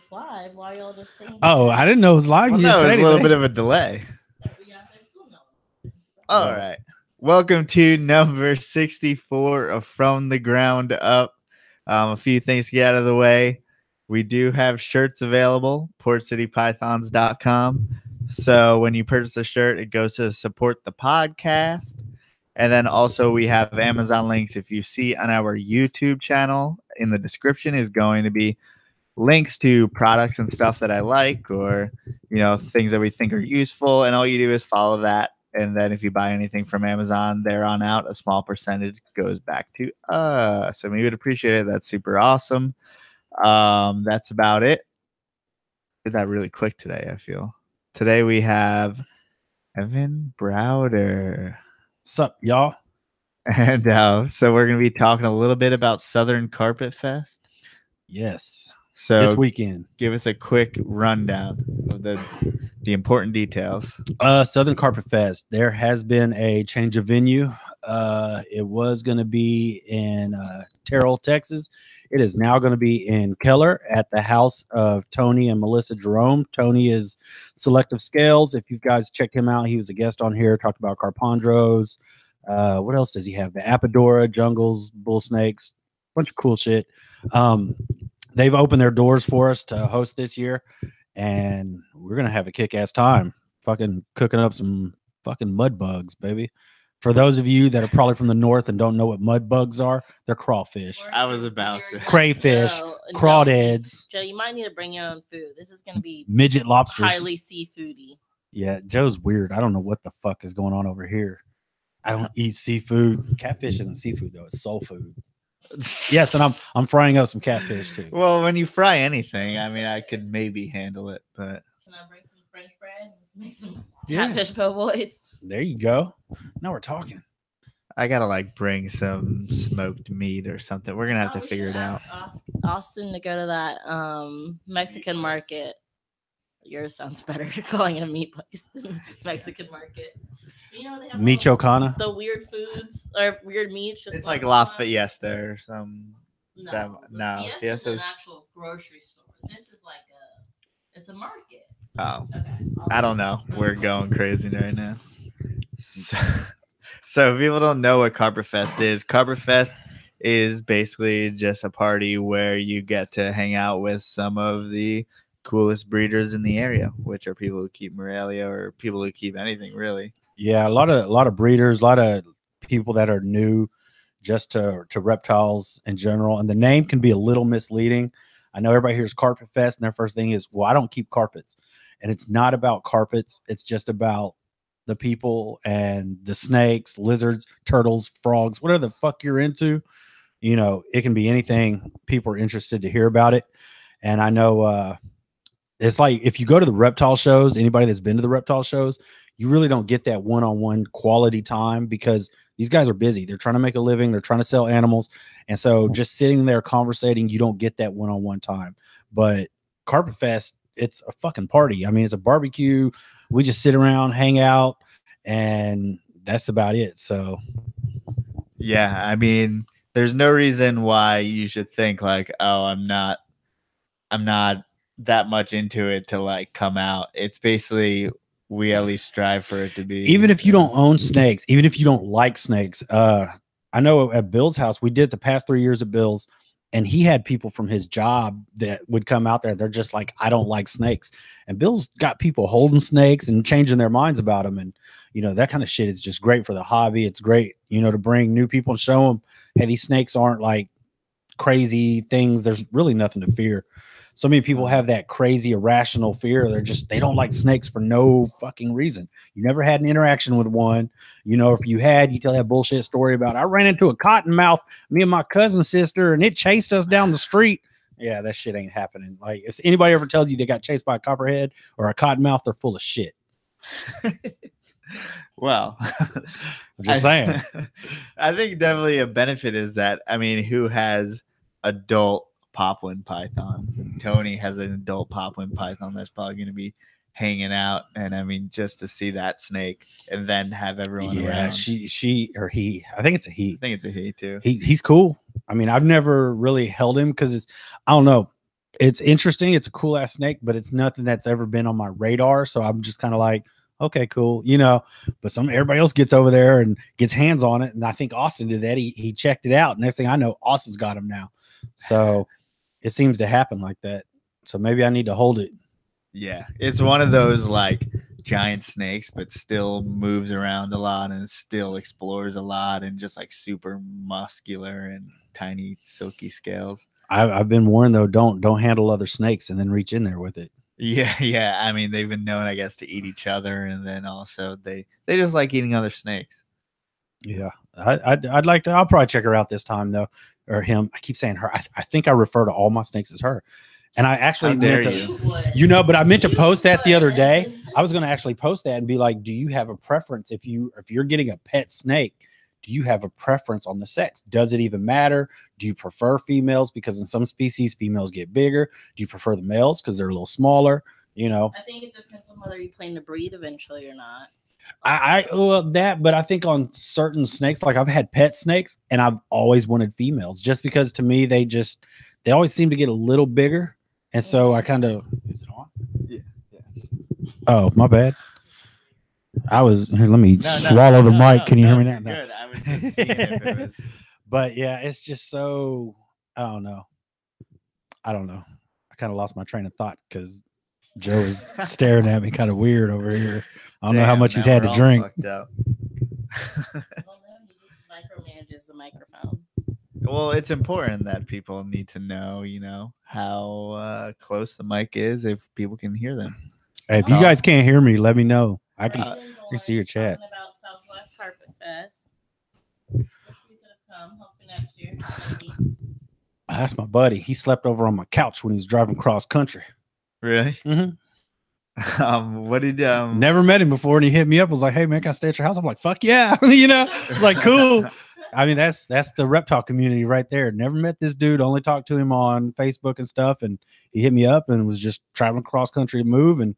it's live. Why y'all just saying? Oh, I didn't know it was live. Well, You no, didn't say it's a little anything. bit of a delay. Yeah, there's still no. All right. Welcome to number 64 of From the Ground Up. A few things to get out of the way. We do have shirts available, portcitypythons.com. So when you purchase a shirt, it goes to support the podcast. And then also we have Amazon links. If you see on our YouTube channel, in the description is going to be links to products and stuff that I like, or things that we think are useful, and all you do is follow that. And then if you buy anything from Amazon there on out, a small percentage goes back to us, and we would appreciate it. That's super awesome. That's about it. Did that really quick today. I feel today we have Evan Browder. Sup, y'all? And so we're going to be talking a little bit about Southern Carpetfest. Yes. So this weekend, give us a quick rundown of the important details. Southern Carpetfest. There has been a change of venue. It was going to be in Terrell, Texas. It is now going to be in Keller at the house of Tony and Melissa Jerome. Tony is Selective Scales. If you guys checked him out, he was a guest on here, talked about Carpondros. What else does he have? The Apodora, Jungles, Bull Snakes, bunch of cool shit. They've opened their doors for us to host this year, and we're going to have a kick-ass time fucking cooking up some fucking mud bugs, baby. For those of you that are probably from the north and don't know what mud bugs are, they're crawfish. I was about to. Crayfish, crawdads. Joe, you might need to bring your own food. This is going to be midget lobsters. Highly seafoody. Yeah, Joe's weird. I don't know what the fuck is going on over here. I don't eat seafood. Catfish isn't seafood though; it's soul food. Yes, and I'm frying up some catfish too. Well, when you fry anything, I mean, I could maybe handle it, but can I bring some French bread and make some catfish po' boys? There you go. Now we're talking. I gotta bring some smoked meat or something. We're gonna have to figure it out. Ask Austin to go to that Mexican market. Yours sounds better calling it a meat place than Mexican market. They have Michoacana. The weird foods or weird meats. Just it's like La Fiesta or some. No, Fiesta is an actual grocery store. This is it's a market. Oh, okay. I don't know. We're going crazy right now. So if people don't know what Carpetfest is basically just a party where you get to hang out with some of the coolest breeders in the area, which are people who keep Morelia or people who keep anything really. Yeah, a lot of breeders, a lot of people that are new just to reptiles in general, and the name can be a little misleading. I know everybody hears Carpetfest and their first thing is, well, I don't keep carpets, and it's not about carpets. It's just about the people and the snakes, lizards, turtles, frogs, whatever the fuck you're into. It can be anything. People are interested to hear about it, and I know it's like if you go to the reptile shows, anybody that's been to the reptile shows, you really don't get that one-on-one quality time because these guys are busy. They're trying to make a living. They're trying to sell animals. And so just sitting there conversating, you don't get that one-on-one time. But Carpetfest, it's a fucking party. I mean, it's a barbecue. We just sit around, hang out, and that's about it. So, yeah, I mean, there's no reason why you should think I'm not that much into it to come out. It's basically we at least strive for it to be. Even if you don't own snakes, even if you don't like snakes, I know at Bill's house, we did the past 3 years at Bill's, and he had people from his job that would come out there. They're just like, I don't like snakes. And Bill's got people holding snakes and changing their minds about them. And, that kind of shit is just great for the hobby. It's great, to bring new people and show them, hey, these snakes aren't like crazy things. There's really nothing to fear. So many people have that crazy irrational fear. They don't like snakes for no fucking reason. You never had an interaction with one. If you had, you tell that bullshit story about, I ran into a cottonmouth, me and my cousin sister, and it chased us down the street. Yeah, that shit ain't happening. Like, if anybody ever tells you they got chased by a copperhead or a cottonmouth, they're full of shit. Well, I'm just saying. I think definitely a benefit is that, I mean, who has adult poplin pythons, and Tony has an adult poplin python that's probably going to be hanging out, and I mean, just to see that snake and then have everyone around. She or he, I think it's a he. I think it's a he too. He's cool. I mean, I've never really held him because I don't know. it's interesting. It's a cool ass snake, but it's nothing that's ever been on my radar. So I'm just kind of like, okay, cool, but everybody else gets over there and gets hands on it. And I think Austin did that. He checked it out. Next thing I know, Austin's got him now. So it seems to happen like that. So maybe I need to hold it. Yeah. It's one of those like giant snakes, but still moves around a lot and still explores a lot and just like super muscular and tiny silky scales. I've been warned though, don't handle other snakes and then reach in there with it. Yeah. I mean, they've been known, I guess, to eat each other, and then also they just like eating other snakes. Yeah, I'd like to. I'll probably check her out this time though, or him. I keep saying her. I think I refer to all my snakes as her, and I actually but I meant to post that the other day. I was going to actually post that and be like, do you have a preference if you're getting a pet snake? Do you have a preference on the sex? Does it even matter? Do you prefer females? Because in some species, females get bigger. Do you prefer the males because they're a little smaller? I think it depends on whether you plan to breed eventually or not. But I think on certain snakes, like I've had pet snakes and I've always wanted females just because to me, they always seem to get a little bigger. And so I kind of, is it on? Yeah. Oh, my bad. Let me swallow the mic. Can you hear me now? Good. I was just seeing if it was. But yeah, it's just so, I don't know. I kind of lost my train of thought because Joe was staring at me kind of weird over here. I don't know how much he's had to drink. Well, no, he just micromanages the microphone. Well, it's important that people need to know, how close the mic is if people can hear them. Hey, if you guys can't hear me, let me know. I can see your chat. About Southwest Carpetfest. Wish we could have come. Hopefully next year. That's my buddy. He slept over on my couch when he was driving cross country. Really? Mm-hmm. What did Never met him before, and he hit me up. Was like, "Hey man, can I stay at your house?" I'm like, "Fuck yeah!" It's like cool. I mean, that's the reptile community right there. Never met this dude. Only talked to him on Facebook and stuff, and he hit me up and was just traveling cross country to move and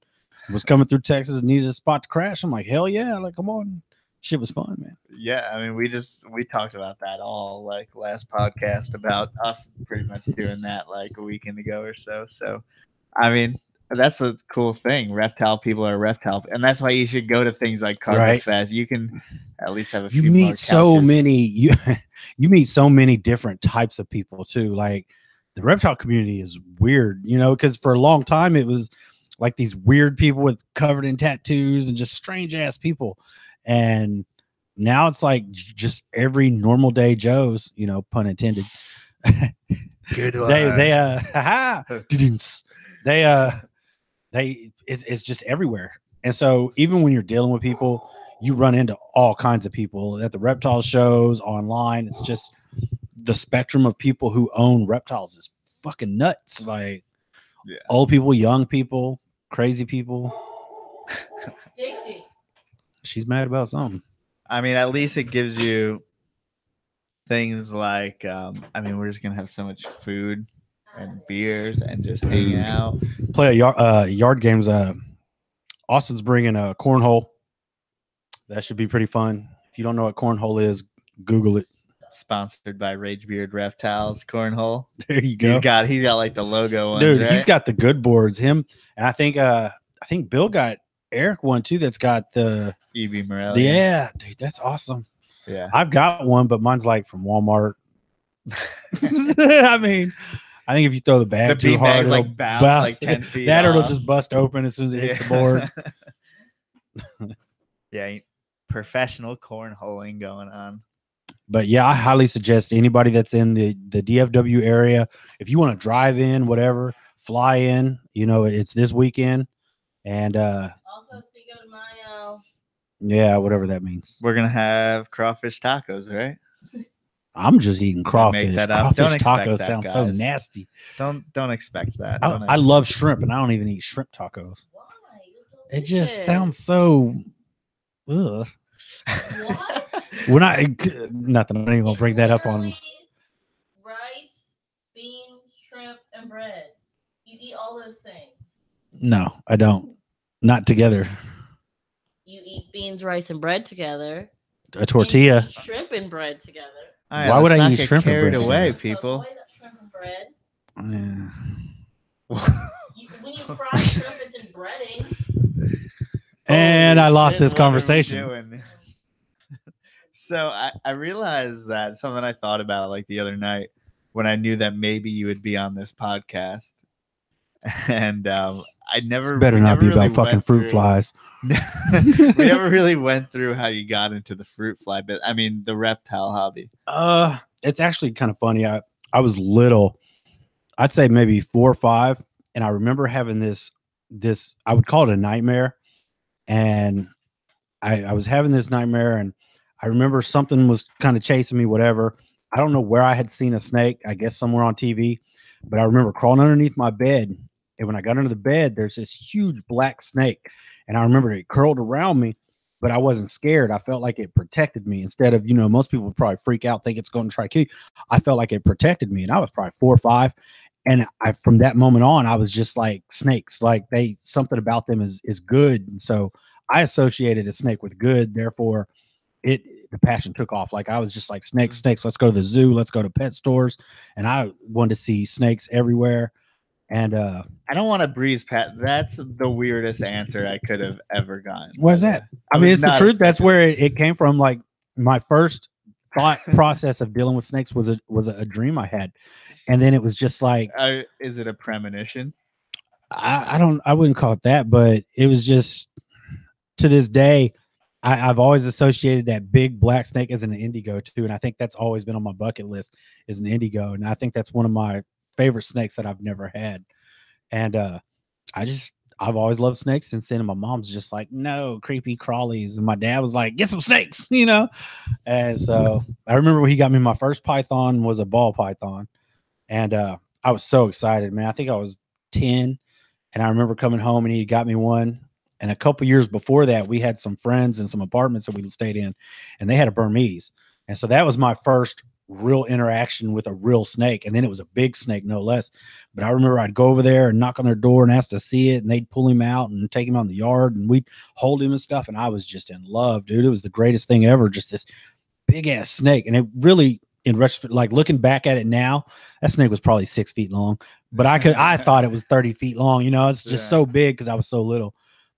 was coming through Texas and needed a spot to crash. I'm like, hell yeah! Like, come on, shit was fun, man. Yeah, I mean, we talked about that all like last podcast about us pretty much doing that like a weekend ago or so. So, I mean, that's a cool thing. Reptile people are reptile, and that's why you should go to things like Carpetfest. Right. You can at least have a few. You meet so many. You meet so many different types of people too. Like the reptile community is weird, because for a long time it was like these weird people with covered in tattoos and just strange ass people, and now it's like just every normal day Joes, pun intended. Good one. It's just everywhere. And so even when you're dealing with people, you run into all kinds of people at the reptile shows, online. It's just the spectrum of people who own reptiles is fucking nuts. Like old people, young people, crazy people. Dixie. She's mad about something. I mean, at least it gives you things like, we're just going to have so much food and beers and just hang out. Play a yard games. Austin's bringing a cornhole. That should be pretty fun. If you don't know what cornhole is, Google it. Sponsored by Ragebeard Reptiles Cornhole. There you go. He's got like the logo on. Dude, right? He's got the good boards. Him and I think Bill got Eric one too. That's got the E.B. Morelli. Yeah, dude, that's awesome. Yeah, I've got one, but mine's like from Walmart. I mean, I think if you throw the bag too hard, it'll like bounce like 10 feet. That or it'll just bust open as soon as it hits the board. Yeah, professional cornholing going on. But yeah, I highly suggest anybody that's in the DFW area, if you want to drive in, whatever, fly in. It's this weekend, and also Cinco de Mayo. Yeah, whatever that means. We're gonna have crawfish tacos, right? I'm just eating crawfish. Make that up. Crawfish tacos that, sound guys. so nasty. Don't expect that. I love shrimp, and I don't even eat shrimp tacos. Why? It just sounds so. Ugh. What? When nothing. I'm not even gonna bring that up on. Rice, beans, shrimp, and bread. You eat all those things. No, I don't. Not together. You eat beans, rice, and bread together. A tortilla. And you eat shrimp and bread together. Right, why would I eat shrimp and carried bread? away, people? Shrimp and bread. Yeah. When you fry shrimp, it's in breading. And Holy I lost shit, this what are we conversation. doing? So I realized that something I thought about like the other night when I knew that maybe you would be on this podcast, and It's better not be about fucking fruit flies. We never really went through how you got into the fruit fly, but I mean the reptile hobby. It's actually kind of funny. I was little, I'd say maybe 4 or 5, and I remember having this I would call it a nightmare, and I was having this nightmare, and I remember something was kind of chasing me, whatever. I don't know where I had seen a snake, I guess somewhere on TV, but I remember crawling underneath my bed. And when I got under the bed, there's this huge black snake. And I remember it curled around me, but I wasn't scared. I felt like it protected me instead of, most people would probably freak out, think it's going to try to kill you. I felt like it protected me. And I was probably 4 or 5. And from that moment on, I was just like snakes, like something about them is good. And so I associated a snake with good. Therefore, the passion took off. Like I was just like snakes. Let's go to the zoo. Let's go to pet stores. And I wanted to see snakes everywhere. And I don't want to breeze past. That's the weirdest answer I could have ever gotten. What's that? I mean, it's the truth. That's where it came from. Like my first thought process of dealing with snakes was a dream I had. And then it was just like, is it a premonition? I wouldn't call it that, but it was just, to this day, I've always associated that big black snake as an indigo too. And I think that's always been on my bucket list is an indigo. And I think that's one of my favorite snakes that I've never had. And I've always loved snakes since then. And my mom's just like, no, creepy crawlies. And my dad was like, get some snakes, And so I remember when he got me my first python was a ball python. And I was so excited, man. I think I was 10. And I remember coming home and he got me one. And a couple years before that, we had some friends and some apartments that we stayed in, and they had a Burmese. And so that was my first real interaction with a real snake. And then it was a big snake, no less. But I remember I'd go over there and knock on their door and ask to see it. And they'd pull him out and take him out in the yard and we'd hold him and stuff. And I was just in love, dude. It was the greatest thing ever. Just this big ass snake. And it really, in retrospect, like looking back at it now, that snake was probably 6 feet long, but I thought it was 30 feet long. It's just so big because I was so little.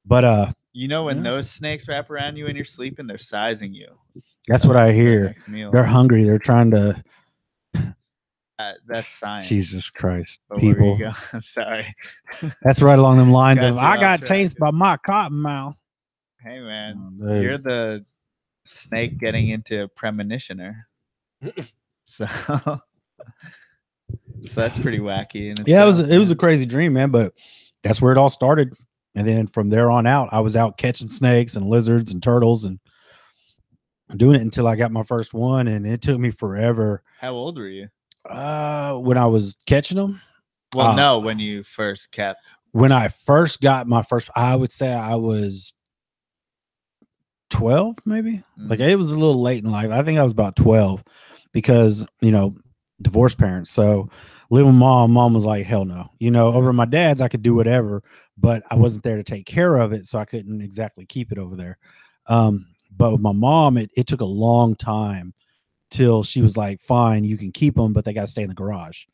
But when those snakes wrap around you and you're sleeping, they're sizing you. That's what I hear. They're hungry. They're trying to. That's science. Jesus Christ, but people. Sorry. That's right along them lines of I got chased by my cottonmouth. Hey man, you're the snake getting into premonitioner. so that's pretty wacky. And yeah, it was a crazy dream, man. But that's where it all started. And then from there on out, I was out catching snakes and lizards and turtles and doing it until I got my first one. And it took me forever. How old were you? When I was catching them? Well, no, when you first kept. When I first got my first, I would say I was 12, maybe. Like it was a little late in life. I think I was about 12 because, divorced parents. So living with mom was like, hell no. Over my dad's, I could do whatever, but I wasn't there to take care of it. So I couldn't exactly keep it over there. But with my mom, it took a long time till she was like, fine, you can keep them, but they got to stay in the garage.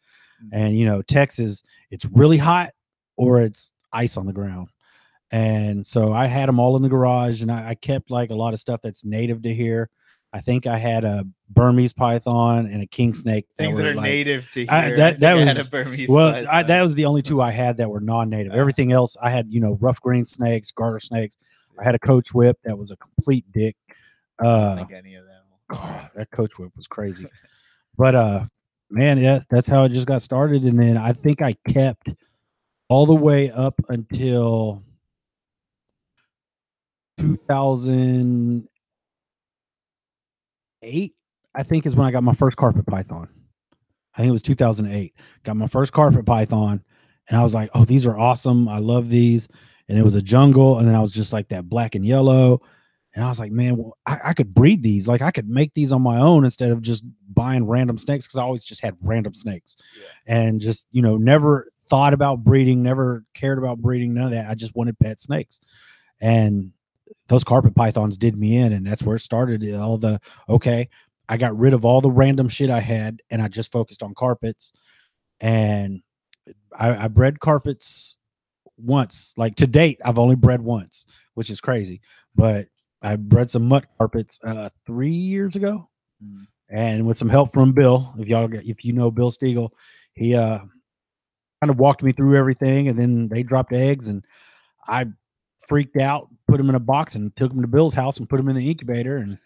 And, Texas, it's really hot or it's ice on the ground. And so I had them all in the garage and I kept like a lot of stuff that's native to here. I think I had a Burmese python and a king snake. Things that are like, native to here. That was the only two I had that were non-native. Everything else I had, rough green snakes, garter snakes. I had a coach whip that was a complete dick. I don't think any of them. God, that coach whip was crazy. But man, yeah, that's how it just got started. And then I think I kept all the way up until 2008, I think, is when I got my first carpet python. I think it was 2008. Got my first carpet python, and I was like, oh, these are awesome. I love these. And it was a jungle, and then I was just like that black and yellow. And I was like, man, well, I could breed these. Like I could make these on my own instead of just buying random snakes, because I always just had random snakes. And just, never thought about breeding, never cared about breeding, none of that. I just wanted pet snakes. And those carpet pythons did me in, and that's where it started. I got rid of all the random shit I had, and I just focused on carpets. And I bred carpets once. Like to date, I've only bred once, which is crazy. But I bred some mutt carpets 3 years ago, and with some help from Bill. If you know Bill Stiegel, he kind of walked me through everything, and then they dropped eggs, and I freaked out, put them in a box, and took them to Bill's house and put them in the incubator, and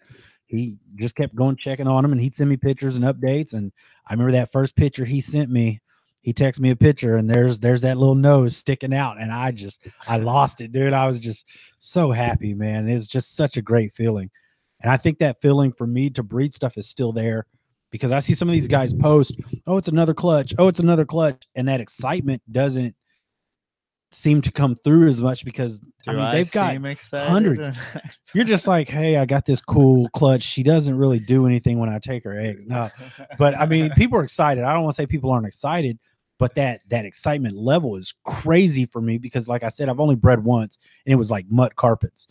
he just kept going checking on them, and he'd send me pictures and updates. And I remember that first picture he sent me. He texted me a picture, and there's that little nose sticking out, and I lost it, dude. I was just so happy, man. It's just such a great feeling, and I think that feeling for me to breed stuff is still there, because I see some of these guys post, "Oh, it's another clutch. Oh, it's another clutch," and that excitement doesn't seem to come through as much, because they've got hundreds. You're just like, hey, I got this cool clutch. She doesn't really do anything when I take her eggs. No, but I mean, people are excited. I don't want to say people aren't excited, but that excitement level is crazy for me, because like I said, I've only bred once, and it was like mutt carpets.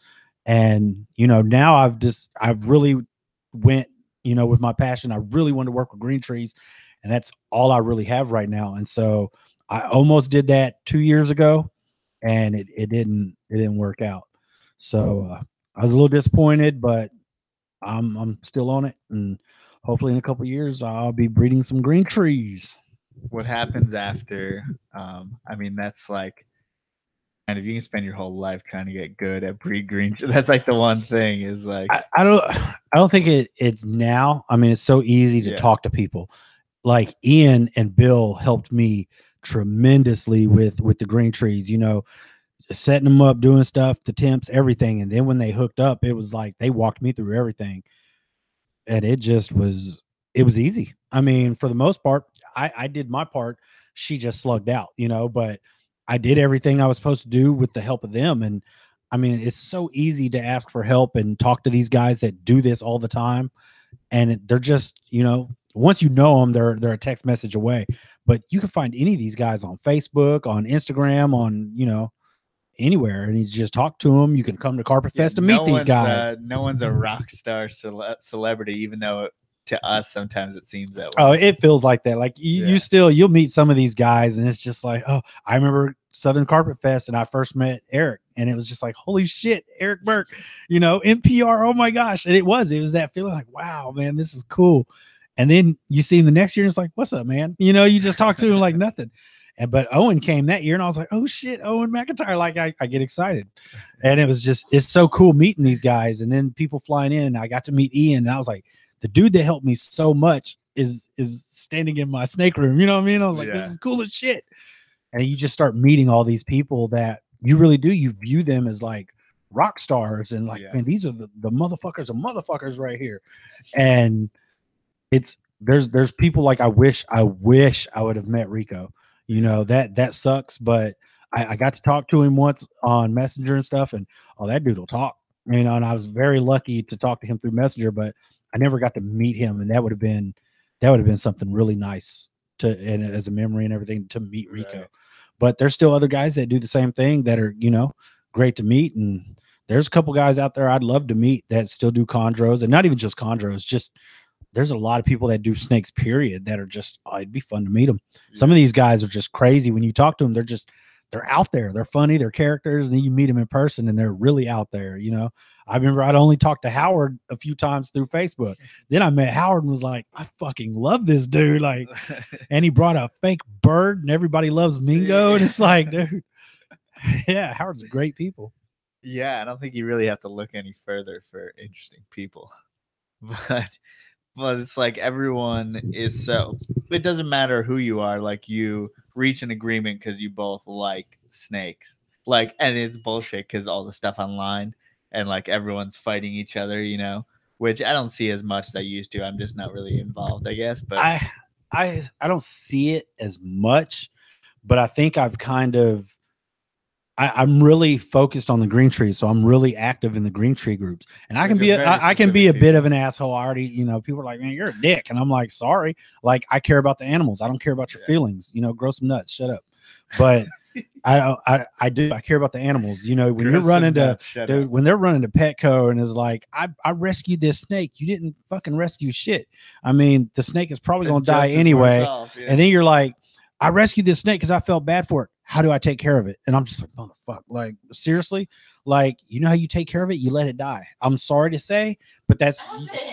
And now I've really went, with my passion. I really want to work with green trees, and that's all I really have right now. And so I almost did that 2 years ago, and it didn't work out. So I was a little disappointed, but I'm still on it, and hopefully in a couple of years I'll be breeding some green trees. What happens after? I mean, that's like, and if you can spend your whole life trying to get good at breed green, that's like the one thing is like, I don't think it's now. I mean, it's so easy to talk to people. Like Ian and Bill helped me tremendously with the green trees, setting them up, doing stuff, the temps, everything. And then when they hooked up, it was like they walked me through everything, and it was easy. I mean, for the most part, I did my part. She just slugged out, but I did everything I was supposed to do with the help of them. And I mean, it's so easy to ask for help and talk to these guys that do this all the time, and they're just, once you know them, they're a text message away. But you can find any of these guys on Facebook, on Instagram, on anywhere, and you just talk to them. You can come to Carpetfest to meet these guys. No one's a rock star celebrity, even though to us sometimes it seems that way. Oh, it feels like that. Like you'll meet some of these guys, and it's just like, oh, I remember Southern Carpetfest, and I first met Eric, and it was just like, holy shit, Eric Burke, NPR. Oh my gosh, and it was that feeling like, wow, man, this is cool. And then you see him the next year, and it's like, what's up, man? You just talk to him like nothing. But Owen came that year, and I was like, oh shit, Owen McIntyre. Like I get excited. And it's so cool meeting these guys. And then people flying in. I got to meet Ian, and I was like, the dude that helped me so much is standing in my snake room. You know what I mean? I was like, this is cool as shit. And you just start meeting all these people that you really do. You view them as like rock stars, and like, man, these are the motherfuckers of motherfuckers right here. And there's people like I wish I would have met Rico. That sucks, but I got to talk to him once on Messenger and stuff, and that dude will talk. And I was very lucky to talk to him through Messenger, but I never got to meet him, and that would have been something really nice and as a memory and everything, to meet Rico. Right. But there's still other guys that do the same thing that are great to meet, and there's a couple guys out there I'd love to meet that still do chondros, and not even just chondros, just there's a lot of people that do snakes, period, that are just, it'd be fun to meet them. Yeah. Some of these guys are just crazy. When you talk to them, they're out there. They're funny. They're characters. And then you meet them in person, and they're really out there. I remember I'd only talked to Howard a few times through Facebook. Then I met Howard and was like, I fucking love this dude. Like, and he brought a fake bird, and everybody loves Mingo. And it's like, dude, yeah, Howard's great people. Yeah. I don't think you really have to look any further for interesting people, but it's like everyone is so, it doesn't matter who you are, like you reach an agreement because you both like snakes, like, and it's bullshit because all the stuff online and like everyone's fighting each other, which I don't see as much as I used to. I'm just not really involved, I guess. But I don't see it as much, but I think I've kind of, I'm really focused on the green trees, so I'm really active in the green tree groups, and I can be a bit of an asshole. I already, people are like, man, you're a dick, and I'm like, sorry, like I care about the animals. I don't care about your feelings. Grow some nuts. Shut up. But I do. I care about the animals. When you're running when they're running to Petco and is like, I rescued this snake. You didn't fucking rescue shit. I mean, the snake is probably gonna die anyway. And then you're like, I rescued this snake because I felt bad for it. How do I take care of it? And I'm just like, motherfucker, like seriously, like you know how you take care of it? You let it die. I'm sorry to say, but that's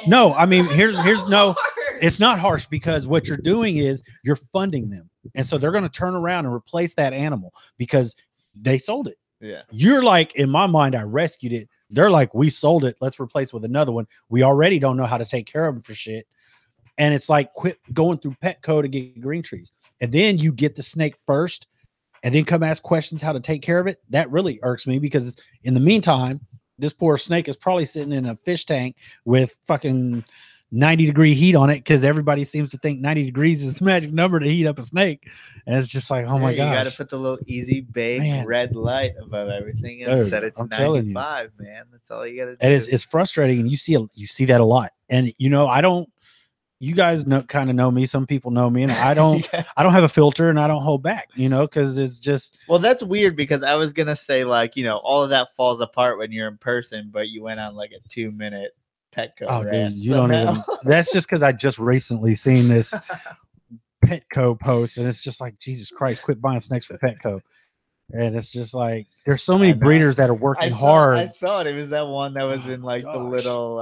no. I mean, here's no. It's not harsh because what you're doing is you're funding them, and so they're going to turn around and replace that animal because they sold it. Yeah, you're like, in my mind, I rescued it. They're like, we sold it. Let's replace with another one. We already don't know how to take care of them for shit. And it's like, quit going through Petco to get green trees. And then you get the snake first and then come ask questions how to take care of it. That really irks me because in the meantime, this poor snake is probably sitting in a fish tank with fucking 90-degree heat on it because everybody seems to think 90 degrees is the magic number to heat up a snake. And it's just like, oh my god, you got to put the little easy bake red light above everything and Dude, set it to I'm telling 95, man. That's all you got to do. And it's frustrating, and you see that a lot. And you know, I don't. You guys kind of know me. Some people know me, and I don't. I don't have a filter, and I don't hold back. You know, because it's just. Well, that's weird because I was gonna say like, you know, all of that falls apart when you're in person, but you went on like a 2-minute Petco. Oh, rant dude, you don't even. That's just because I just recently seen this Petco post, and it's just like, Jesus Christ, quit buying snakes from Petco. And it's just like there's so many breeders that are working hard. I saw it. It was that one that was in like the little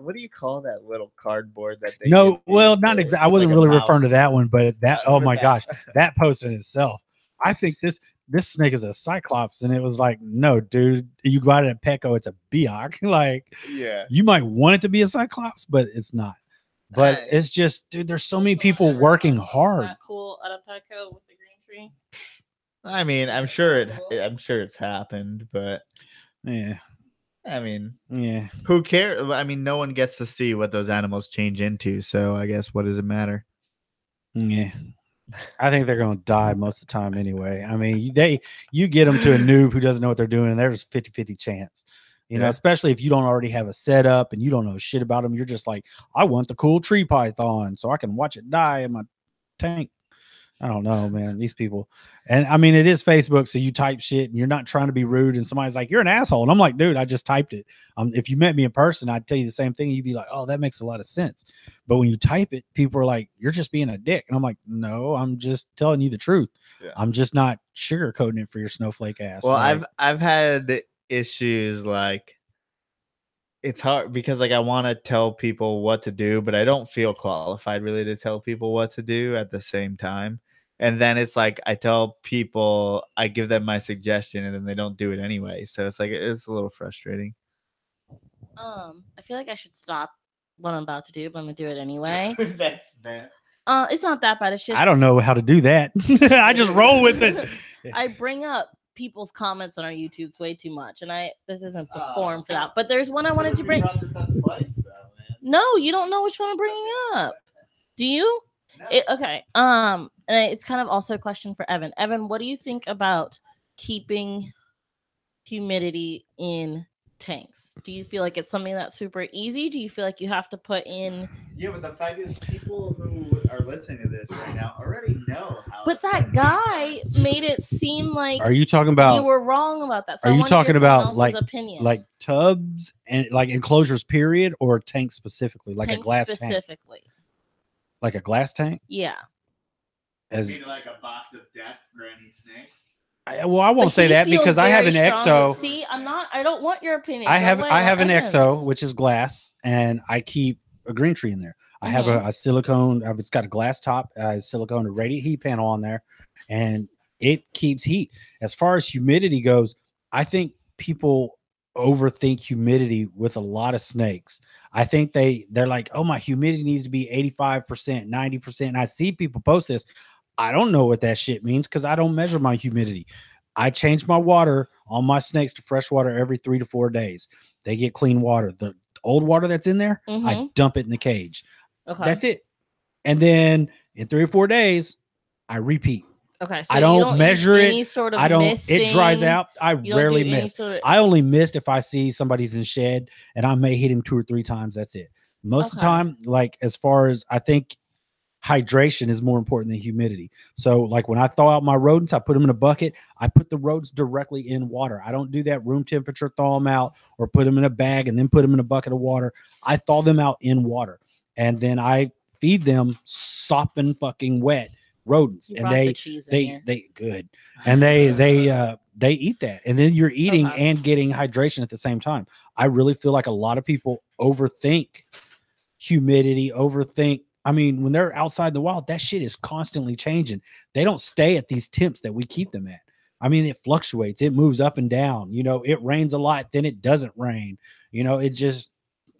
what do you call that little cardboard that they well, not exactly. I wasn't really referring to that one, but that oh my gosh, that post in itself. I think this snake is a cyclops, and it was like, no, dude, you got it at Petco, it's a Biak. Like, yeah, you might want it to be a cyclops, but it's not. But it's just, dude, there's so many people working hard. That cool at a Petco with the green tree. I mean, I'm sure it's happened, but yeah. I mean, yeah. Who cares? I mean, no one gets to see what those animals change into, so I guess what does it matter? Yeah. I think they're going to die most of the time anyway. I mean, you get them to a noob who doesn't know what they're doing, and there's a 50-50 chance. You know, especially if you don't already have a setup and you don't know shit about them. You're just like, I want the cool tree python so I can watch it die in my tank. I don't know, man. These people. And I mean, it is Facebook, so you type shit and you're not trying to be rude. And somebody's like, you're an asshole. And I'm like, dude, I just typed it. If you met me in person, I'd tell you the same thing. You'd be like, oh, that makes a lot of sense. But when you type it, people are like, you're just being a dick. And I'm like, no, I'm just telling you the truth. Yeah. I'm just not sugarcoating it for your snowflake ass. Well, like, I've had issues like it's hard because like I want to tell people what to do, but I don't feel qualified really to tell people what to do at the same time. And then it's like I tell people, I give them my suggestion, and then they don't do it anyway. So it's like it's a little frustrating. I feel like I should stop what I'm about to do, but I'm gonna do it anyway. That's bad. It's not that bad. It's just I don't know how to do that. I just roll with it. I bring up people's comments on our YouTubes way too much, and this isn't the form for that. But there's one I wanted to bring. This up twice, though, man. No, you don't know which one I'm bringing up. Do you? No. Okay. And it's kind of also a question for Evan. Evan, what do you think about keeping humidity in tanks? Do you feel like it's something that's super easy? Do you feel like you have to put in? Yeah, but the fact is, people who are listening to this right now already know how. But that guy made it seem like. Are you talking about? You were wrong about that. So are you talking about like opinion? Like tubs and like enclosures, period, or tanks specifically, like a glass specifically? Tank? Like a glass tank? Yeah. As you mean like a box of death for any snake? I won't say that because I have an EXO. See, I don't want your opinion. I have an EXO, which is glass, and I keep a green tree in there. I have a silicone. It's got a glass top, silicone radiant heat panel on there, and it keeps heat. As far as humidity goes, I think people overthink humidity with a lot of snakes. I think they're like, oh, my humidity needs to be 85%, 90%. And I see people post this. I don't know what that shit means because I don't measure my humidity. I change my water on my snakes to fresh water every 3 to 4 days. They get clean water. The old water that's in there, I dump it in the cage. Okay. That's it. And then in 3 or 4 days, I repeat. Okay. So I don't measure it. Sort of I don't. misting. It dries out. I rarely miss. I only missed if I see somebody's in shed and I may hit him 2 or 3 times. That's it. Most of the time, like as far as I think hydration is more important than humidity. So like when I thaw out my rodents, I put them in a bucket. I put the rodents directly in water. I don't do that room temperature thaw them out or put them in a bag and then put them in a bucket of water. I thaw them out in water and then I feed them sopping fucking wet rodents, You and brought the cheese in here. they good, and they eat that, and then you're eating and getting hydration at the same time. I really feel like a lot of people overthink humidity, I mean, when they're outside in the wild, that shit is constantly changing. They don't stay at these temps that we keep them at. I mean, it fluctuates, it moves up and down. You know, it rains a lot, then it doesn't rain. You know, it just,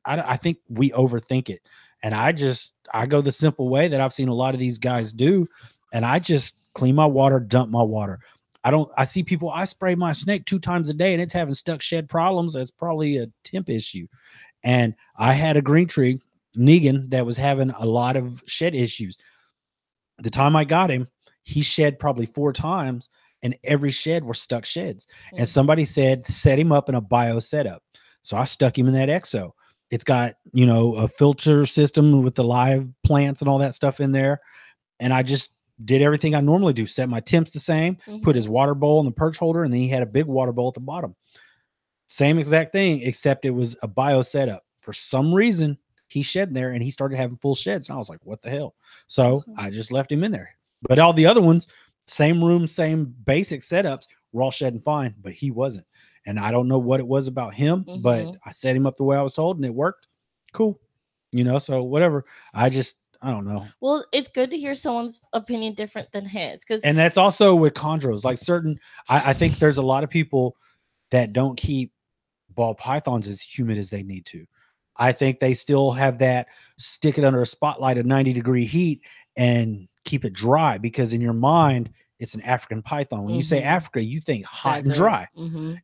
I think we overthink it. And I go the simple way that I've seen a lot of these guys do. And I just clean my water, dump my water. I see people, I spray my snake 2 times a day and it's having stuck shed problems. That's probably a temp issue. And I had a green tree, Negan, that was having a lot of shed issues. The time I got him, he shed probably 4 times, and every shed were stuck sheds. And somebody said, set him up in a bio setup. So I stuck him in that exo. It's got, you know, a filter system with the live plants and all that stuff in there. And I just did everything I normally do. Set my temps the same, put his water bowl in the perch holder, and then he had a big water bowl at the bottom. Same exact thing, except it was a bio setup. For some reason, he shed there and he started having full sheds. And I was like, what the hell? So I just left him in there. But all the other ones, same room, same basic setups, were all shedding fine, but he wasn't. And I don't know what it was about him, but I set him up the way I was told and it worked. Cool. You know, so whatever. I don't know. Well, it's good to hear someone's opinion different than his. And that's also with chondros. Like I think there's a lot of people that don't keep ball pythons as humid as they need to. I think they still have that stick it under a spotlight at 90-degree heat and keep it dry, because in your mind, it's an African python. When you say Africa, you think hot and dry.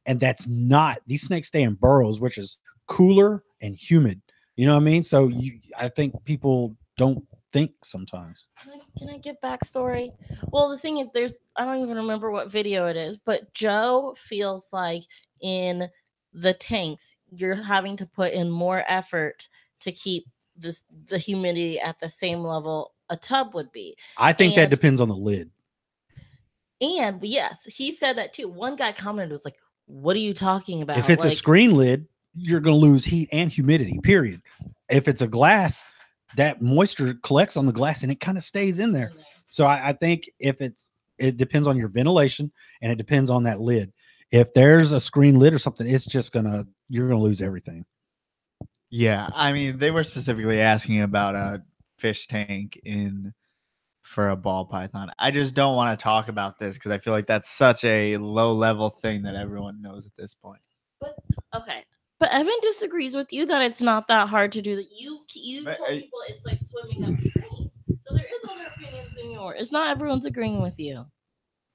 And that's not. These snakes stay in burrows, which is cooler and humid. You know what I mean? So I think people don't think sometimes. Can I give backstory? Well, the thing is, I don't even remember what video it is, but Joe feels like in the tanks, you're having to put in more effort to keep the humidity at the same level a tub would be. I think that depends on the lid. And yes, he said that too. One guy commented, was like, what are you talking about? If it's a screen lid, you're going to lose heat and humidity, period. If it's a glass, that moisture collects on the glass and it kind of stays in there. So I think it depends on your ventilation and it depends on that lid. If there's a screen lid or something, it's just you're going to lose everything. Yeah. I mean, they were specifically asking about a fish tank for a ball python. I just don't want to talk about this because I feel like that's such a low level thing that everyone knows at this point. But okay. But Evan disagrees with you that it's not that hard to do that. You told people it's like swimming upstream. So there is other opinions than yours. It's not everyone's agreeing with you.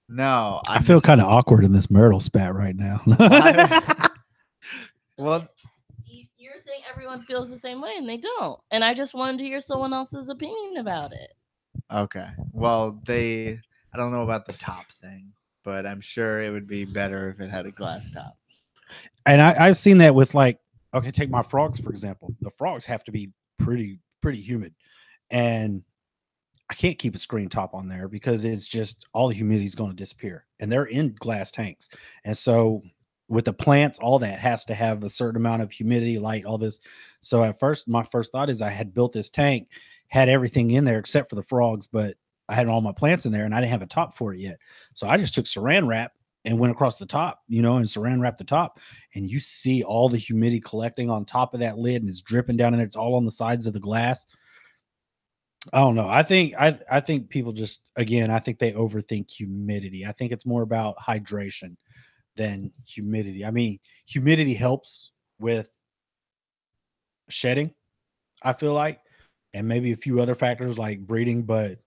No, I feel kind of awkward in this marital spat right now. Well, you're saying everyone feels the same way, and they don't. And I just wanted to hear someone else's opinion about it. Okay. Well, I don't know about the top thing, but I'm sure it would be better if it had a glass top. And I've seen that with take my frogs, for example. The frogs have to be pretty humid. And I can't keep a screen top on there because it's just all the humidity is going to disappear. And they're in glass tanks. And so with the plants, all that has to have a certain amount of humidity, light, all this. So at first, my first thought is I had built this tank, had everything in there except for the frogs, but I had all my plants in there and I didn't have a top for it yet. So I just took saran wrap and went across the top, and saran wrap the top, and you see all the humidity collecting on top of that lid and it's dripping down in there. It's all on the sides of the glass. I don't know. I think people just, again, I think they overthink humidity. I think it's more about hydration than humidity. I mean, humidity helps with shedding, I feel like, and maybe a few other factors like breeding, but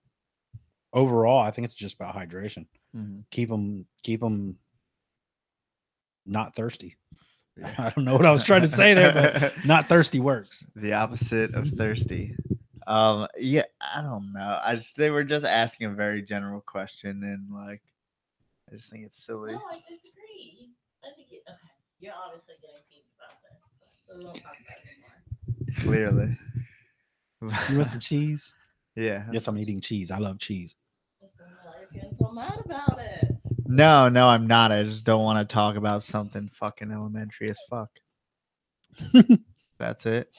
overall, I think it's just about hydration. Keep them not thirsty. I don't know what I was trying to say there, but not thirsty works. The opposite of thirsty. Yeah, I don't know. They were just asking a very general question, and I just think it's silly. No, I disagree. You're obviously getting peeved about this, so we won't talk about it anymore. Clearly. You want some cheese? Yeah. Yes, I'm eating cheese. I love cheese. You're getting so mad about it. No, I'm not. I just don't want to talk about something fucking elementary as fuck. That's it.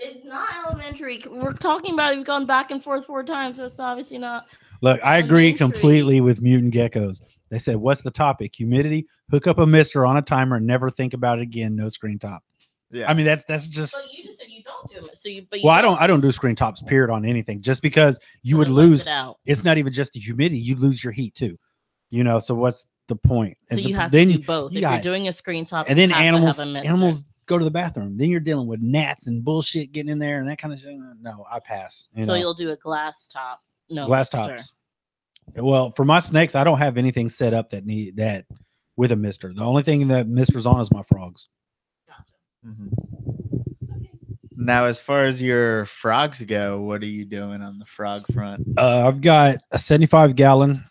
It's not elementary. We're talking about it. We've gone back and forth 4 times, so it's obviously not. Look, I agree Elementary. completely with mutant geckos. They said, "What's the topic? Humidity. Hook up a mister on a timer and never think about it again. No screen top." Yeah. I mean, that's just. But you just said you don't do it. So you, but you Well, I don't do screen tops period on anything, just because you would it lets lose. it out. It's not even just the humidity; you lose your heat too. You know, so what's the point? So And you have then to do both. you If got- you're doing a screen top, and then you have animals to have a mister. animals go to the bathroom. Then you're dealing with gnats and bullshit getting in there and that kind of shit. No, I pass. You So know, you'll do a glass top. No glass mister. tops. Well, for my snakes, I don't have anything set up that need that with a mister. The only thing that misters on is my frogs. Gotcha. Now, as far as your frogs go, what are you doing on the frog front? I've got a 75-gallon.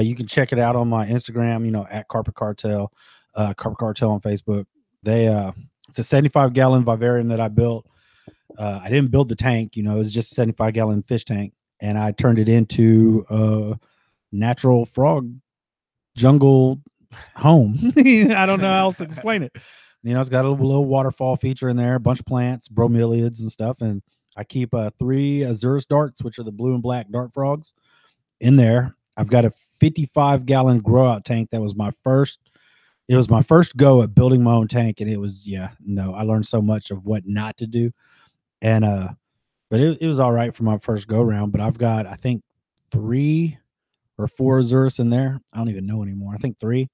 You can check it out on my Instagram, you know, at Carpet Cartel, Carpet Cartel on Facebook. It's a 75-gallon vivarium that I built. I didn't build the tank, you know, it was just a 75-gallon fish tank, and I turned it into a natural frog jungle home. I don't know how else to explain it. You know, it's got a little waterfall feature in there, a bunch of plants, bromeliads and stuff, and I keep 3 Azurus darts, which are the blue and black dart frogs, in there. I've got a 55-gallon grow out tank. That was my first. It was my first go at building my own tank, and it was I learned so much of what not to do, and but it was all right for my first go round. But I've got, I think, 3 or 4 Azurus in there. I don't even know anymore. I think 3.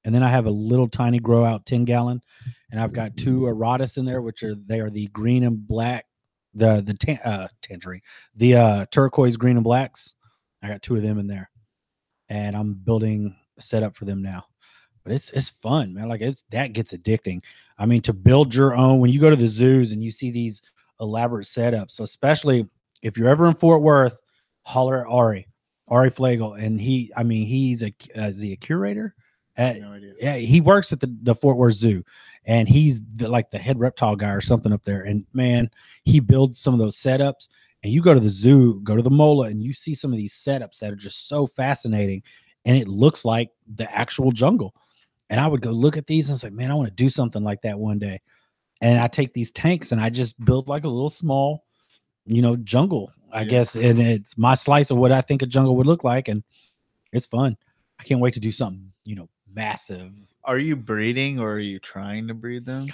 And then I have a little tiny grow out 10-gallon, and I've got 2 Erotis in there, which are the green and black, tangerine, the turquoise green and blacks. I got 2 of them in there, and I'm building a setup for them now. But it's fun, man. Like that gets addicting. I mean, to build your own, when you go to the zoos and you see these elaborate setups, especially if you're ever in Fort Worth, holler at Ari Flagel, and he's is he a curator? No idea. Yeah, he works at the Fort Worth Zoo, and he's like the head reptile guy or something up there. And man, he builds some of those setups. And you go to the zoo, go to the Mola, and you see some of these setups that are just so fascinating, and it looks like the actual jungle. And I would go look at these, and I was like, man, I want to do something like that one day. And I take these tanks, and I just build like a little small, jungle, I guess. And it's my slice of what I think a jungle would look like, and it's fun. I can't wait to do something, massive. Are you breeding, or are you trying to breed them?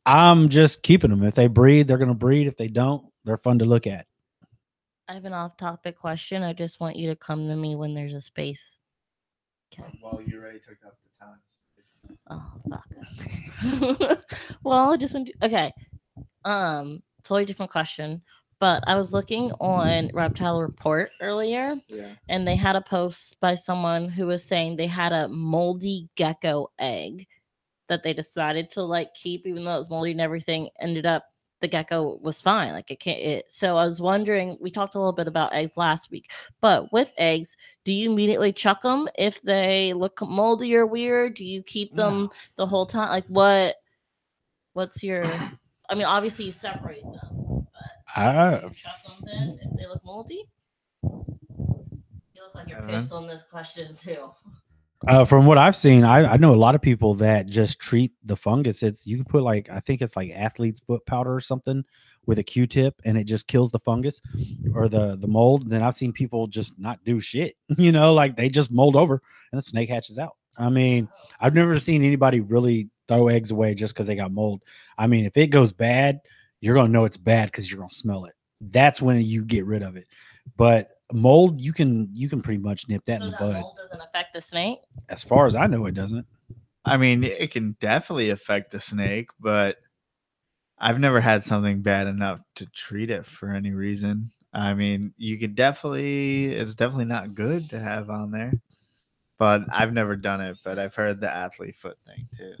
I'm just keeping them. If they breed, they're going to breed. If they don't, they're fun to look at. I have an off-topic question. I just want you to come to me when there's a space. Okay. Well, you already took up the time. Oh, fuck. Well, I just want to, okay. Totally different question. But I was looking on Reptile Report earlier, and they had a post by someone who was saying they had a moldy gecko egg that they decided to keep, even though it was moldy and everything. Ended up the gecko was fine. Like it can't. So I was wondering. We talked a little bit about eggs last week, but with eggs, do you immediately chuck them if they look moldy or weird? Do you keep them the whole time? Like what's your? I mean, obviously you separate them. But you chuck them then if they look moldy? You look like you're pissed on this question too. From what I've seen, I know a lot of people that just treat the fungus. You can put I think it's like athlete's foot powder or something with a Q-tip, and it just kills the fungus or the mold. And then I've seen people just not do shit, they just mold over and the snake hatches out. I mean, I've never seen anybody really throw eggs away just because they got mold. I mean, if it goes bad, you're going to know it's bad because you're going to smell it. That's when you get rid of it. But mold, you can pretty much nip that in the bud. Mold doesn't affect the snake? As far as I know, it doesn't. I mean, it can definitely affect the snake, but I've never had something bad enough to treat it for any reason. I mean, it's definitely not good to have on there, but I've never done it, but I've heard the athlete foot thing too.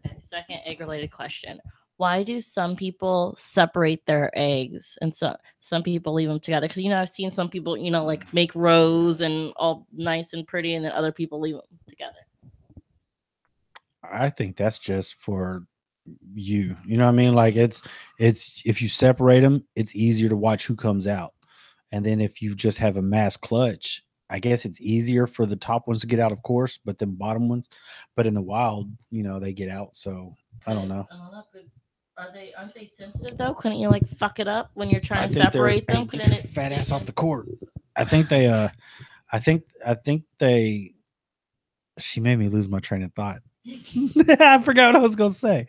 Okay, second egg-related question. Why do some people separate their eggs and some people leave them together? Because, I've seen some people, make rows and all nice and pretty, and then other people leave them together. I think that's just for you. You know what I mean? Like it's if you separate them, it's easier to watch who comes out. And then if you just have a mass clutch, I guess it's easier for the top ones to get out, of course, but the bottom ones. But in the wild, they get out. So I don't know. Aren't they sensitive though? Couldn't you like fuck it up when you're trying to think they're- separate them? Hey, get Couldn't your it fat ass stick off in? the court. I think they I think they she made me lose my train of thought. I forgot what I was gonna say.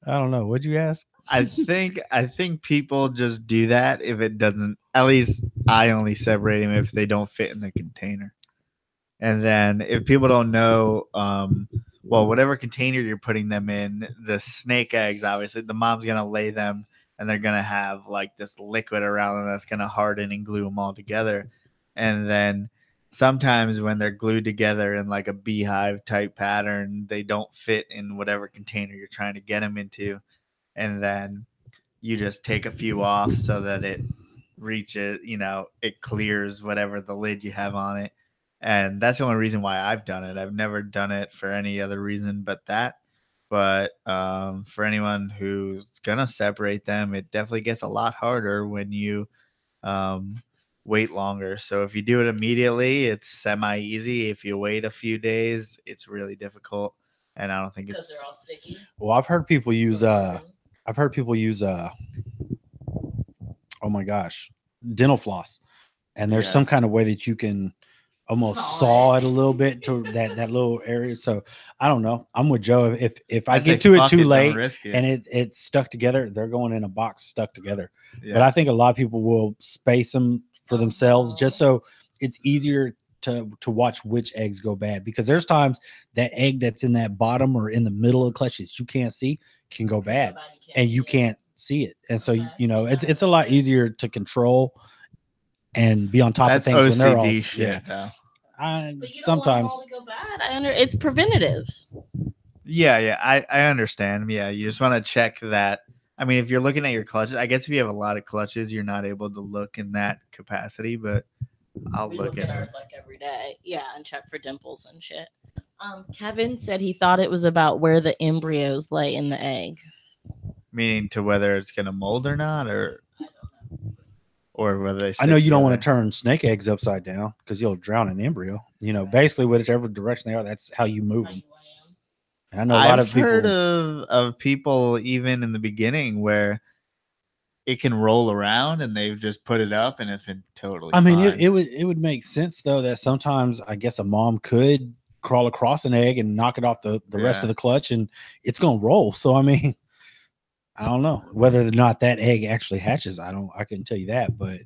I don't know. What'd you ask? I think people just do that if it doesn't. At least I only separate them if they don't fit in the container. And then if people don't know, well, whatever container you're putting them in, the snake eggs, obviously, the mom's gonna lay them, and they're gonna have like this liquid around them that's gonna harden and glue them all together. And then sometimes when they're glued together in like a beehive type pattern, they don't fit in whatever container you're trying to get them into. And then you just take a few off so that it reaches, it clears whatever the lid you have on it. And that's the only reason why I've done it. I've never done it for any other reason but that. But for anyone who's gonna separate them, it definitely gets a lot harder when you wait longer. So if you do it immediately, it's semi easy. If you wait a few days, it's really difficult. And I don't think Because it's they're all sticky. Well, I've heard people use oh my gosh, dental floss. And there's Yeah. some kind of way that you can almost saw it a little bit to that little area. So I don't know. I'm with Joe. If I get to it too late and it's stuck together, they're going in a box stuck together. Yeah. But I think a lot of people will space them for themselves just so it's easier to watch which eggs go bad, because there's times that egg that's in that bottom or in the middle of the clutch that you can't see can go bad, and you can't see it. And so it's a lot easier to control and be on top of things OCD when they're all shit. yeah. But you Sometimes don't want them all to go bad. It's preventative. Yeah, I understand. Yeah, you just want to check that. I mean, if you're looking at your clutches, I guess if you have a lot of clutches, you're not able to look in that capacity, but I'll We look look at ours like every day. Yeah, and check for dimples and shit. Kevin said he thought it was about where the embryos lay in the egg. meaning to whether it's going to mold or not, or whether they I know you don't want together. to turn snake eggs upside down because you'll drown an embryo. Basically whichever direction they are, that's how you move them. And I know a lot of people heard of people even in the beginning where it can roll around and they've just put it up and it's been totally I mean, fine. it would make sense though that sometimes I guess a mom could crawl across an egg and knock it off the rest of the clutch and it's gonna roll. So I mean, I don't know whether or not that egg actually hatches. I couldn't tell you that, but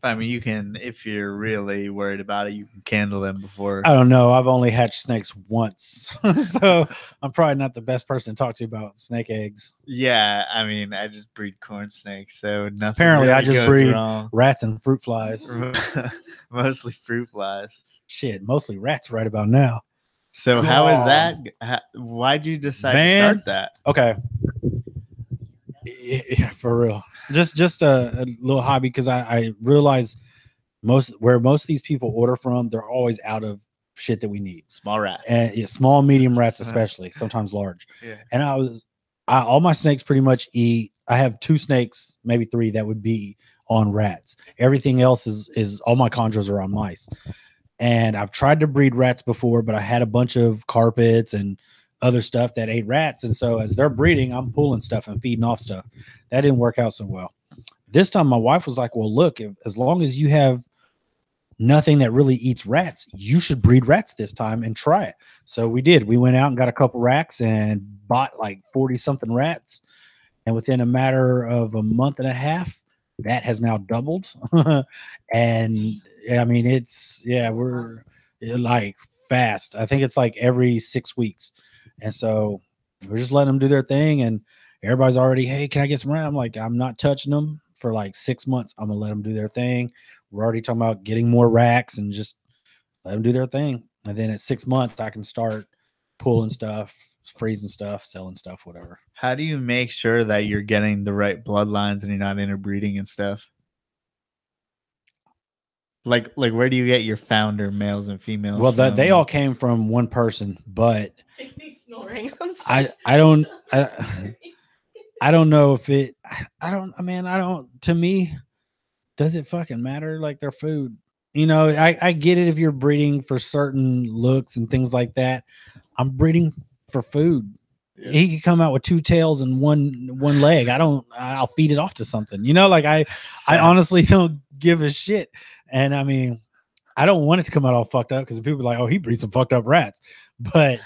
I mean, you can, if you're really worried about it, you can candle them before. I don't know. I've only hatched snakes once, so I'm probably not the best person to talk to about snake eggs. Yeah, I mean, I just breed corn snakes, so nothing. Apparently, really I just goes breed wrong. rats and fruit flies. Mostly fruit flies. Shit, mostly rats right about now. So how is that? Why'd you decide to start that? Okay. Yeah, for real. Just a little hobby, because I realize most of these people order from, they're always out of shit that we need. Small rats. And small, medium rats especially, sometimes large. Yeah. And all my snakes pretty much eat. I have 2 snakes, maybe 3 that would be on rats. Everything else is all my chondros are on mice. And I've tried to breed rats before, but I had a bunch of carpets and other stuff that ate rats. And so as they're breeding, I'm pulling stuff and feeding off stuff. That didn't work out so well. This time my wife was like, well, look, as long as you have nothing that really eats rats, you should breed rats this time and try it. So we did. We went out and got a couple racks and bought like 40 something rats. And within a matter of a month and a half, that has now doubled. And I mean, we're like fast. I think it's like every 6 weeks. And so we're just letting them do their thing. And everybody's already, hey, can I get some rats? I'm like, I'm not touching them for like 6 months. I'm going to let them do their thing. We're already talking about getting more racks and just let them do their thing. And then at 6 months, I can start pulling stuff, freezing stuff, selling stuff, whatever. How do you make sure that you're getting the right bloodlines and you're not interbreeding and stuff? Like where do you get your founder males and females? Well, they all came from one person, but snoring. I don't know if it. To me, does it fucking matter? Like their food, I get it if you're breeding for certain looks and things like that. I'm breeding for food. he could come out with 2 tails and one leg. I'll feed it off to something, like I honestly don't give a shit. And I mean, I don't want it to come out all fucked up because people are like, oh, he breeds some fucked up rats. But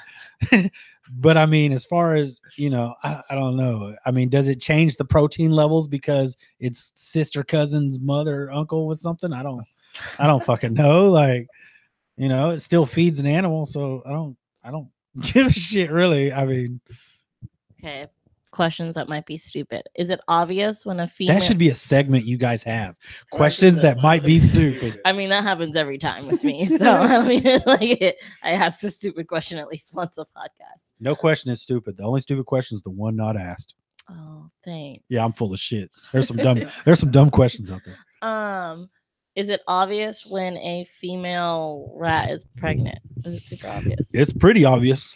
but I mean, as far as I don't know. I mean, does it change the protein levels because it's sister, cousin's mother, uncle with something? I don't fucking know. Like, it still feeds an animal, so I don't give a shit really. I mean, Okay, questions that might be stupid. Is it obvious when a female? That should be a segment you guys have. Questions that might be stupid. I mean, that happens every time with me. So I mean, I ask a stupid question at least once a podcast. No question is stupid. The only stupid question is the one not asked. Oh, thanks. Yeah, I'm full of shit. There's some dumb questions out there. Is it obvious when a female rat is pregnant? Is it super obvious? It's pretty obvious.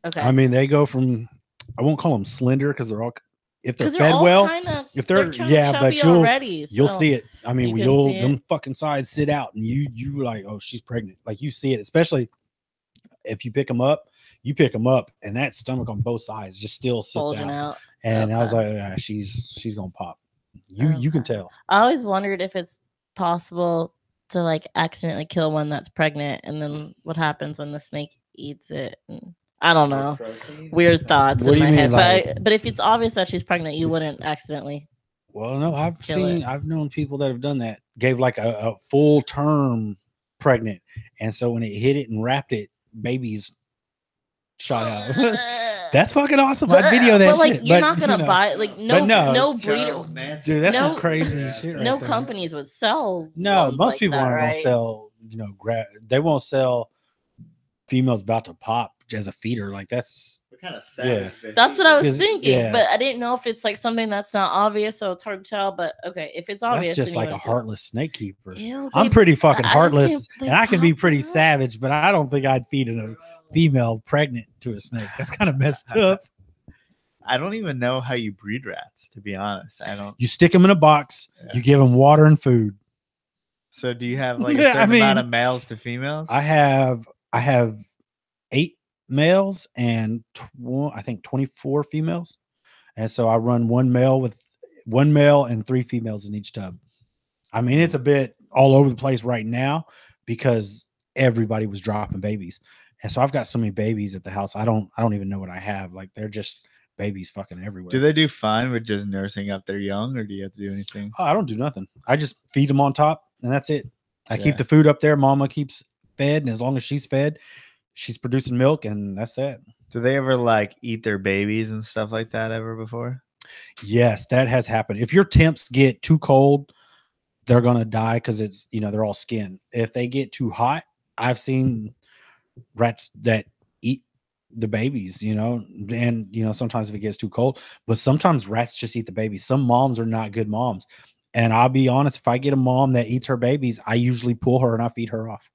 Okay. I mean, they go from, I won't call them slender because they're all, if they're fed well, if they're but you'll see it. I mean, them fucking sides sit out and you like, oh, she's pregnant. Like you see it, especially if you pick them up, and that stomach on both sides just still sits out. And I was like, yeah, she's gonna pop. You can tell. I always wondered if it's possible to like accidentally kill one that's pregnant, and then what happens when the snake eats it. And I don't know. Weird thoughts in my head. But if it's obvious that she's pregnant, you wouldn't accidentally. Well, no, I've known people that have done that. Gave like a full term pregnant, and so when it hit it and wrapped it, babies shot out. That's fucking awesome. I'd video that but, shit. You're not gonna buy no breeder. Dude, that's some crazy shit. No companies would sell. No, most like people aren't gonna sell. They won't sell females about to pop as a feeder. Like that's kind of sad. Yeah. That's what I was thinking, but I didn't know if it's like something that's not obvious, so it's hard to tell. But okay, if it's obvious, that's just like a heartless snake keeper. Ew, I'm pretty fucking heartless, and I can be pretty savage, but I don't think I'd feed a female pregnant to a snake. That's kind of messed up. I don't even know how you breed rats, to be honest. I don't. You stick them in a box. Yeah. You give them water and food. So do you have like a certain amount of males to females? I have 8 males and I think 24 females, and so I run one male and 3 females in each tub. I mean, it's a bit all over the place right now because everybody was dropping babies, and so I've got so many babies at the house. I don't even know what I have. Like they're just babies fucking everywhere. Do they do fine with just nursing up their young, or do you have to do anything? Oh, I don't do nothing. I just feed them on top, and that's it. I keep the food up there. Mama keeps fed, and as long as she's fed, she's producing milk, and that's that. Do they ever like eat their babies and stuff like that ever before? Yes, that has happened. If your temps get too cold, they're gonna die because it's they're all skin. If they get too hot, I've seen rats that eat the babies, and sometimes if it gets too cold, but sometimes rats just eat the babies. Some moms are not good moms, and I'll be honest, if I get a mom that eats her babies, I usually pull her and I feed her off.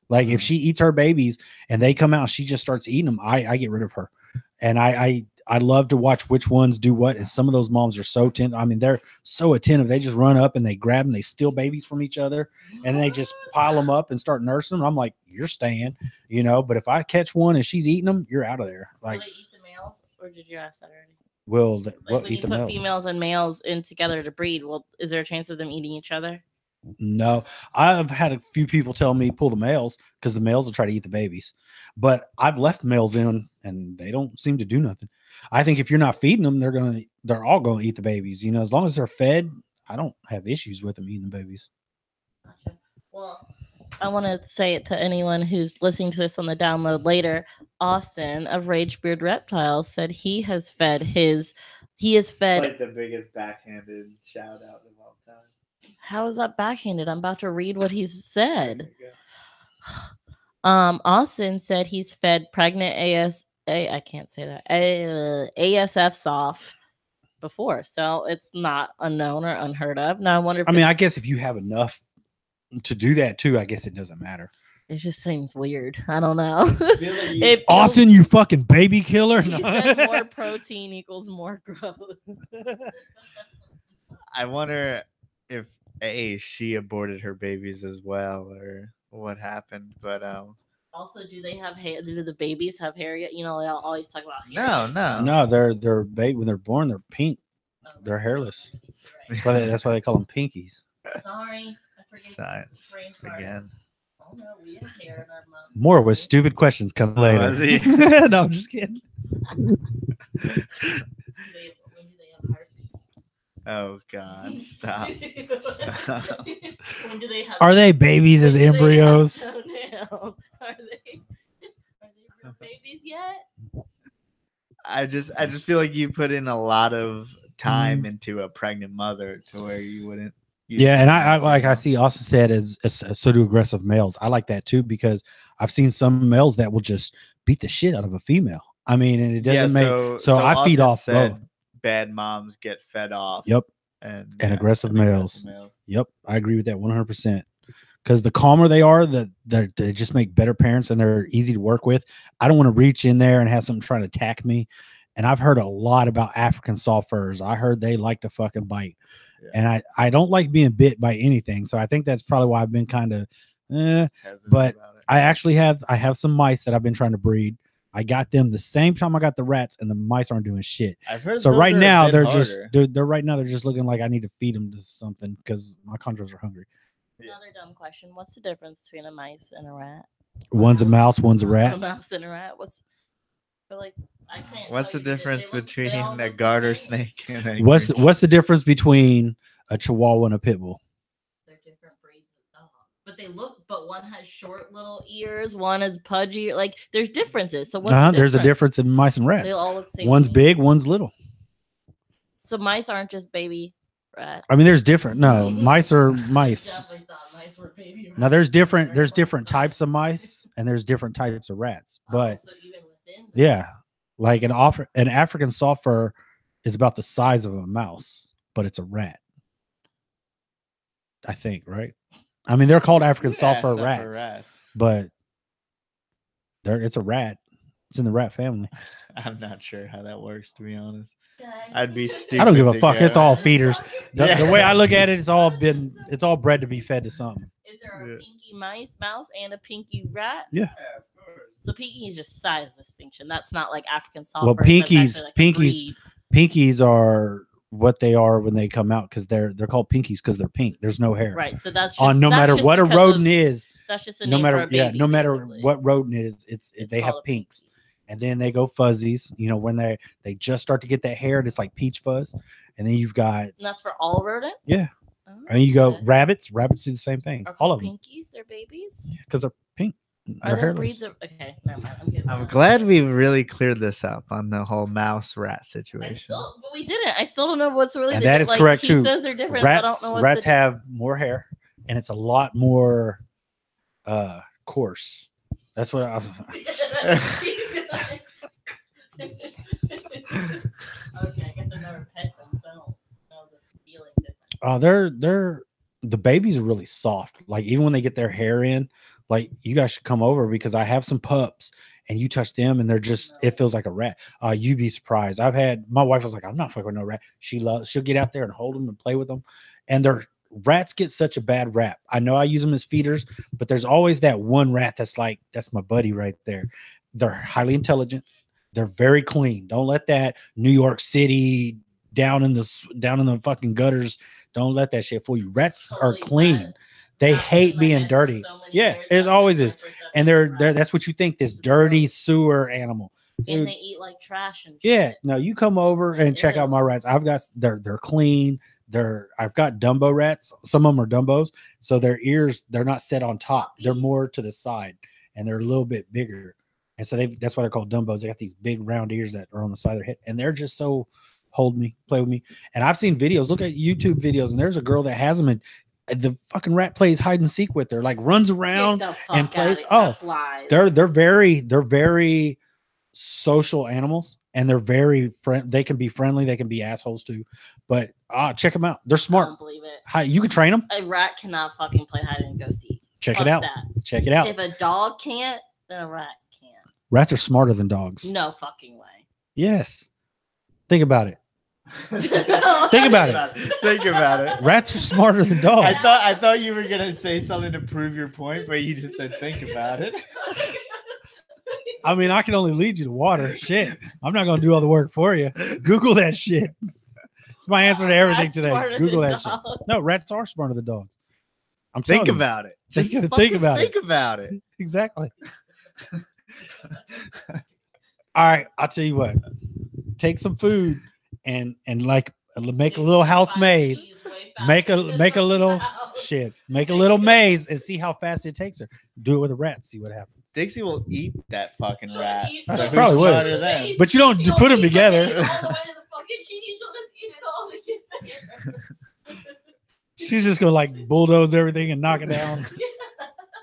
Like if she eats her babies and they come out and she just starts eating them, I get rid of her. And I love to watch which ones do what. And some of those moms are so attentive. I mean, they're so attentive. They just run up and they grab them. They steal babies from each other and they just pile them up and start nursing them. I'm like, you're staying, but if I catch one and she's eating them, you're out of there. Like, will they eat the males, or did you ask that already? Will when you put females and males in together to breed, is there a chance of them eating each other? No, I've had a few people tell me pull the males because the males will try to eat the babies, but I've left males in and they don't seem to do nothing. I think if you're not feeding them, they're all going to eat the babies. As long as they're fed, I don't have issues with them eating the babies. Gotcha. Well, I want to say it to anyone who's listening to this on the download later. Austin of Ragebeard Reptiles said he has fed like the biggest backhanded shout out of all time. How is that backhanded? I'm about to read what he's said. Austin said he's fed pregnant I can't say that. ASF soft before, so it's not unknown or unheard of. Now I wonder if I guess if you have enough to do that too, I guess it doesn't matter. It just seems weird. I don't know. Austin, you fucking baby killer. He said more protein equals more growth. I wonder if she aborted her babies as well, or what happened. But Also, do they have hair? Do the babies have hair yet? You know, they always talk about hair. No. They're when they're born, they're pink. They're hairless. That's why they call them pinkies. Sorry, I forget. Science again. Oh no, we have hair in our mouths. More with stupid questions come later. No, I'm just kidding. When do they have heart? Oh God, stop. When do they have? Are they babies as embryos? Are they real babies yet? I just feel like you put in a lot of time into a pregnant mother to where you wouldn't. Yeah, and I like I see also said as pseudo aggressive males. I like that too because I've seen some males that will just beat the shit out of a female. I mean, and it doesn't make so I feed off both. Bad moms get fed off. Yep. And aggressive males. Yep, I agree with that 100%. Because the calmer they are, they just make better parents and they're easy to work with. I don't want to reach in there and have something try to attack me. And I've heard a lot about African soft furs. I heard they like to fucking bite. Yeah. And I don't like being bit by anything. So I think that's probably why I've been kind of but I actually have some mice that I've been trying to breed. I got them the same time I got the rats, and the mice aren't doing shit. I've heard so right now they're right now they're just looking like I need to feed them to something because my chondros are hungry. Another dumb question: what's the difference between a mice and a rat? One's a mouse, one's a rat. A mouse and a rat. What's the difference between a garter snake and a what's the difference between a Chihuahua and a pit bull? They're different breeds of dog, but one has short little ears, one is pudgy. Like there's differences. So what's there's a difference in mice and rats. They all look the same. One's big, one's little. So mice aren't just baby rats. I mean, there's different. No, mice are mice. Definitely thought mice were baby rats. Now there's different types of mice and there's different types of rats. But so even within yeah, like an African soft fur is about the size of a mouse, but it's a rat. I think, right? I mean, they're called African soft fur rats, but it's a rat. It's in the rat family. I'm not sure how that works, to be honest. I'd be stupid. I don't give a fuck. It's all feeders. The way I look at it, it's all bred to be fed to something. Is there a pinky mouse and a pinky rat? Yeah. So pinky is just size distinction. That's not like African soft. Well, pinkies are what they are when they come out because they're called pinkies because they're pink. There's no hair. Right. So that's just, no matter what a rodent is. That's just a name for a baby, no matter what rodent is, they have pinks. And then they go fuzzies, you know, when they just start to get that hair, it's like peach fuzz. And then you've got. And that's for all rodents? Yeah. Oh, and you go rabbits. Rabbits do the same thing. Are all of them. Pinkies? They're babies? Because they're pink. Are there breeds of. Okay, never mind. I'm glad we really cleared this up on the whole mouse rat situation. But we didn't. I still don't know what's really different. That is correct, too. He says they're different. Rats, I don't know what rats have more hair, and it's a lot more coarse. That's what I was. Okay, I guess I've never pet them, so I don't know the feeling difference. Oh, the babies are really soft. Like even when they get their hair in, like you guys should come over because I have some pups and you touch them and they're just it feels like a rat. You'd be surprised. My wife was like, I'm not fucking with no rat. She'll get out there and hold them and play with them. And rats get such a bad rap. I know I use them as feeders, but there's always that one rat that's like, that's my buddy right there. They're highly intelligent. They're very clean. Don't let that New York City down in the fucking gutters. Don't let that shit fool you. Rats are clean. They hate being dirty. Yeah, it always is. And they're that's what you think, this dirty sewer animal. Dude, and they eat like trash and shit. Yeah, no, you come over and check out my rats. They're clean. I've got Dumbo rats. Some of them are Dumbos, so their ears, they're not set on top. They're more to the side and they're a little bit bigger. And so that's why they're called Dumbos. They got these big round ears that are on the side of their head, and they're just so hold me, play with me. And I've seen videos. Look at YouTube videos, and there's a girl that has them, and the fucking rat plays hide and seek with her, like runs around and plays. Oh, they're very social animals, and they're very they can be friendly, they can be assholes too. But check them out. They're smart. I don't believe it. You can train them. A rat cannot fucking play hide and go seek. Check it out. Check it out. If a dog can't, then a rat can. Rats are smarter than dogs. No fucking way. Yes. Think about it. Think about it. Rats are smarter than dogs. I thought you were gonna say something to prove your point, but you just said think about it. I mean, I can only lead you to water. Shit. I'm not going to do all the work for you. Google that shit. It's my answer to everything today. Google that shit. No, rats are smarter than dogs. I'm Think telling about it. Just Just think about think about it. Exactly. All right, I'll tell you what. Take some food and like make a little house maze. Make a little shit. Make a little maze and see how fast it takes her. Do it with a rat. See what happens. Dixie will eat that fucking rat. She So probably who's would. smarter than? But you don't put them together. She's just gonna like bulldoze everything and knock it down.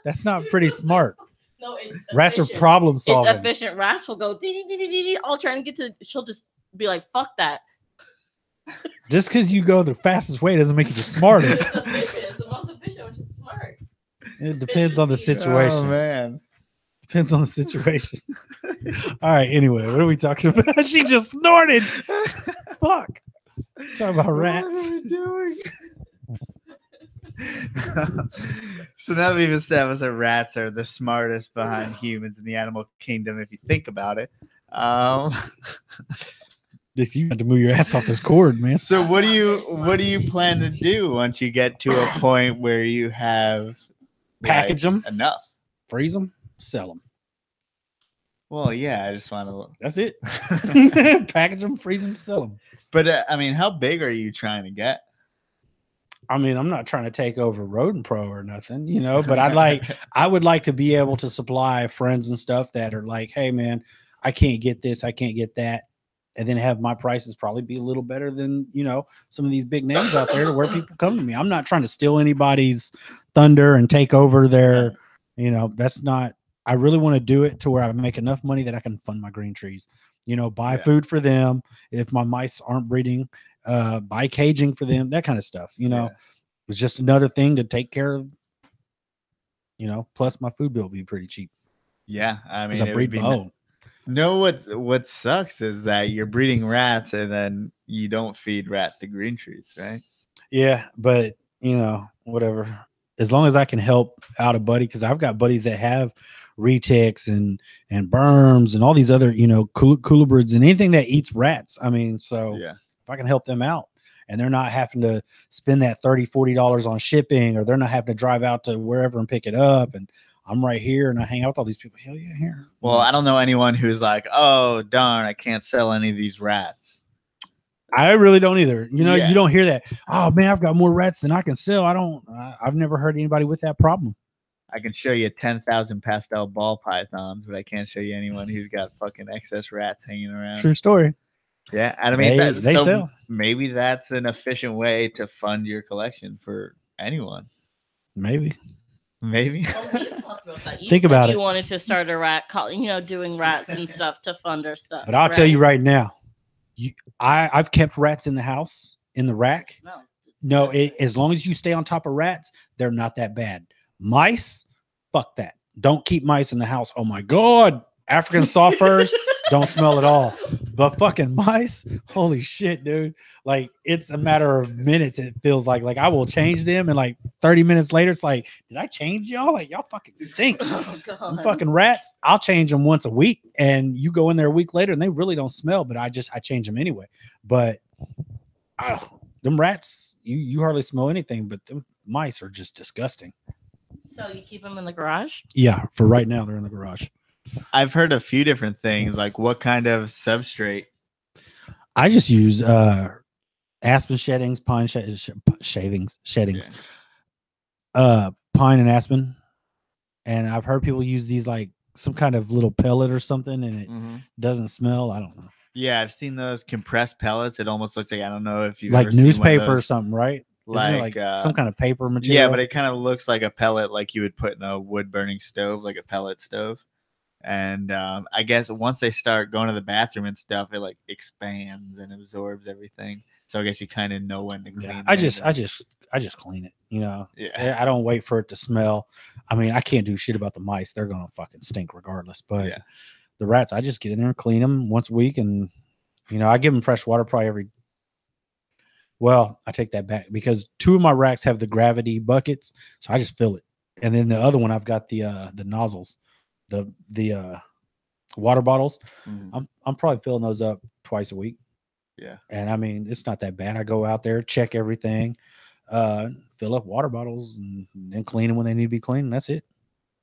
That's not pretty smart. No, it's rats efficient. are problem solving. It's efficient. Rats will go dee dee dee dee dee. All trying to get to. She'll just be like, "Fuck that." Just because you go the fastest way doesn't make you the smartest. It's efficient. It's the most efficient, which is smart. It depends on the situation. Oh man, depends on the situation. All right. Anyway, what are we talking about? She just snorted. Fuck. Talking about rats. What are we doing? So now we've established that rats are the smartest behind humans in the animal kingdom, if you think about it. Dixie, you have to move your ass off this cord, man. So what do you plan to do once you get to a point where you have package them enough, freeze them, sell them? Well, yeah, I just want to. That's it. Package them, freeze them, sell them. But I mean, how big are you trying to get? I mean, I'm not trying to take over Rodent Pro or nothing, you know, but I would like to be able to supply friends and stuff that are like, hey man, I can't get this, I can't get that. And then have my prices probably be a little better than, you know, some of these big names out there to where people come to me. I'm not trying to steal anybody's thunder and take over their, you know, that's not, I really want to do it to where I make enough money that I can fund my green trees, you know, buy food for them. If my mice aren't breeding, buy caging for them, that kind of stuff, you know. It's just another thing to take care of, you know, plus my food bill will be pretty cheap. Yeah. I mean, I breed my own. No, what sucks is that you're breeding rats and then you don't feed rats to green trees, right? Yeah, but you know, whatever. As long as I can help out a buddy, because I've got buddies that have retics and berms and all these other, you know, colubrids and anything that eats rats. I mean, so yeah, if I can help them out and they're not having to spend that $30-$40 on shipping, or they're not having to drive out to wherever and pick it up, and I'm right here and I hang out with all these people. Hell yeah, here. Well, I don't know anyone who's like, oh darn, I can't sell any of these rats. I really don't either. You know, you don't hear that. Oh man, I've got more rats than I can sell. I've never heard anybody with that problem. I can show you 10,000 pastel ball pythons, but I can't show you anyone who's got fucking excess rats hanging around. True story. Yeah, and I mean, they sell. Maybe that's an efficient way to fund your collection for anyone. Maybe. Think about it. You wanted to start a rat, you know, doing rats and stuff to fund our stuff. But I'll tell you right now, I've kept rats in the house in the rack. No, as long as you stay on top of rats, they're not that bad. Mice, fuck that. Don't keep mice in the house. Oh my God. African soft furs don't smell at all. But fucking mice, holy shit, dude. Like, it's a matter of minutes. It feels like I will change them, and like 30 minutes later, it's like, did I change y'all? Like, y'all fucking stink. Oh, fucking rats, I'll change them once a week, and you go in there a week later and they really don't smell, but I change them anyway. But them rats, you hardly smell anything, but them mice are just disgusting. So you keep them in the garage? Yeah, for right now they're in the garage. I've heard a few different things, like what kind of substrate? I just use aspen sheddings, pine sheddings, pine and aspen. And I've heard people use these like some kind of little pellet or something, and it doesn't smell. I don't know. Yeah, I've seen those compressed pellets. It almost looks like, I don't know if you've like ever seen newspaper or something, right? Like some kind of paper material. Yeah, but it kind of looks like a pellet, like you would put in a wood burning stove, like a pellet stove. And I guess once they start going to the bathroom and stuff, it like expands and absorbs everything. So I guess you kind of know when to clean. Yeah, I just clean it. You know, yeah. I don't wait for it to smell. I mean, I can't do shit about the mice; they're gonna fucking stink regardless. But the rats, I just get in there and clean them once a week, and you know, I give them fresh water probably every. Well, I take that back because 2 of my racks have the gravity buckets, so I just fill it, and then the other one I've got the nozzles. The water bottles. Mhm. I'm probably filling those up twice a week. Yeah. And I mean, it's not that bad. I go out there, check everything, fill up water bottles, and then clean them when they need to be cleaned. And that's it.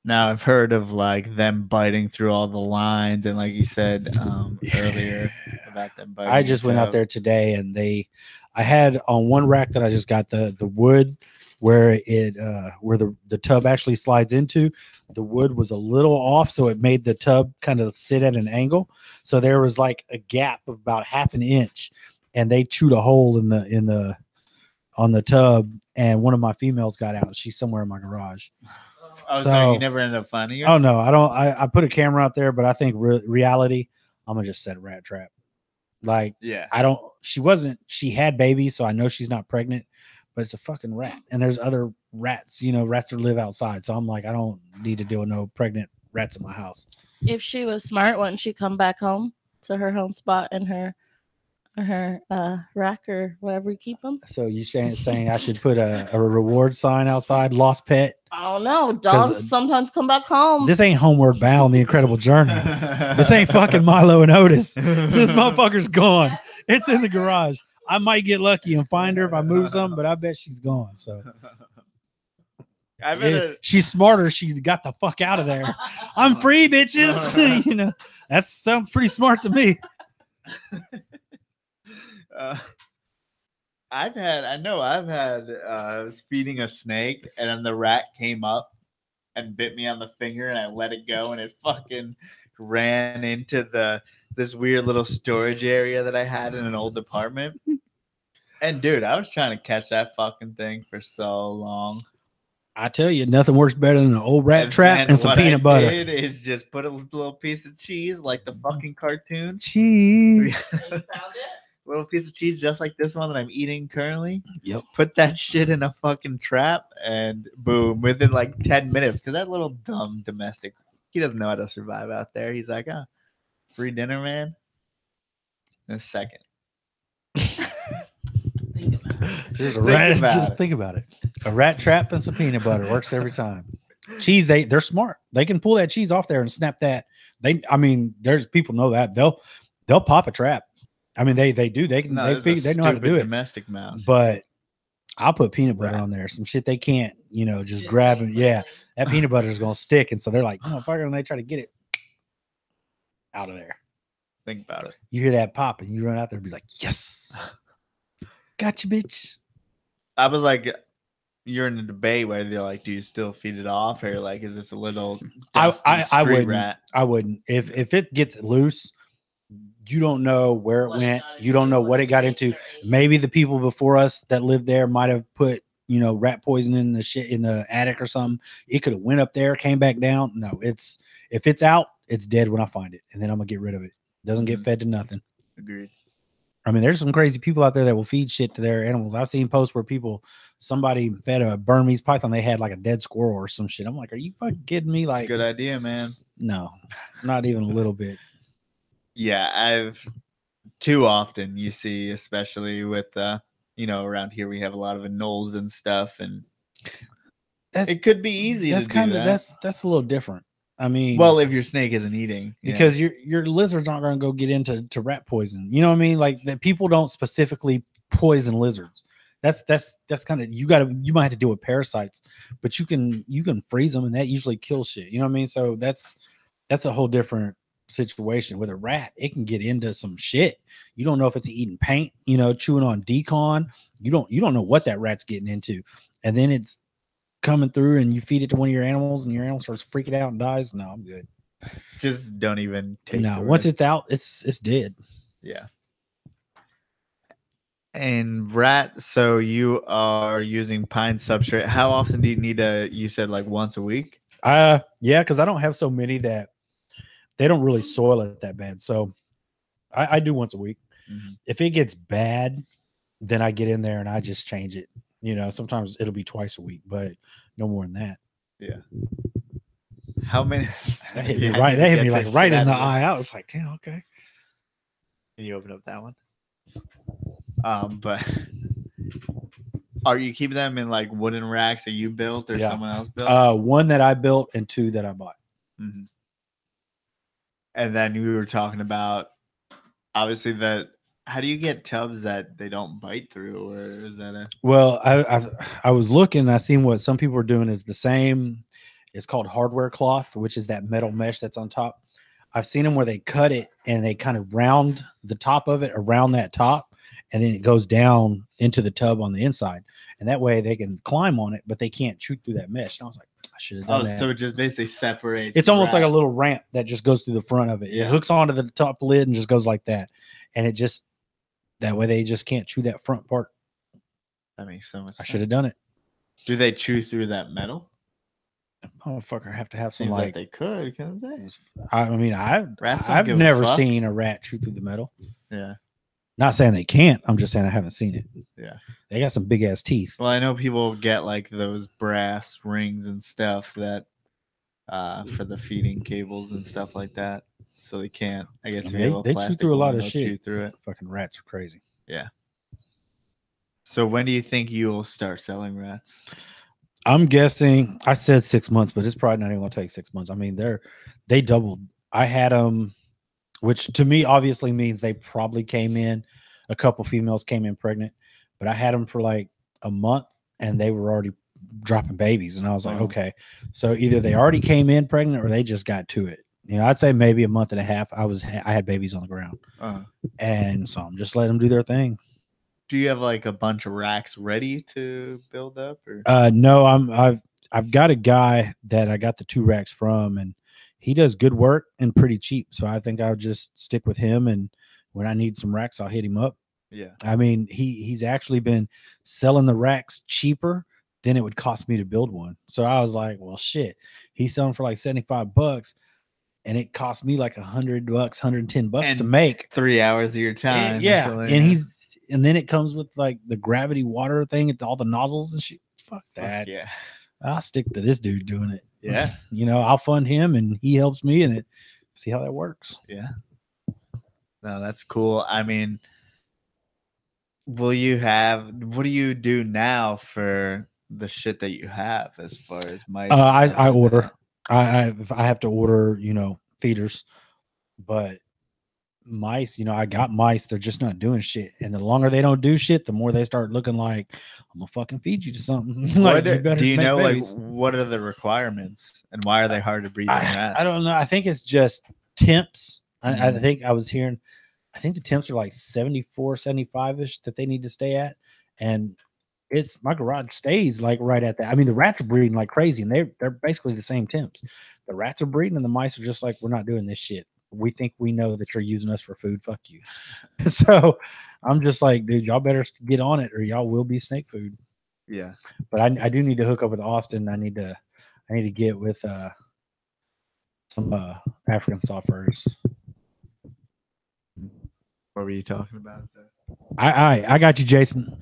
Now I've heard of like them biting through all the lines, and like you said earlier about them biting. I just went out there today, and I had on one rack that I just got the wood where where the tub actually slides into. The wood was a little off, so it made the tub kind of sit at an angle. So there was like a gap of about half an inch, and they chewed a hole on the tub, and one of my females got out. She's somewhere in my garage. Oh, so you never ended up finding her? Oh no, I don't. I put a camera out there, but I think reality, I'm gonna just set a rat trap. Like, yeah, I don't. She had babies, so I know she's not pregnant. But it's a fucking rat, and there's other rats. Rats that live outside. So I'm like, I don't need to deal with no pregnant rats in my house. If she was smart, wouldn't she come back home to her home spot and her rack or wherever you keep them? So you saying I should put a reward sign outside, lost pet? I don't know. Dogs sometimes come back home. This ain't Homeward Bound, The Incredible Journey. This ain't fucking Milo and Otis. This motherfucker's gone. It's in the garage. I might get lucky and find her if I move some, but I bet she's gone. So she's smarter. She got the fuck out of there. I'm free, bitches. That sounds pretty smart to me. I was feeding a snake, and then the rat came up and bit me on the finger, and I let it go, and it fucking ran into this weird little storage area that I had in an old apartment. And dude, I was trying to catch that fucking thing for so long. I tell you, nothing works better than an old rat trap and some peanut butter. What I did is just put a little piece of cheese, like the fucking cartoon. Cheese. You found it? Little piece of cheese just like this one that I'm eating currently. Yep. Put that shit in a fucking trap, and boom, within like 10 minutes, because that little dumb domestic, he doesn't know how to survive out there. He's like, free dinner, man. In a second. Think about it. A rat trap and some peanut butter works every time. Cheese, they're smart. They can pull that cheese off there and snap that. There's people know that they'll pop a trap. I mean, they do. They know how to do it. Domestic mouse. But I'll put peanut butter on there. Some shit they can't, just grab it. Yeah, that peanut butter is gonna stick, and so they're like, motherfucker, and they try to get it out of there. Think about it. You hear that pop, and you run out there and be like, yes, gotcha, bitch. I was like, you're in a debate where they're like, do you still feed it off, or like, is this a little? I wouldn't. Rat? I wouldn't. If it gets loose, you don't know where it went. You don't know what it got into. Maybe the people before us that lived there might have put, rat poison in the shit in the attic or something. It could have went up there, came back down. No, if it's out, it's dead when I find it, and then I'm gonna get rid of it. It doesn't get fed to nothing. Agreed. I mean, there's some crazy people out there that will feed shit to their animals. I've seen posts where somebody fed a Burmese python. They had like a dead squirrel or some shit. I'm like, are you fucking kidding me? Like, that's a good idea, man. No, not even a little bit. Yeah, too often you see, especially with around here we have a lot of anoles and stuff, and it could be easy. That's that's a little different. I mean, well, if your snake isn't eating, because your lizards aren't going to go get into rat poison. You know what I mean? Like that people don't specifically poison lizards. That's kind of you might have to deal with parasites, but you can freeze them and that usually kills shit. You know what I mean? So that's a whole different situation. With a rat, it can get into some shit. You don't know if it's eating paint, chewing on decon. You don't know what that rat's getting into, and then it's coming through and you feed it to one of your animals and your animal starts freaking out and dies. No, I'm good. Just don't even take no. Once it's out, it's dead. Yeah. And rat, so you are using pine substrate. How often do you need you said like once a week? Yeah, because I don't have so many that they don't really soil it that bad. So I do once a week. Mm-hmm. If it gets bad, then I get in there and I just change it. Sometimes it'll be twice a week, but no more than that. Yeah. How many? That hit me right. That hit me like right in the eye. I was like, damn, okay. Can you open up that one? But are you keeping them in like wooden racks that you built or someone else built? One that I built and two that I bought. Mm-hmm. And then we were talking about obviously how do you get tubs that they don't bite through, or is that a Well, I was looking, and I seen what some people are doing is the same. It's called hardware cloth, which is that metal mesh that's on top. I've seen them where they cut it and they kind of round the top of it around that top, and then it goes down into the tub on the inside, and that way they can climb on it, but they can't chew through that mesh. And I was like, I should have done that. so it just basically separates. It's almost like a little ramp that just goes through the front of it. It hooks onto the top lid and just goes like that, and it just that way they just can't chew that front part. That makes so much sense. I should have done it. Do they chew through that metal? Motherfucker, have to have some Seems like they could, couldn't they? I mean, Rats don't I've give a never fuck. seen a rat chew through the metal. Yeah. Not saying they can't. I'm just saying I haven't seen it. Yeah. They got some big ass teeth. Well, I know people get like those brass rings and stuff that for the feeding cables and stuff like that. So they can't. I guess I if mean, you have a they chew plastic through a lot one, of they'll shit. chew through it. Fucking rats are crazy. Yeah. So when do you think you'll start selling rats? I'm guessing I said 6 months, but it's probably not even gonna take 6 months. I mean, they doubled. I had them, which to me obviously means they probably came in. A couple females came in pregnant, but I had them for like a month and they were already dropping babies. And I was like, okay, so either they already came in pregnant or they just got to it. You know, I'd say maybe a month and a half. I had babies on the ground, and so I'm just letting them do their thing. Do you have like a bunch of racks ready to build up? Or? No, I've got a guy that I got the 2 racks from, and he does good work and pretty cheap. So I think I'll just stick with him, and when I need some racks, I'll hit him up. Yeah. I mean, he's actually been selling the racks cheaper than it would cost me to build one. So I was like, well, shit, he's selling for like $75, and it cost me like $100, $110 to make. 3 hours of your time. And, yeah, and then it comes with like the gravity water thing at all the nozzles and shit. Fuck that. Yeah. I'll stick to this dude doing it. Yeah. You know, I'll fund him and he helps me in it. See how that works. Yeah. No, that's cool. I mean, what do you do now for the shit that you have as far as mice? I order. I have to order, you know, feeders, but mice, you know, I got mice. They're just not doing shit. And the longer they don't do shit, the more they start looking like, I'm gonna fucking feed you to something. Like, do you know babies. Like what are the requirements and why are they hard to breed in rats? I don't know. I think it's just temps. I think I was hearing, I think the temps are like 74, 75-ish that they need to stay at. And my garage stays like right at that. I mean, the rats are breeding like crazy and they're basically the same temps. The rats are breeding and the mice are just like, we're not doing this shit. We think we know that you're using us for food. Fuck you. So I'm just like, dude, y'all better get on it or y'all will be snake food. Yeah. But I do need to hook up with Austin. I need to get with some African soft furs. What were you talking about? I got you, Jason.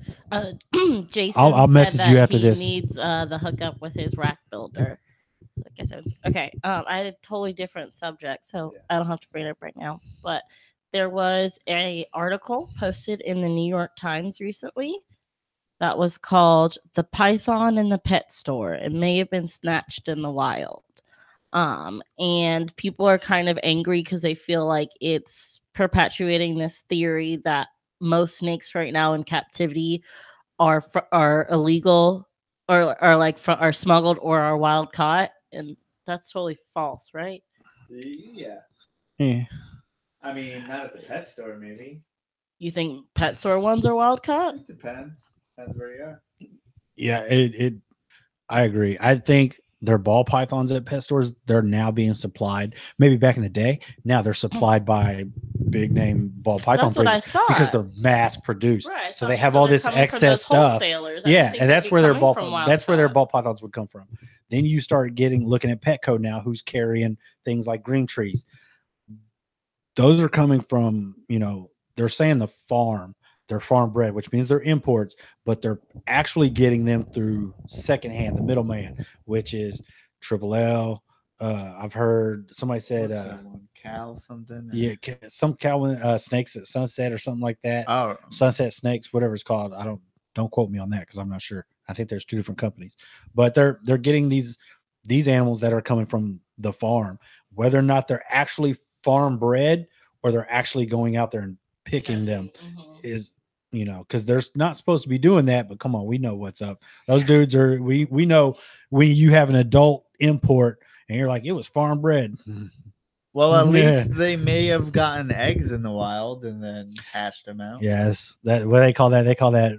Jason, I'll message you after this. He needs the hookup with his rack builder. Like I said, okay. I had a totally different subject, so I don't have to bring it up right now. But there was an article posted in the New York Times recently that was called "The Python in the Pet Store. It may have been snatched in the wild." And people are kind of angry because they feel like it's perpetuating this theory that most snakes right now in captivity are illegal or are smuggled or are wild caught. And that's totally false, right? Yeah. Yeah. I mean, not at the pet store, maybe. You think pet store ones are wild caught? It depends. Depends where you are. Yeah, I agree. I think they're ball pythons at pet stores. They're now being supplied. Maybe back in the day, now they're supplied by big name ball python That's what I thought. because they're mass produced. Right, so they have all this excess stuff. Yeah, and that's where their ball pythons would come from. Then you start looking at Petco now, who's carrying things like green trees. Those are coming from, you know, they're saying the farm. They're farm bred, which means they're imports, but they're actually getting them through secondhand, the middleman, which is Triple L. I've heard somebody said cow something. Yeah, some cow snakes at Sunset or something like that. Oh, Sunset Snakes, whatever it's called. Don't quote me on that because I'm not sure. I think there's 2 different companies, but they're getting these animals that are coming from the farm, whether or not they're actually farm bred or they're actually going out there and picking them. Is because they're not supposed to be doing that, but come on, we know what's up. Those dudes are we know when you have an adult import and you're like, it was farm bred. Well, at least they may have gotten eggs in the wild and then hatched them out. Yes, that what they call that. They call that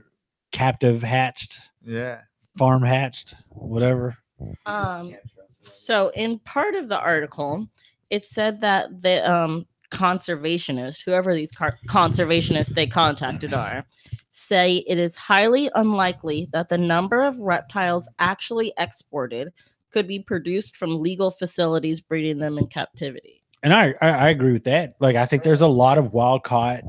captive hatched. Yeah, farm hatched, whatever. So in part of the article, it said that the conservationists, whoever these conservationists they contacted are, say it is highly unlikely that the number of reptiles actually exported could be produced from legal facilities breeding them in captivity. And I agree with that. Like, I think there's a lot of wild caught,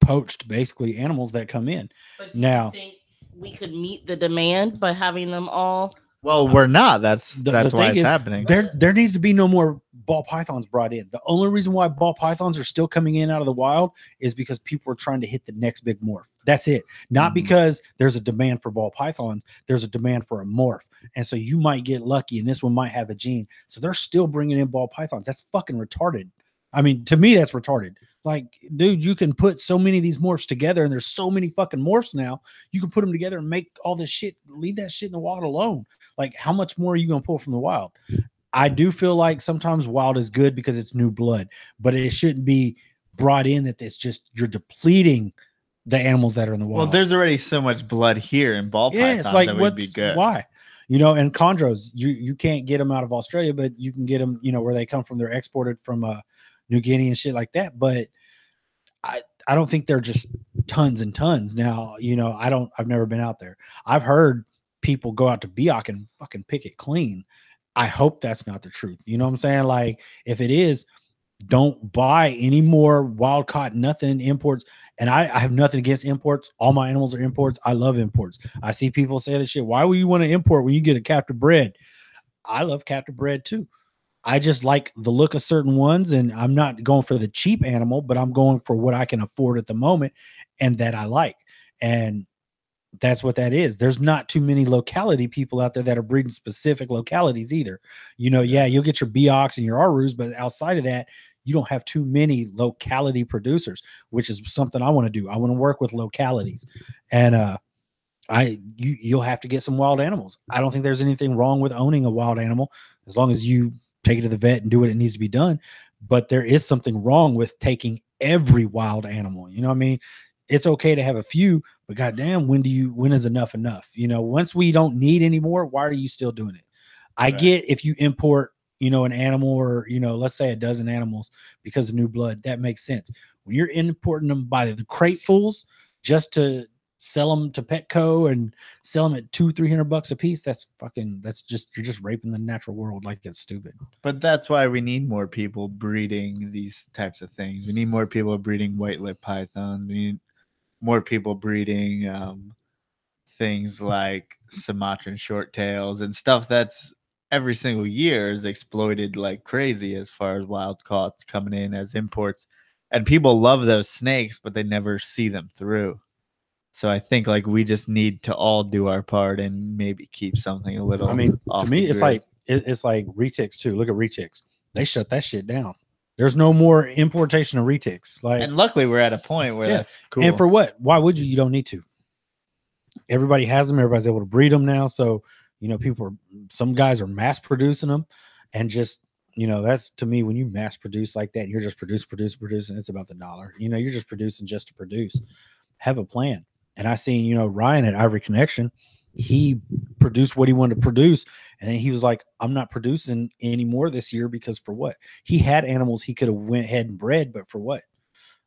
poached, basically, animals that come in. But do you think we could meet the demand by having them all? Well, we're not. That's why it's happening. There needs to be no more ball pythons brought in. The only reason why ball pythons are still coming in out of the wild is because people are trying to hit the next big morph. That's it. Not because there's a demand for ball pythons. There's a demand for a morph. And so you might get lucky and this one might have a gene. So they're still bringing in ball pythons. That's fucking retarded. I mean, to me, that's retarded. Like, dude, you can put so many of these morphs together, and there's so many fucking morphs now. You can put them together and make all this shit. Leave that shit in the wild alone. Like, how much more are you going to pull from the wild? I do feel like sometimes wild is good because it's new blood, but it shouldn't be brought in that it's just you're depleting the animals that are in the wild. Well, there's already so much blood here in ball pythons that would be good. Why? And chondros, you can't get them out of Australia, but you can get them, where they come from. They're exported from New Guinea and shit like that. But I don't think they're just tons and tons. Now, I've never been out there. I've heard people go out to Biak and fucking pick it clean. I hope that's not the truth. You know what I'm saying? Like, if it is, don't buy any more wild caught nothing imports. And I have nothing against imports. All my animals are imports. I love imports. I see people say this shit. Why would you want to import when you get a captive bred? I love captive bred too. I just like the look of certain ones, and I'm not going for the cheap animal, but I'm going for what I can afford at the moment and that I like. And that's what that is. There's not too many locality people out there that are breeding specific localities either. Yeah, you'll get your Biaks and your Arus, but outside of that, you don't have too many locality producers, which is something I want to do. I want to work with localities, and you'll have to get some wild animals. I don't think there's anything wrong with owning a wild animal as long as you take it to the vet and do what it needs to be done. But there is something wrong with taking every wild animal. You know what I mean? It's okay to have a few, but goddamn, when is enough enough? Once we don't need any more, why are you still doing it? I get if you import, an animal or, let's say a dozen animals because of new blood, that makes sense. When you're importing them by the cratefuls just to sell them to Petco and sell them at $200-300 a piece, you're just raping the natural world. Like, it's stupid. But that's why we need more people breeding these types of things. We need more people breeding white-lipped python. We need more people breeding things like Sumatran short tails and stuff that's every single year is exploited like crazy as far as wild caught coming in as imports. And people love those snakes, but they never see them through. So I think like we just need to all do our part and maybe keep something a little. I mean, to me, it's like retics too. Look at retics; they shut that shit down. There's no more importation of retics. And luckily, we're at a point where that's cool. And for what? Why would you? You don't need to. Everybody has them. Everybody's able to breed them now. So some guys are mass producing them, and just that's to me when you mass produce like that, you're just producing. It's about the dollar. You're just producing just to produce. Have a plan. And I seen, Ryan at Ivory Connection, he produced what he wanted to produce. And then he was like, I'm not producing anymore this year because for what? He had animals he could have went ahead and bred, but for what?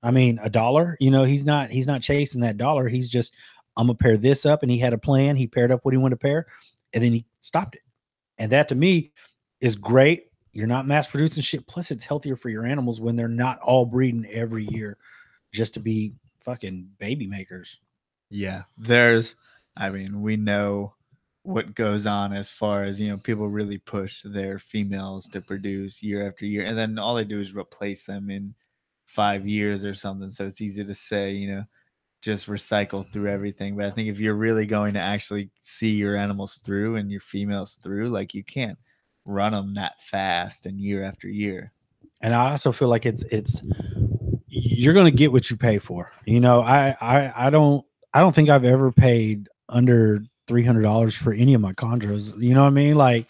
I mean, $1, he's not chasing that dollar. He's just, I'm gonna pair this up. And he had a plan. He paired up what he wanted to pair and then he stopped it. And that to me is great. You're not mass producing shit. Plus it's healthier for your animals when they're not all breeding every year just to be fucking baby makers. Yeah, we know what goes on as far as people really push their females to produce year after year, and then all they do is replace them in 5 years or something. So it's easy to say just recycle through everything, but I think if you're really going to actually see your animals through and your females through, like, you can't run them that fast and year after year. And I also feel like it's you're going to get what you pay for. You know, I don't think I've ever paid under $300 for any of my chondros. You know what I mean? Like,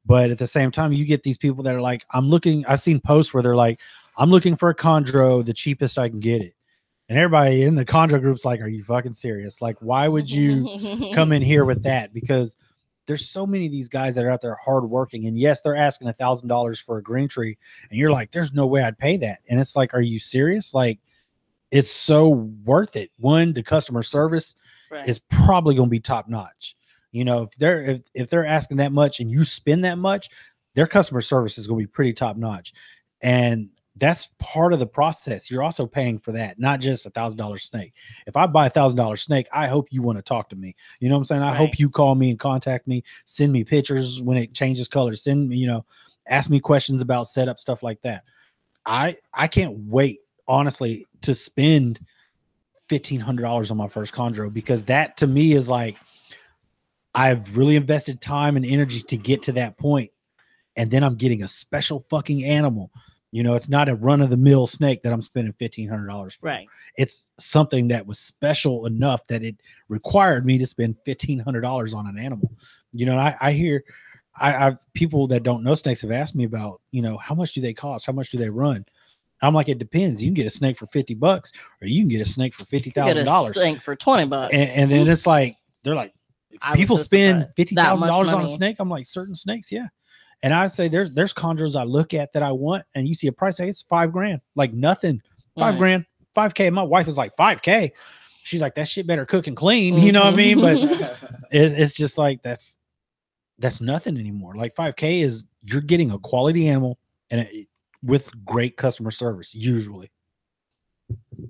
but at the same time, you get these people that are like, I've seen posts where they're like, I'm looking for a chondro, the cheapest I can get it. And everybody in the chondro group's like, are you fucking serious? Like, why would you come in here with that? Because there's so many of these guys that are out there hardworking. And yes, they're asking $1,000 for a green tree. And you're like, there's no way I'd pay that. And it's like, are you serious? Like, it's so worth it. One, the customer service is probably going to be top notch. You know, if they're asking that much and you spend that much, their customer service is going to be pretty top notch. And that's part of the process. You're also paying for that, not just $1,000 snake. If I buy $1,000 snake, I hope you want to talk to me. You know what I'm saying? I hope you call me and contact me, send me pictures when it changes colors, send me, you know, ask me questions about setup, stuff like that. I can't wait, honestly, to spend $1,500 on my first chondro, because that to me is like, I've really invested time and energy to get to that point, and then I'm getting a special fucking animal. You know, it's not a run-of-the-mill snake that I'm spending $1,500 for. Right. It's something that was special enough that it required me to spend $1,500 on an animal. You know, I've people that don't know snakes have asked me about, you know, how much do they cost? How much do they run? I'm like, it depends. You can get a snake for $50, or you can get a snake for $50,000. Snake for $20. And then it's like, they're like, if people spend $50,000 on a snake, I'm like, certain snakes, yeah. And I say there's chondros I look at that I want, and you see a price tag, it's $5,000, like nothing, $5,000, $5K. My wife is like, $5K. She's like, that shit better cook and clean. You know what I mean? But it's just like, that's nothing anymore. Like $5K is, you're getting a quality animal and with great customer service usually.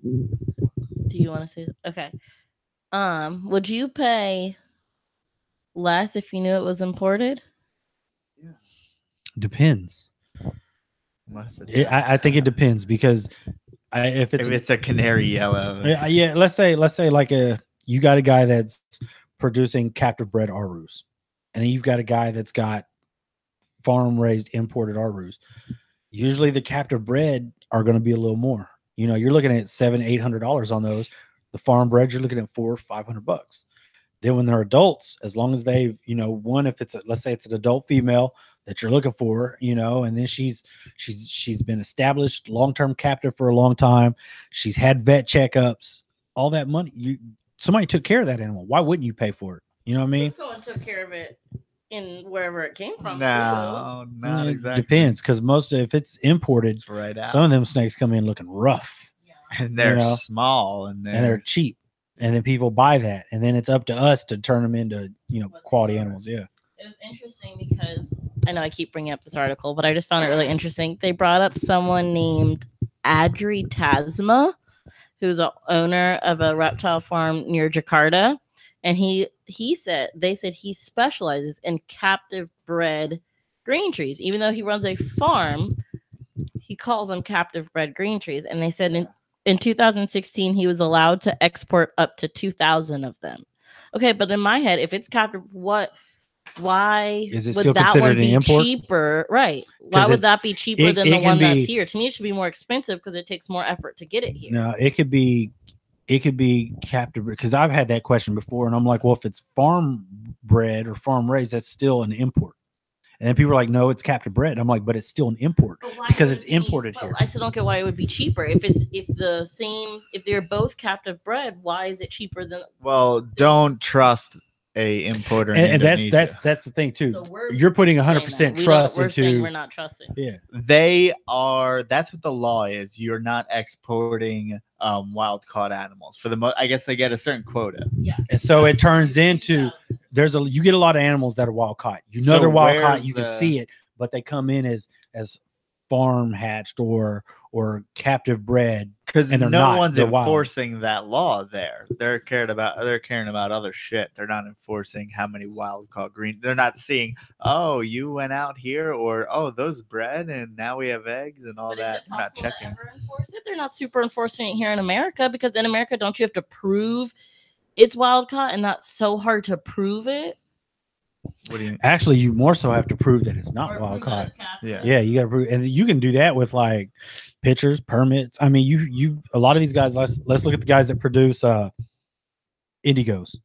Do you want to say? Okay. Would you pay less if you knew it was imported? Depends. I think it depends, because if it's a canary yellow, yeah, let's say like you got a guy that's producing captive bred Arus, and then you've got a guy that's got farm raised imported Arus. Usually the captive bred are going to be a little more. You know, you're looking at $700-800 on those. The farm bred, you're looking at $400-500. Then when they're adults, as long as they've, you know, one, if it's let's say it's an adult female that you're looking for, you know, and then she's been established long-term captive for a long time, she's had vet checkups, all that money, somebody took care of that animal. Why wouldn't you pay for it? You know what I mean? But someone took care of it in wherever it came from. No, not exactly. Depends, because if it's imported, it's right out. Some of them snakes come in looking rough, and they're small, and they're cheap. And then people buy that, and then it's up to us to turn them into, you know, quality animals. Yeah. It was interesting because I know I keep bringing up this article, but I just found it really interesting. They brought up someone named Adri Tasma, who's an owner of a reptile farm near Jakarta. And they said he specializes in captive bred green trees. Even though he runs a farm, he calls them captive bred green trees. And they said in 2016, he was allowed to export up to 2,000 of them. Okay, but in my head, if it's captive, why is it would still that considered one be an import? Cheaper? Right. Why would that be cheaper than the one that's here? To me, it should be more expensive because it takes more effort to get it here. No, it could be captive, because I've had that question before, and I'm like, well, if it's farm bred or farm raised, that's still an import. And then people are like, no, it's captive bred. I'm like, but it's still an import because it's imported here. I still don't get why it would be cheaper if they're both captive bred. Why is it cheaper than? Well, don't trust a importer. And that's the thing too. So you're putting 100% trust into. We're not trusting. Yeah, they are. That's what the law is. You're not exporting wild caught animals for the I guess they get a certain quota. Yeah. And so it turns into you get a lot of animals that are wild caught. You know, they're wild caught. You can see it, but they come in as farm hatched or captive bred, because no one's enforcing that law there. They're caring about other shit. They're not enforcing how many wild caught green. They're not seeing, oh, you went out here, or oh, those bred and now we have eggs and all that. Not checking. Ever enforce it? They're not super enforcing it here in America, because in America, don't you have to prove it's wild caught, and not so hard to prove it? What do you mean? Actually, you more so have to prove that it's not Or wild prove that caught. it's captive. Yeah. Yeah, you got to prove, and you can do that with like pictures, permits. I mean, you a lot of these guys. Let's look at the guys that produce indigos.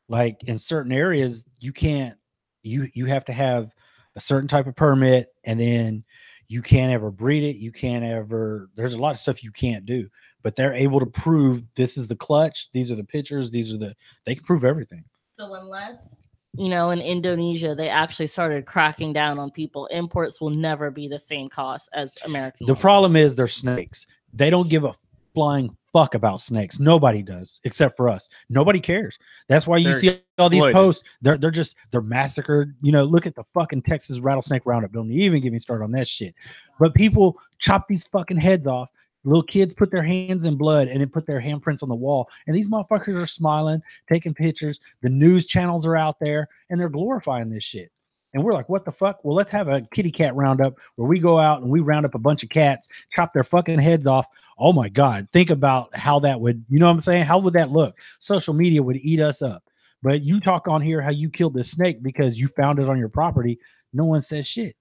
Like in certain areas, you can't. You have to have a certain type of permit, and then you can't ever breed it. You can't ever. There's a lot of stuff you can't do, but they're able to prove this is the clutch. These are the pictures. These are the. They can prove everything. So unless, in Indonesia, they actually started cracking down on people, imports will never be the same cost as American The ones. problem is they're snakes. They don't give a flying fuck about snakes. Nobody does except for us. Nobody cares. That's why you They're see all these exploited. posts. They're massacred. Look at the fucking Texas rattlesnake roundup. Don't even get me started on that shit. But people chop these fucking heads off. Little kids put their hands in blood and then put their handprints on the wall. And these motherfuckers are smiling, taking pictures. The news channels are out there and they're glorifying this shit. And we're like, what the fuck? Well, let's have a kitty cat roundup where we go out and we round up a bunch of cats, chop their fucking heads off. Oh my God. Think about how that would, you know what I'm saying? How would that look? Social media would eat us up. But you talk on here how you killed this snake because you found it on your property. No one says shit.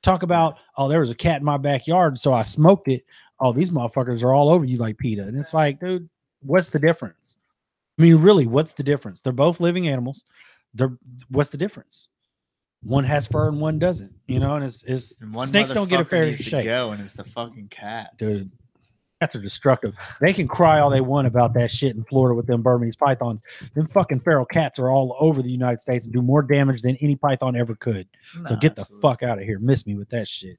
Talk about, oh, there was a cat in my backyard, so I smoked it. Oh, these motherfuckers are all over you like PETA. And it's like, dude, what's the difference? I mean, really, what's the difference? They're both living animals. What's the difference? One has fur and one doesn't, and it's And one snakes don't get a motherfucker fair needs to shake. go, and it's the fucking cat. Dude, cats are destructive. They can cry all they want about that shit in Florida with them Burmese pythons. Them fucking feral cats are all over the United States and do more damage than any python ever could. So get the fuck out of here. Miss me with that shit.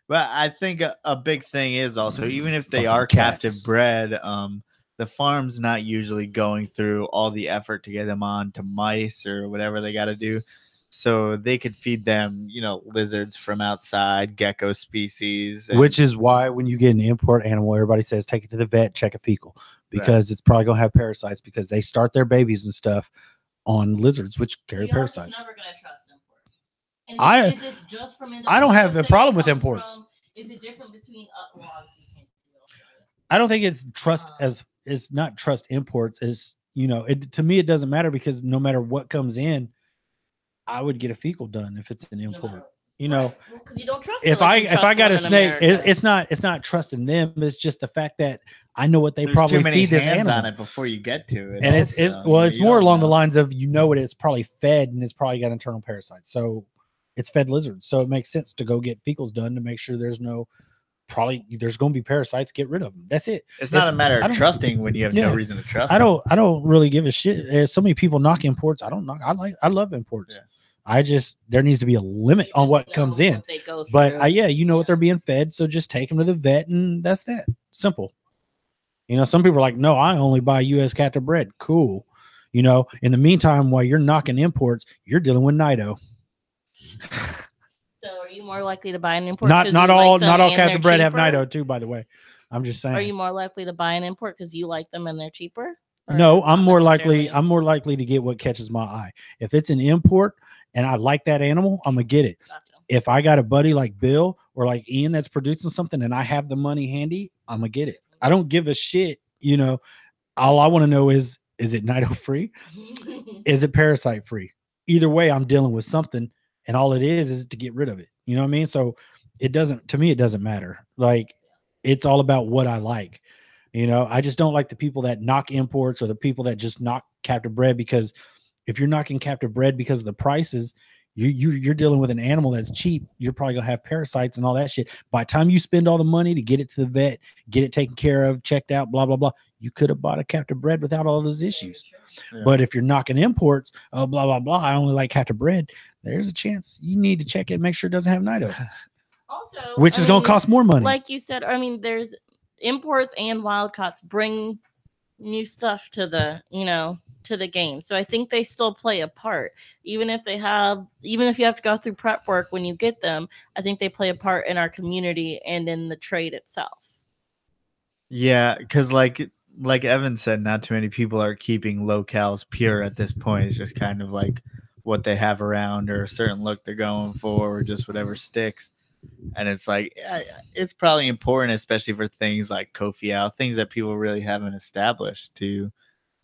But I think a big thing is also, even if they Fucking are cats. captive bred, the farm's not usually going through all the effort to get them on to mice or whatever they got to do. So they could feed them, lizards from outside, gecko species. Which is why when you get an import animal, everybody says take it to the vet, check a fecal, because it's probably going to have parasites because they start their babies and stuff on lizards, which carry parasites. Just never gonna trust imports. And is this just from I don't have a Indonesia? problem with imports. Is it different between logs? I don't think it's it's not trust imports. Is to me it doesn't matter because no matter what comes in, I would get a fecal done if it's an import. Because you don't trust. If I got a snake, it's not trusting them. It's just the fact that I know what they There's probably too many feed this hands animal on it before you get to it. And also. it's more along the lines of it's probably fed and it's probably got internal parasites. So it's fed lizards. So it makes sense to go get fecals done to make sure there's going to be parasites. Get rid of them. That's it. It's not a matter of trusting when you have no reason to trust. I don't really give a shit. There's so many people knock imports. I don't knock. I love imports. Yeah. There needs to be a limit on what comes in. But what they're being fed. So just take them to the vet and that's that. Simple. Some people are like, no, I only buy U.S. captive bred. Cool. In the meantime, while you're knocking imports, you're dealing with Nido. So are you more likely to buy an import? Not all captive bred have Nido too, by the way. I'm just saying. Are you more likely to buy an import because you like them and they're cheaper? No, I'm more likely to get what catches my eye. If it's an import and I like that animal, I'm gonna get it. Gotcha. If I got a buddy like Bill or like Ian that's producing something and I have the money handy, I'm gonna get it. I don't give a shit. All I want to know is it Nido free? Is it parasite free? Either way, I'm dealing with something. And all it is to get rid of it. You know what I mean? So it doesn't matter. Like it's all about what I like. I just don't like the people that knock imports or the people that just knock captive bred, because if you're knocking captive bred because of the prices, you're dealing with an animal that's cheap. You're probably gonna have parasites and all that shit. By the time you spend all the money to get it to the vet, get it taken care of, checked out, blah, blah, blah, you could have bought a captive bred without all those issues. Yeah. But if you're knocking imports, blah, blah, blah, I only like captive bred, there's a chance you need to check it, make sure it doesn't have Nido. Also, which is going to cost more money. Like you said, there's imports and wild caughts bring new stuff to the, to the game. So I think they still play a part, even if you have to go through prep work when you get them. I think they play a part in our community and in the trade itself. Yeah, because like Evan said, not too many people are keeping locales pure at this point. It's just kind of like what they have around or a certain look they're going for or just whatever sticks. And it's like, it's probably important, especially for things like Kofiau, things that people really haven't established to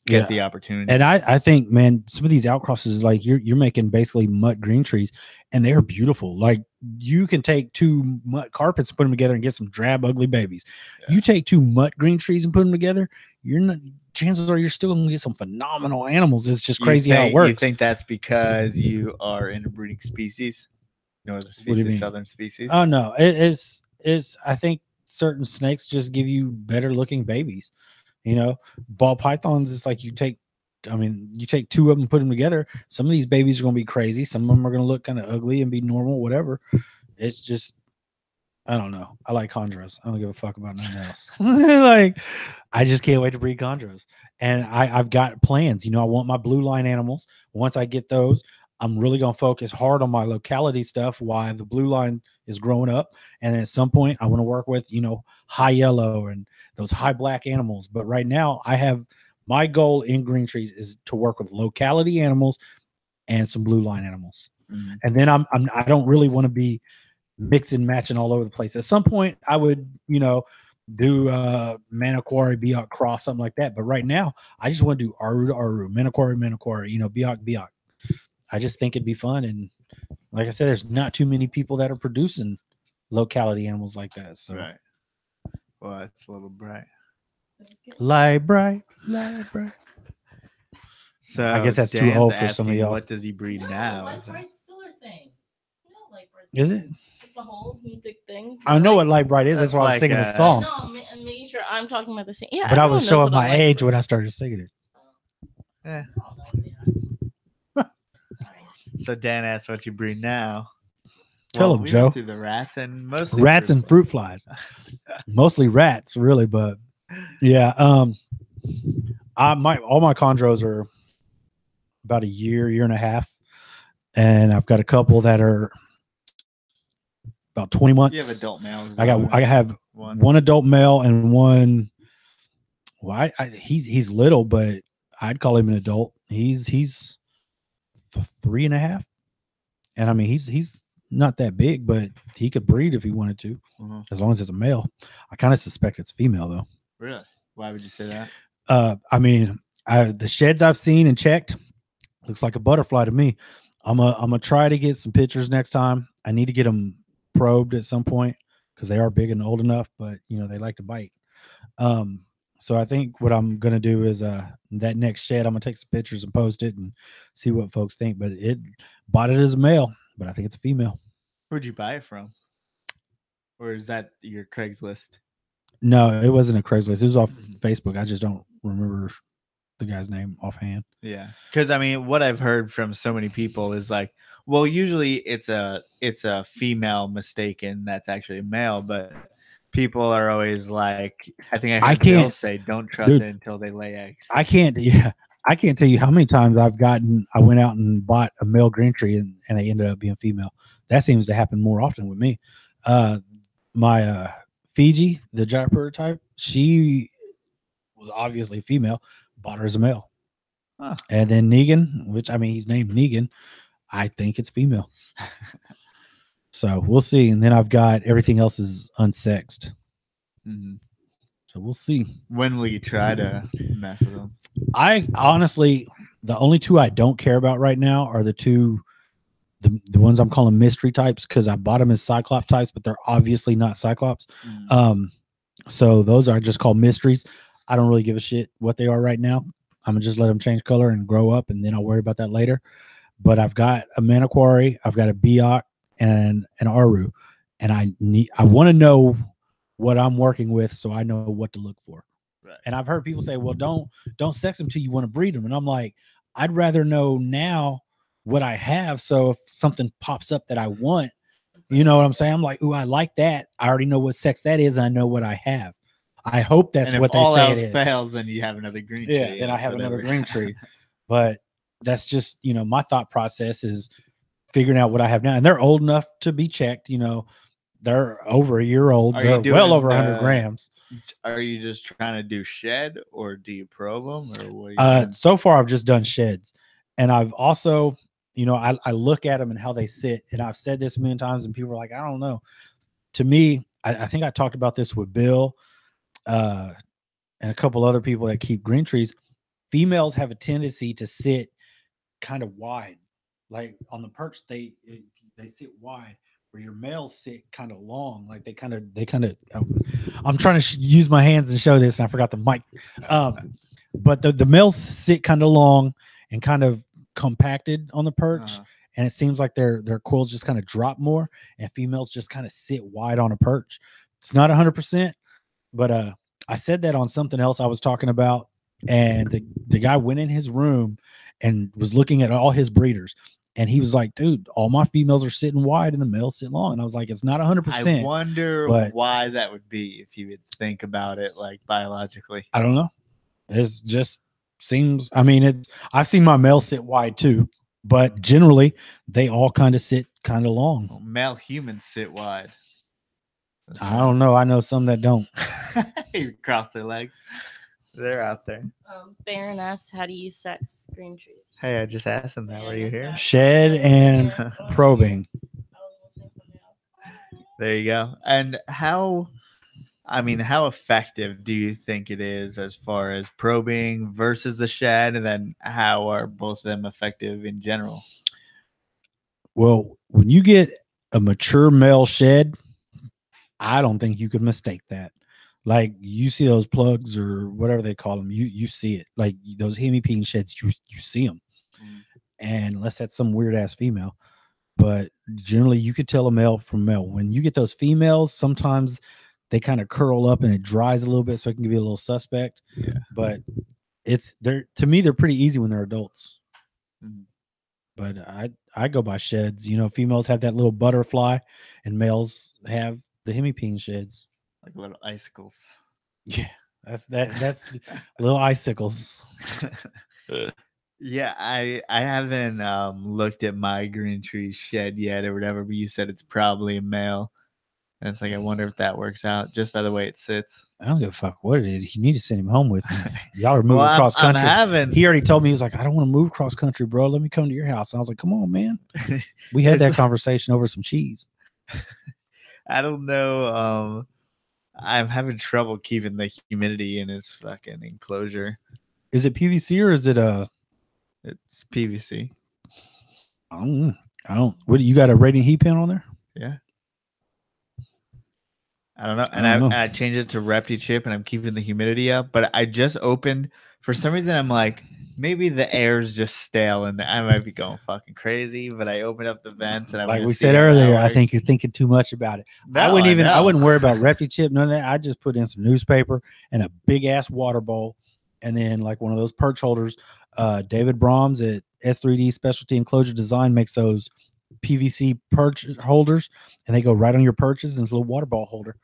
get the opportunity. And I think, man, some of these outcrosses, like you're making basically mutt green trees, and they're beautiful. Like you can take 2 mutt carpets, put them together, and get some drab, ugly babies. Yeah. You take 2 mutt green trees and put them together, you're not. Chances are you're still going to get some phenomenal animals. It's just crazy how it works. You think that's because you are interbreeding species, northern species, southern species? Oh no, it's. I think certain snakes just give you better looking babies. You know, ball pythons, it's like you take 2 of them, put them together. Some of these babies are going to be crazy. Some of them are going to look kind of ugly and be normal, whatever. It's just, I don't know. I like chondros. I don't give a fuck about nothing else. Like, I just can't wait to breed chondros. And I've got plans. You know, I want my blue line animals. Once I get those, I'm really going to focus hard on my locality stuff while the blue line is growing up. And at some point, I want to work with, you know, high yellow and those high black animals. But right now, my goal in green trees is to work with locality animals and some blue line animals. Mm-hmm. And then I don't really want to be mixing, matching all over the place. At some point, I would, you know, do Maniquari, Biak cross, something like that. But right now, I just want to do Aru to Aru, Maniquari, you know, Biak. I just think it'd be fun. And like I said, there's not too many people that are producing locality animals like that. So, right. Well, it's a little bright. Light bright. So I guess that's too old for some of y'all. What does he breed now? Light bright's still a thing. You know, light bright. Is it? The holes, music things. I know what light bright is. That's why I was singing the song. No, I'm making sure I'm talking about the same. Yeah, but I was showing my age when I started singing it. Yeah. So Dan asked what you breed now. Tell him, Joe. Through the rats and mostly rats and fruit flies. Mostly rats, really, but yeah. All my chondros are about a year and a half, and I've got a couple that are about 20 months. You have adult males. I have one adult male and one. Well, he's little, but I'd call him an adult. He's 3.5, and I mean he's not that big, but he could breed if he wanted to, as long as it's a male. I kind of suspect it's female though. Really? Why would you say that? I mean, the sheds I've seen and checked looks like a butterfly to me. I'm gonna try to get some pictures next time. I need to get them probed at some point because they are big and old enough, but you know they like to bite. So I think what I'm going to do is that next shed, I'm going to take some pictures and post it and see what folks think. But bought it as a male, but I think it's a female. Where'd you buy it from? Or is that your Craigslist? No, it wasn't a Craigslist. It was off Facebook. I just don't remember the guy's name offhand. Yeah. Because, I mean, what I've heard from so many people is like, well, usually it's a female mistaken that's actually a male, but people are always like, I think I heard Bill say, don't trust it until they lay eggs. I can't tell you how many times I went out and bought a male green tree and they ended up being female. That seems to happen more often with me. My Fiji, the Jaipur type, she was obviously female, bought her as a male. Huh. And then Negan, which I mean, he's named Negan, I think it's female. So we'll see. And then I've got everything else is unsexed. Mm-hmm. So we'll see. When will you try to mess with them? I honestly, the only 2 I don't care about right now are the 2, the ones I'm calling mystery types, because I bought them as Cyclops types, but they're obviously not Cyclops. Mm-hmm. So those are just called mysteries. I don't really give a shit what they are right now. I'm going to just let them change color and grow up, and then I'll worry about that later. But I've got a Maniquari, I've got a Biak, and an Aru, and I want to know what I'm working with so I know what to look for. Right. And I've heard people say, well, don't sex them till you want to breed them. And I'm like, I'd rather know now what I have, so if something pops up that I want, you know what I'm saying? I'm like, ooh, I like that. I already know what sex that is, and I know what I have. I hope that's what they say it is. And if all else fails, then you have another green tree. Yeah, then I have another green tree. But that's just, you know, my thought process is figuring out what I have now. And they're old enough to be checked. You know, they're over a year old. They're well over 100 grams. Are you just trying to do shed, or do you probe them? Or what are you so far, I've just done sheds. And I've also, you know, I look at them and how they sit. And I've said this a million times, and people are like, I don't know. To me, I think I talked about this with Bill and a couple other people that keep green trees. females have a tendency to sit kind of wide, like on the perch. They sit wide, where your males sit kind of long, like they kind of. I'm trying to use my hands and show this, and I forgot the mic. But the males sit kind of long and kind of compacted on the perch, and it seems like their quills just kind of drop more, and females just kind of sit wide on a perch. It's not 100%, but I said that on something else I was talking about, and the guy went in his room and was looking at all his breeders, and he was like, dude, all my females are sitting wide and the males sit long. And I was like, it's not 100%. I wonder why that would be, if you would think about it like biologically. I don't know. It just seems, I mean, I've seen my males sit wide too, but generally they all kind of sit kind of long. Well, male humans sit wide. I don't know. I know some that don't. You cross their legs. They're out there. Baron asked, how do you sex green trees? Hey, I just asked him that. Were you here? Shed and probing. There you go. And how effective do you think it is as far as probing versus the shed? And then how are both of them effective in general? Well, when you get a mature male shed, I don't think you could mistake that. Like, you see those plugs or whatever they call them, you see it. Like those hemipene sheds, you see them. And unless that's some weird ass female, but generally you could tell a male from male. When you get those females, sometimes they kind of curl up and it dries a little bit, so it can be a little suspect. Yeah. But to me, they're pretty easy when they're adults. But I go by sheds. You know, females have that little butterfly, and males have the hemipene sheds, like little icicles. Yeah, that's little icicles. Yeah, I haven't looked at my green tree shed yet or whatever, but you said it's probably a male. And it's like, I wonder if that works out just by the way it sits. I don't give a fuck what it is. You need to send him home with me. Y'all are moving across country. He already told me, he was like, I don't want to move cross country, bro. Let me come to your house. And I was like, come on, man. We had that conversation over some cheese. I don't know. I'm having trouble keeping the humidity in his fucking enclosure. Is it PVC or is it It's PVC. I don't. What, you got a radiant heat pan on there? Yeah. I don't know. And I changed it to Reptile chip, and I'm keeping the humidity up. But I just opened. For some reason, I'm like, maybe the air's just stale, and I might be going fucking crazy. But I opened up the vents, and like we said earlier, I think you're thinking too much about it. No, I wouldn't worry about Reptile chip, none of that. I just put in some newspaper and a big ass water bowl, and then like one of those perch holders. David Brahms at S3D Specialty Enclosure Design makes those PVC perch holders, and they go right on your perches, and it's a little water ball holder,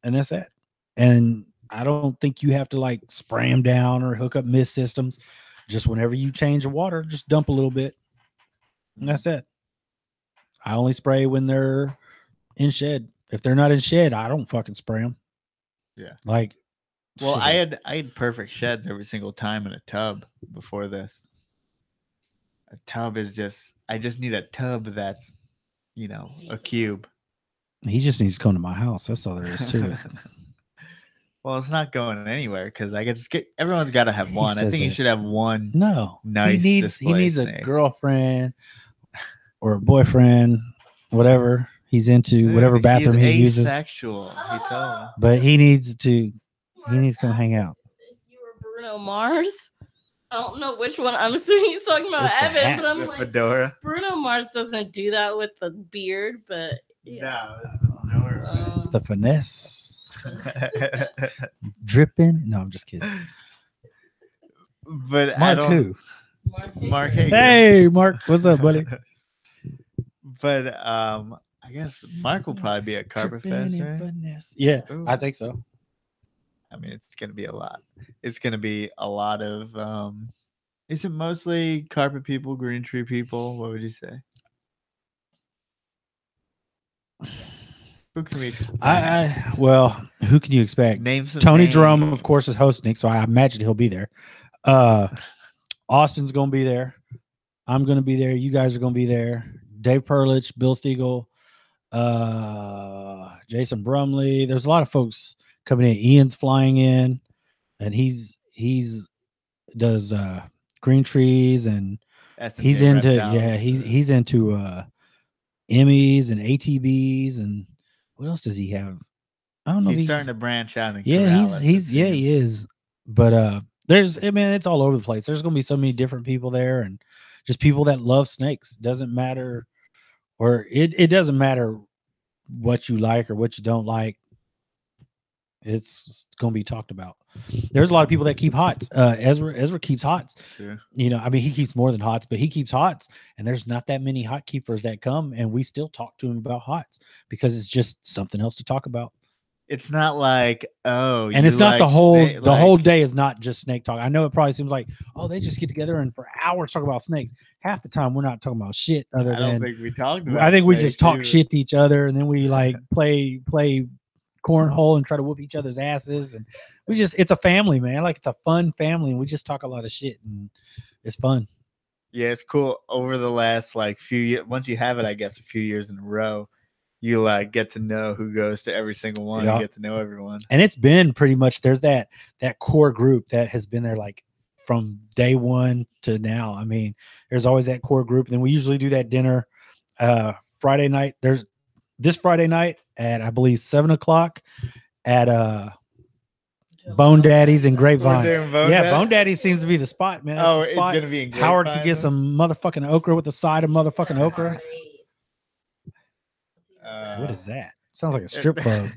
and that's it. And I don't think you have to like spray them down or hook up mist systems. Just whenever you change the water, just dump a little bit, and that's it. I only spray when they're in shed. If they're not in shed, I don't fucking spray them. Yeah, like. Well, I had perfect sheds every single time in a tub before this. A tub is I just need a tub that's, a cube. He just needs to come to my house. That's all there is to it. Well, it's not going anywhere because I could just everyone's got to have one. I think you should have one. No, nice. He needs a girlfriend or a boyfriend, whatever he's into, whatever bathroom he uses. Asexual, he told me. But he needs to come hang out. If you were Bruno Mars, I don't know which one. I'm assuming he's talking about Evan, but I'm like, fedora. Bruno Mars doesn't do that with the beard, but yeah. No, it's the fedora. It's the finesse. Dripping. No, I'm just kidding. But Mark who? Mark Hager. Hey, Mark. What's up, buddy? But I guess Mark will probably be at Carpetfest, right? Finesse. Yeah, ooh. I think so. I mean, it's going to be a lot. It's going to be a lot of, is it mostly carpet people, green tree people? What would you say? Who can we expect? Well, who can you expect? Name some Tony names. Drum, of course, is hosting, so I imagine he'll be there. Austin's going to be there. I'm going to be there. You guys are going to be there. Dave Perlich, Bill Stiegel, Jason Brumley. There's a lot of folks coming in. Ian's flying in, and he's does green trees, and S&P he's into reptiles. he's into Emmys and ATBs, and what else does he have? I don't know. He's starting to branch out. He's he is. But it's all over the place. There's gonna be so many different people there, and just people that love snakes. Doesn't matter, or it doesn't matter what you like or what you don't like. It's gonna be talked about. There's a lot of people that keep hots. Ezra keeps hots. Sure. You know, I mean, he keeps more than hots, but he keeps hots, and there's not that many hot keepers that come, and we still talk to him about hots because it's just something else to talk about. It's not like, oh, and it's not the whole day is not just snake talk. I know it probably seems like, oh, they just get together and for hours talk about snakes. Half the time we're not talking about shit other than I don't think we talked about I think we just talk either. shit to each other, and then we like play cornhole and try to whoop each other's asses, and it's a family, man. Like, it's a fun family, and we just talk a lot of shit, and it's fun. Yeah, it's cool. Over the last like few years, once you have it, I guess a few years in a row, you like get to know who goes to every single one. Yeah. You get to know everyone, and it's been pretty much, there's that core group that has been there like from day one to now. I mean, there's always that core group, and then we usually do that dinner Friday night. There's this Friday night at, I believe, 7:00 at Bone Daddy's in Grapevine. Bone Daddy seems to be the spot, man. That's the spot. It's gonna be in Grapevine. Howard could get some motherfucking okra with a side of motherfucking okra. What is that? Sounds like a strip club.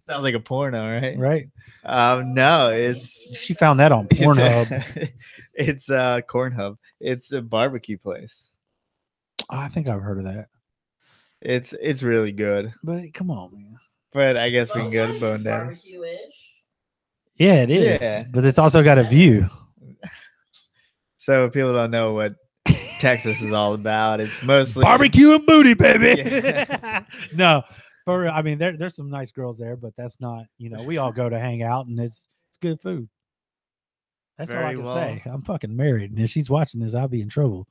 Sounds like a porno, right? Right. No, it's she found that on Pornhub. It's Cornhub. It's a barbecue place. Oh, I think I've heard of that. It's really good. But come on, man. But I guess we can go to Bone Daddy. Yeah, it is. Yeah. But it's also got a view. So people don't know what Texas is all about. It's mostly barbecue and booty, baby. Yeah. No, I mean, there's some nice girls there, but that's not, we all go to hang out, and it's good food. That's all I can say. I'm fucking married, and if she's watching this, I'll be in trouble.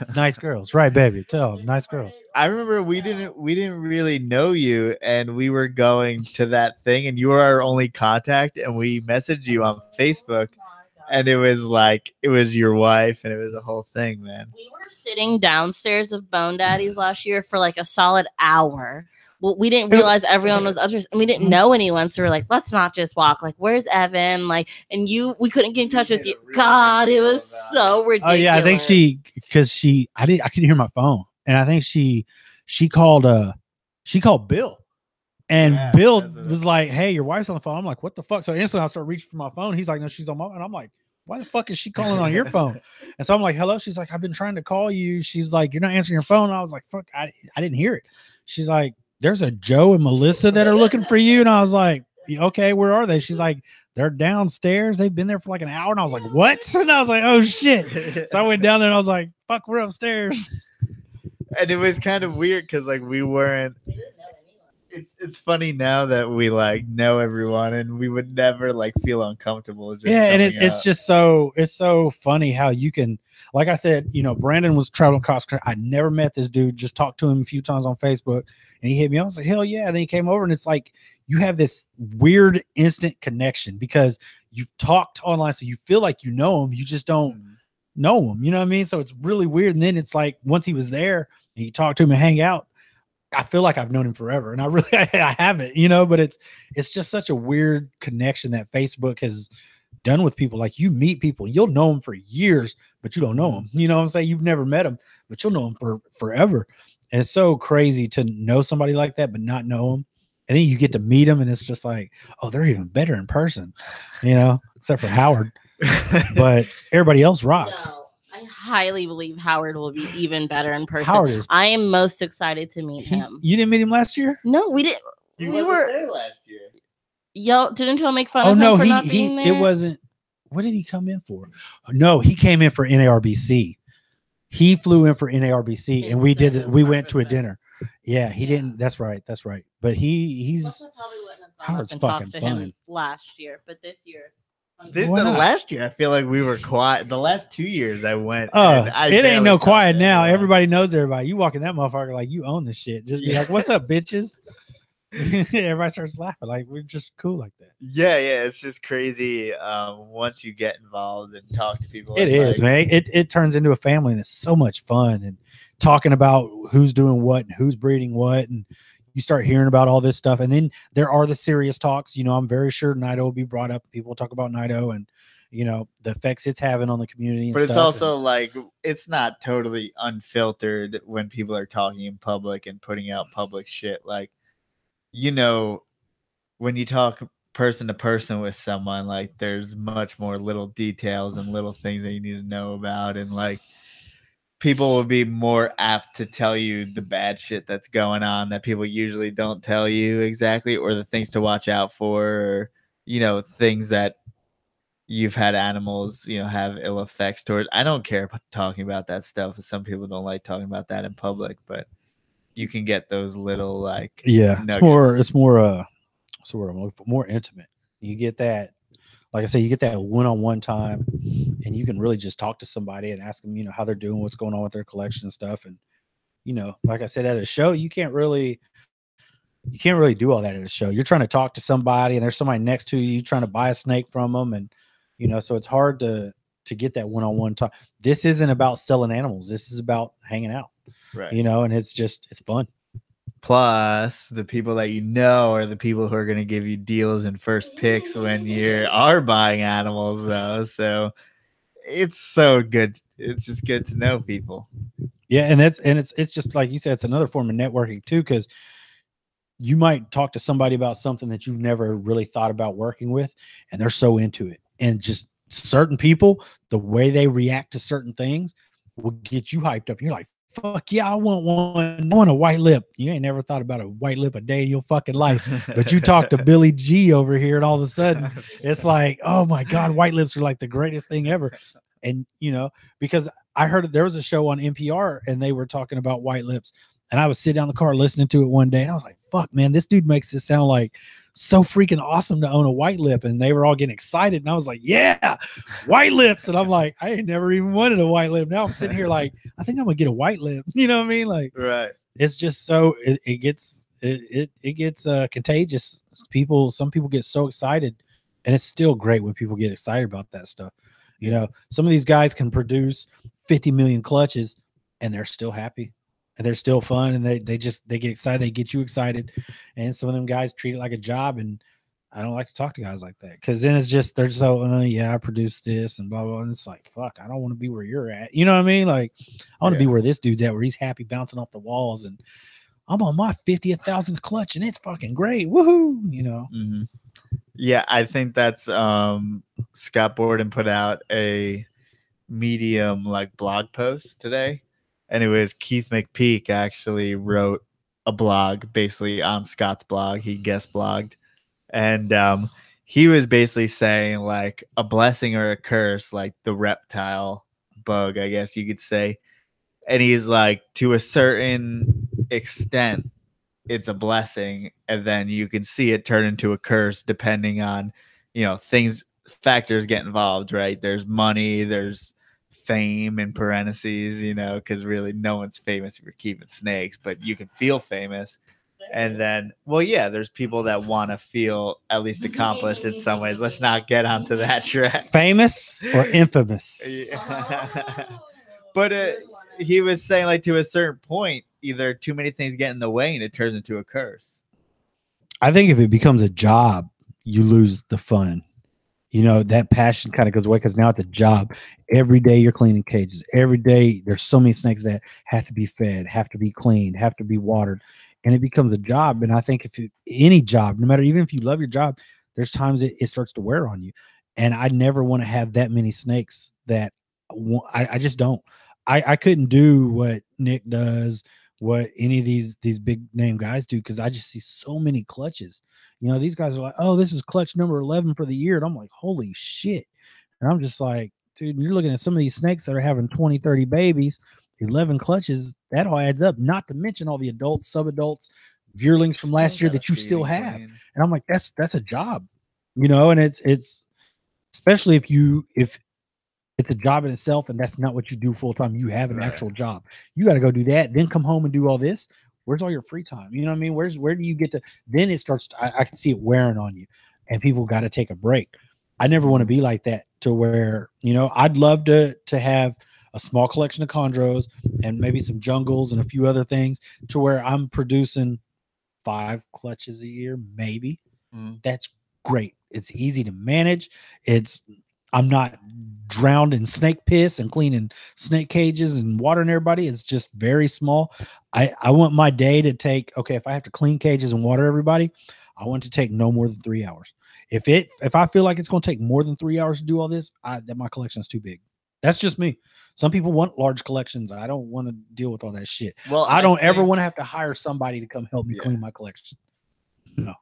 It's nice girls, right, baby? Tell them, nice girls. I remember we didn't really know you, and we were going to that thing, and you were our only contact, and we messaged you on Facebook, and it was your wife, and it was a whole thing, man. We were sitting downstairs of Bone Daddy's last year for like a solid hour. Well, we didn't realize everyone was upstairs, and we didn't know anyone. So we're like, let's not just walk. Like, where's Evan? Like, and we couldn't get in touch with you. God, it was so ridiculous. Oh yeah, I think I couldn't hear my phone, and I think she called Bill, and Bill was like, "Hey, your wife's on the phone." I'm like, "What the fuck?" So instantly I start reaching for my phone. He's like, "No, she's on my," and I'm like, "Why the fuck is she calling on your phone?" And so I'm like, "Hello." She's like, "I've been trying to call you." She's like, "You're not answering your phone." And I was like, "Fuck, I didn't hear it." She's like, "There's a Joe and Melissa that are looking for you." And I was like, "Okay, where are they?" She's like, "They're downstairs. They've been there for like an hour." And I was like, "What?" And I was like, "Oh shit." So I went down there and I was like, "Fuck, we're upstairs." And it was kind of weird because like we weren't. It's funny now that we like know everyone, and we would never like feel uncomfortable. And it's just so funny how you can, like I said, Brandon was traveling across. I never met this dude, just talked to him a few times on Facebook, and he hit me. I was like, hell yeah. And then he came over, and it's like you have this weird instant connection because you've talked online, so you feel like you know him, you just don't know him. You know what I mean? So it's really weird. And then it's like once he was there and you talk to him and hang out, I feel like I've known him forever, and I haven't, but it's just such a weird connection that Facebook has done with people. Like, you meet people, you'll know them for years, but you don't know them. You know what I'm saying? You've never met them, but you'll know them for forever. And it's so crazy to know somebody like that, but not know them. And then you get to meet them, and it's just like, oh, they're even better in person, except for Howard. But everybody else rocks. No. I highly believe Howard will be even better in person. Howard is. I am most excited to meet him. You didn't meet him last year? No, we didn't. We were there last year. Didn't y'all make fun of him for not being there? It wasn't. What did he come in for? No, he came in for NARBC. He flew in for NARBC, and we did it. We went to a dinner. Yeah, he didn't. That's right. But he's Howard's fucking fun. Last year, but this year. Last year, I feel like we were quiet. The last 2 years, I went. It ain't no quiet now. Everybody knows everybody. You walk in that motherfucker like you own the shit. Just be like, "What's up, bitches?" Everybody starts laughing like we're just cool like that. Yeah, it's just crazy. Once you get involved and talk to people, It is, man. It turns into a family, and it's so much fun. And talking about who's doing what and who's breeding what, and you start hearing about all this stuff. And then there are the serious talks. I'm very sure Nido will be brought up. People will talk about Nido and the effects it's having on the community. And but it's stuff. also like it's not totally unfiltered when people are talking in public and putting out public shit. Like, when you talk person to person with someone, like there's much more little details and little things that you need to know about, and like people will be more apt to tell you the bad shit that's going on that people usually don't tell you exactly, or the things to watch out for, or things that you've had animals have ill effects towards. I don't care about talking about that stuff. Some people don't like talking about that in public, but you can get those little like nuggets. It's more sort of more intimate. You get that, like I say, you get that one-on-one time, and you can really just talk to somebody and ask them, how they're doing, what's going on with their collection and stuff. And like I said, at a show, you can't really do all that at a show. You're trying to talk to somebody, and there's somebody next to you trying to buy a snake from them, and so it's hard to get that one-on-one talk. This isn't about selling animals. This is about hanging out, right? And it's fun. Plus, the people that are the people who are going to give you deals and first picks when you are buying animals, though. So it's so good. It's just good to know people. Yeah, and it's just like you said, it's another form of networking too, because you might talk to somebody about something that you've never really thought about working with, and they're so into it. And just certain people, the way they react to certain things will get you hyped up. You're like, fuck yeah, I want one. I want a white lip. You ain't never thought about a white lip a day in your fucking life. But you talk to Billy G over here, and all of a sudden it's like, oh my God, white lips are like the greatest thing ever. And because I heard there was a show on NPR and they were talking about white lips, and I was sitting down in the car listening to it one day, and I was like, fuck, man, this dude makes it sound like so freaking awesome to own a white lip. And they were all getting excited, and I was like, yeah, white lips. And I'm like, I ain't never even wanted a white lip. Now I'm sitting here like, I think I'm gonna get a white lip. You know what I mean? Like, right. It's just so it gets contagious. Some people get so excited, and it's still great when people get excited about that stuff. Some of these guys can produce 50 million clutches, and they're still happy, and they're still fun, and they get excited. They get you excited, and some of them guys treat it like a job. And I don't like to talk to guys like that, because then it's just they're so yeah, I produced this and blah blah. And it's like, fuck, I don't want to be where you're at. You know what I mean? Like, I want to be where this dude's at, where he's happy bouncing off the walls, and I'm on my 50,000th clutch, and it's fucking great. Woohoo! Mm-hmm. Yeah, I think that's Scott Borden put out a Medium like blog post today. Anyways, Keith McPeak actually wrote a blog basically on Scott's blog. He guest blogged, and he was basically saying like a blessing or a curse, like the reptile bug, I guess you could say. And he's like, to a certain extent, it's a blessing, and then you can see it turn into a curse depending on, factors get involved, right? There's money, there's fame in parentheses, because really no one's famous if you're keeping snakes, but you can feel famous. And then, there's people that want to feel at least accomplished in some ways. Let's not get onto that track. Famous or infamous? But he was saying, like, to a certain point, either too many things get in the way and it turns into a curse. I think if it becomes a job, you lose the fun. That passion kind of goes away, because now it's a job. Every day you're cleaning cages. Every day there's so many snakes that have to be fed, have to be cleaned, have to be watered, and it becomes a job. And I think any job, no matter, even if you love your job, there's times it starts to wear on you. And I never want to have that many snakes that I just don't. I couldn't do what Nick does, what any of these big name guys do, because I just see so many clutches. These guys are like, oh, this is clutch number 11 for the year. And I'm like, holy shit. And I'm just like, dude, you're looking at some of these snakes that are having 20, 30 babies, 11 clutches. That all adds up, not to mention all the adults, sub-adults, yearlings from last year that you still have. And I'm like, that's a job, and it's especially if it's a job in itself, and that's not what you do full time. You have an actual job. You got to go do that, then come home and do all this. Where's all your free time? You know what I mean? Where do you get to? Then it starts. I can see it wearing on you, and people got to take a break. I never want to be like that to where, you know, I'd love to have a small collection of chondros and maybe some jungles and a few other things to where I'm producing 5 clutches a year, maybe. That's great. It's easy to manage. I'm not drowned in snake piss and cleaning snake cages and watering everybody. It's just very small. I want my day to take, okay, if I have to clean cages and water everybody, I want to take no more than 3 hours. If I feel like it's going to take more than 3 hours to do all this, that my collection is too big. That's just me. Some people want large collections. I don't want to deal with all that shit. Well, I don't ever want to have to hire somebody to come help me clean my collection. No.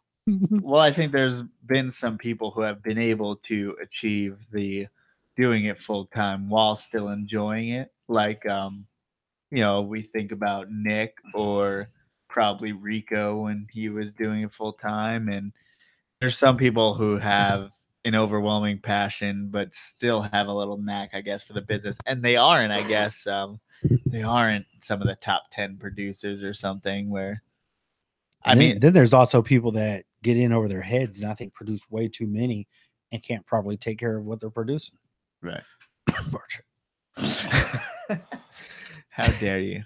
Well, I think there's been some people who have been able to achieve the doing it full time while still enjoying it. Like, you know, we think about Nick or probably Rico when he was doing it full time. And there's some people who have an overwhelming passion, but still have a little knack, I guess, for the business. And they aren't, I guess, they aren't some of the top 10 producers or something where, then there's also people that get in over their heads and I think produce way too many and can't probably take care of what they're producing. Right. How dare you?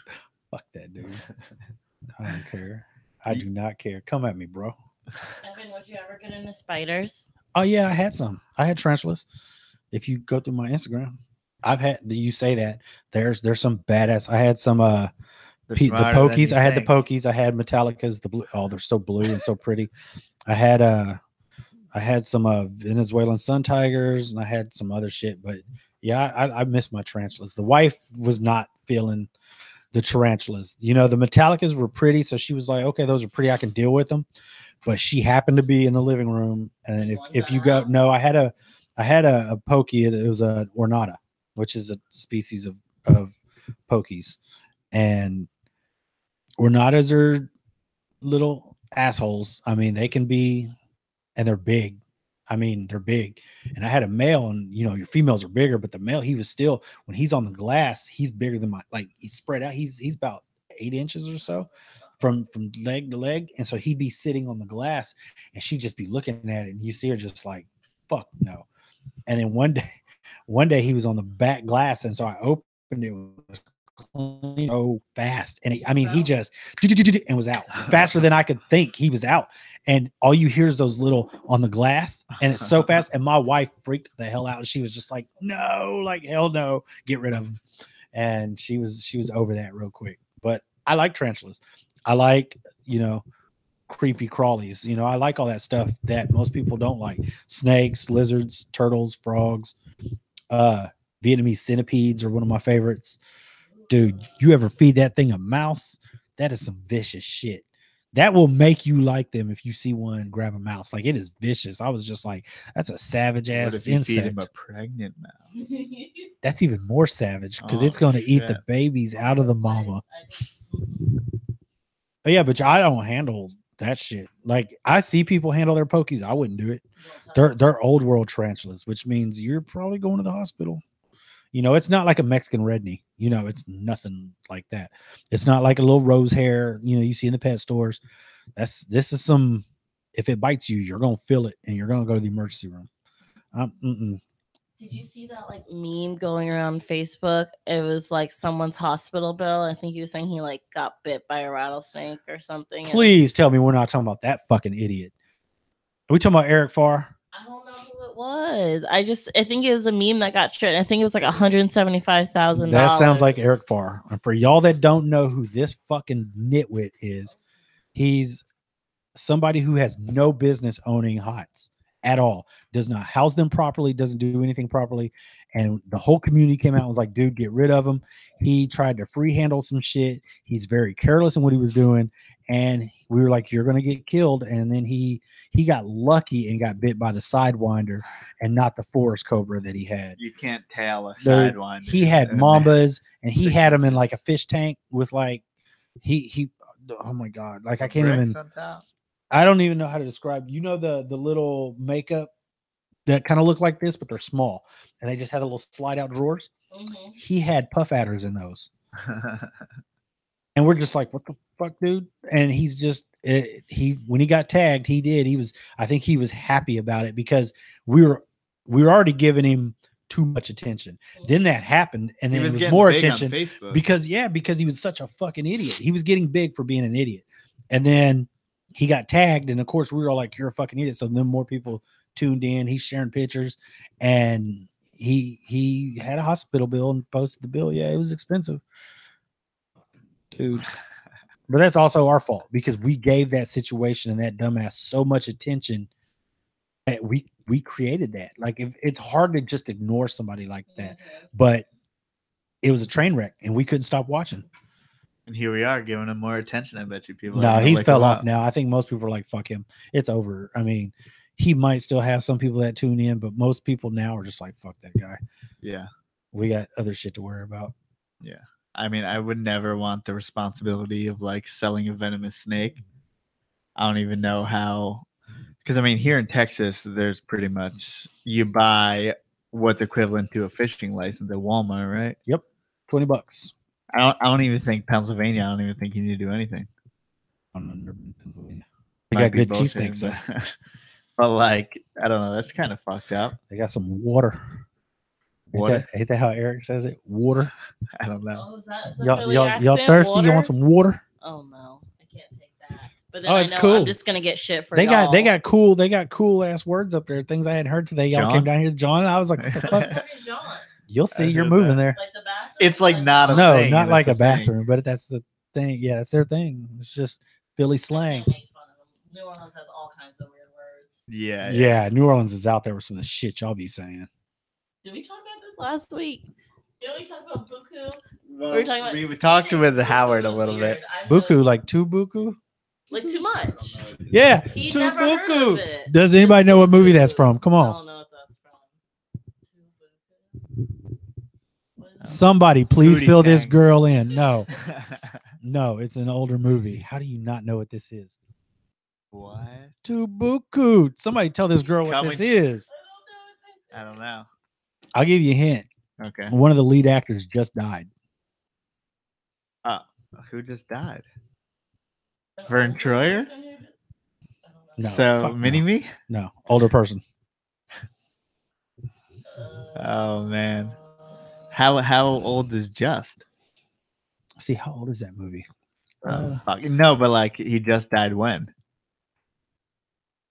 Fuck that dude. I don't care. I do not care. Come at me, bro. Evan, would you ever get into spiders? Oh yeah, I had some. I had tarantulas. If you go through my Instagram, I've had. You say that there's some badass. I had some the pokies. I had the pokies. I had Metallicas. The blue. Oh, they're so blue and so pretty. I had some Venezuelan sun tigers, and I had some other shit. But yeah, I miss my tarantulas. The wife was not feeling the tarantulas. You know, the Metallicas were pretty, so she was like, "Okay, those are pretty. I can deal with them." But she happened to be in the living room, and if you go, no, I had a pokey. It was a ornata, which is a species of pokies, and ornatas are little assholes. I mean, they can be, and they're big. I mean, they're big. And I had a male, and you know, your females are bigger, but the male, he was still, when he's on the glass, he's bigger than he's spread out. He's about 8 inches or so from leg to leg. And so he'd be sitting on the glass and she'd just be looking at it. And you see her just like, fuck no. And then one day he was on the back glass. And so I opened it so fast. And he just and was out faster than I could think. He was out. And all you hear is those little on the glass. And it's so fast. And my wife freaked the hell out. And she was just like, no, like, hell no, get rid of him. And she was over that real quick. But I like tarantulas. I like, you know, creepy crawlies. You know, I like all that stuff that most people don't like. Snakes, lizards, turtles, frogs, Vietnamese centipedes are one of my favorites. Dude, you ever feed that thing a mouse? That is some vicious shit. That will make you like them if you see one grab a mouse. Like, it is vicious. I was just like, that's a savage ass insect. What if you feed him a pregnant mouse? That's even more savage because it's going to eat the babies out of the mama. But yeah, but I don't handle that shit. Like, I see people handle their pokies. I wouldn't do it. They're old world tarantulas, which means you're probably going to the hospital. You know, it's not like a Mexican redney. You know, it's nothing like that. It's not like a little rose hair, you know, you see in the pet stores. This is some, if it bites you, you're going to feel it and you're going to go to the emergency room. Did you see that like meme going around Facebook? It was like someone's hospital bill. I think he was saying he like got bit by a rattlesnake or something. Please tell me we're not talking about that fucking idiot. Are we talking about Eric Farr? I don't know who it was. I think it was a meme that got shared. I think it was like $175,000. That sounds like Eric Farr. And for y'all that don't know who this fucking nitwit is, he's somebody who has no business owning hots at all. Does not house them properly, doesn't do anything properly. And the whole community came out and was like, dude, get rid of him. He tried to free handle some shit. He's very careless in what he was doing. And we were like, you're going to get killed. And then he got lucky and got bit by the sidewinder and not the forest cobra that he had. You can't tell a sidewinder. He had mambas and he had them in like a fish tank with like, oh my God. Like, I can't even, I don't even know how to describe, you know, the little makeup that kind of look like this, but they're small and they just had a little slide out drawers. Mm-hmm. He had puff adders in those. And we're just like, what the fuck, dude? And he's just when he got tagged, I think he was happy about it because we were already giving him too much attention. Then that happened, and then it was more attention because he was such a fucking idiot. He was getting big for being an idiot, and then he got tagged, and of course we were all like, "You're a fucking idiot." So then more people tuned in. He's sharing pictures, and he had a hospital bill and posted the bill. Yeah, it was expensive, dude. But that's also our fault because we gave that situation and that dumbass so much attention that we created that. Like, if it's hard to just ignore somebody like that, but it was a train wreck and we couldn't stop watching. And here we are giving him more attention. I bet you people. No, he's fell off now. I think most people are like, fuck him. It's over. I mean, he might still have some people that tune in, but most people now are just like, fuck that guy. Yeah. We got other shit to worry about. Yeah. I mean, I would never want the responsibility of like selling a venomous snake. I don't even know how, because I mean, here in Texas, there's pretty much you buy what's equivalent to a fishing license at Walmart, right? Yep. $20. I don't even think Pennsylvania. I don't even think you need to do anything. They got good cheesesteaks, but like, I don't know. That's kind of fucked up. They got some water. Ain't that how Eric says it? Water. I don't know. Oh, is that y'all thirsty? Water? You want some water? Oh no, I can't take that. But then it's I know cool. I'm just gonna get shit for they y'all. got cool ass words up there. Things I hadn't heard today. Y'all came down here, John. I was like, what the fuck? John. You'll see. You're moving there. Like the bathroom? It's like not a no, thing, not like a bathroom, thing. but that's the thing. Yeah, it's their thing. It's just Philly slang. New Orleans has all kinds of weird words. Yeah. New Orleans is out there with some of the shit y'all be saying. Did we talk about this last week? Did we talk about buku? Well, we talked with Howard a little bit. Buku, like too buku? Like too much. Yeah, He too never heard buku. of it. Does anybody know what movie that's from? Come I on. don't know what that's from. Somebody please Booty fill this Tang. girl in. No. No, it's an older movie. How do you not know what this is? What? Tubuku. Somebody tell this girl what this is. I don't know. I'll give you a hint. Okay. One of the lead actors just died. Who just died? Vern Troyer? No. So Mini-Me? No. Older person. Oh man. How old is Just? See, how old is that movie? Fuck. No, but like he just died when?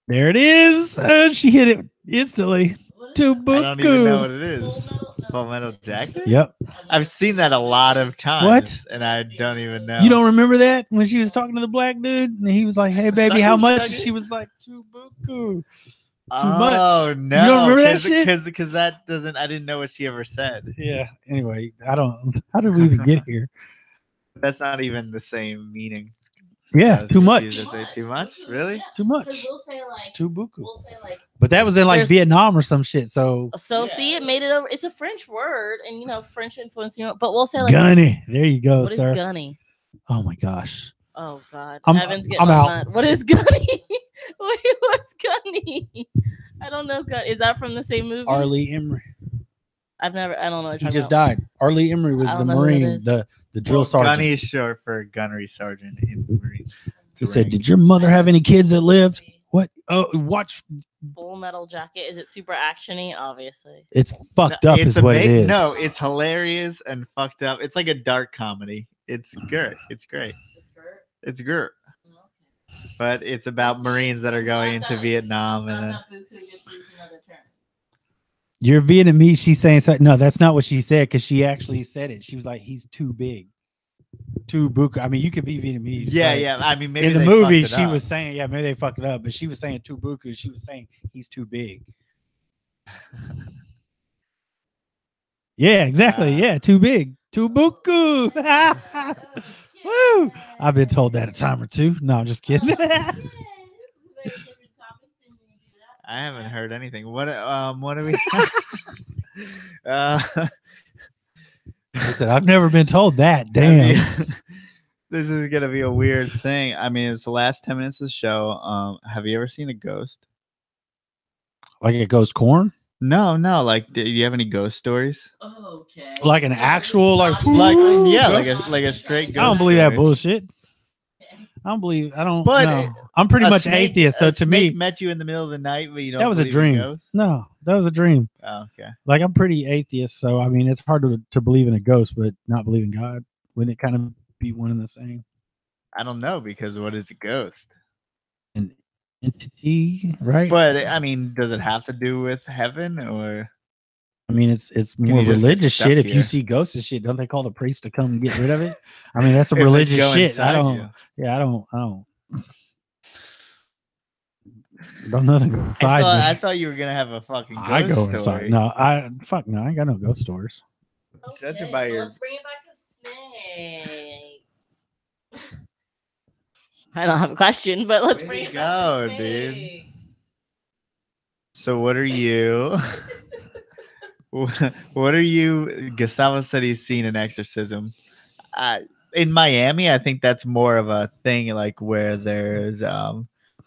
There it is. She hit it instantly. Tubuku. I don't even know what it is. Full Metal Jacket? Yep. I've seen that a lot of times. What? And I don't even know. You don't remember that when she was talking to the black dude and he was like, "Hey baby, how much?" And she was like, "Tubuku." Too much. Oh no! You don't remember that shit? Because that doesn't. I didn't know what she ever said. Yeah. Anyway, I don't. How did we even get here? That's not even the same meaning. Yeah, too much. Too much? Really? Yeah. Too much. We'll say like Tubuku. We'll say like. But that was in like There's- Vietnam or some shit. So See, it made it over. It's a French word, and French influence. But we'll say like gunny. There you go, What is sir. gunny? Oh my gosh. Oh God. I'm out. What is gunny? Wait, what's gunny? I don't know. Is that from the same movie? Arlie Emery. I don't know. He just died. Arlie Emery was I the don't know who it Marine, is. the drill sergeant. Gunny is short for gunnery sergeant in the Marines. He said, "Did your mother have any kids that lived?" What? Oh, watch. Full Metal Jacket. Is it super actiony? Obviously. It's fucked up, is what it is. No, it's hilarious and fucked up. It's like a dark comedy. It's great. It's great. It's great. But it's about Marines that are going into Vietnam and then. You're Vietnamese. She's saying something. No, that's not what she said because she actually said it. She was like, "He's too big." Too buku. I mean, you could be Vietnamese. Yeah. I mean, maybe in the they movie, fucked it she up. was saying, yeah, maybe they fucked it up, but she was saying too buku. She was saying he's too big. Yeah, exactly. Yeah, too big. Too buku. Woo! I've been told that a time or two. No, I'm just kidding. I haven't heard anything. What are we? I said, I've never been told that. Damn. This is gonna be a weird thing. I mean, it's the last 10 minutes of the show. Have you ever seen a ghost? Like a ghost corn? No. Like, do you have any ghost stories? Okay. Like an actual like Like a straight ghost I don't believe that story. bullshit. I don't But know. I'm pretty a much snake- atheist, so a to snake me met you in the middle of the night, but you don't that was a believe in dream. ghosts? No, that was a dream. Oh, okay. Like I'm pretty atheist, so I mean it's hard to believe in a ghost, but not believe in God. Wouldn't it kind of be one and the same? I don't know, because what is a ghost? An entity, right? But I mean, does it have to do with heaven, or I mean it's more you just get religious stuck shit. If here? you see ghosts and shit, don't they call the priest to come and get rid of it? I mean that's some If it's religious go shit. I inside don't. you. Yeah, I don't know the ghost side. I thought you were gonna have a fucking ghost I go story. inside. No, I ain't got no ghost stories. Judging Okay, by so your- let's bring it back to snakes. I don't have a question, but let's Way bring to it back go, to dude. snakes. So what are you? What are you? Gustavo said he's seen an exorcism. In Miami, I think that's more of a thing, like where there's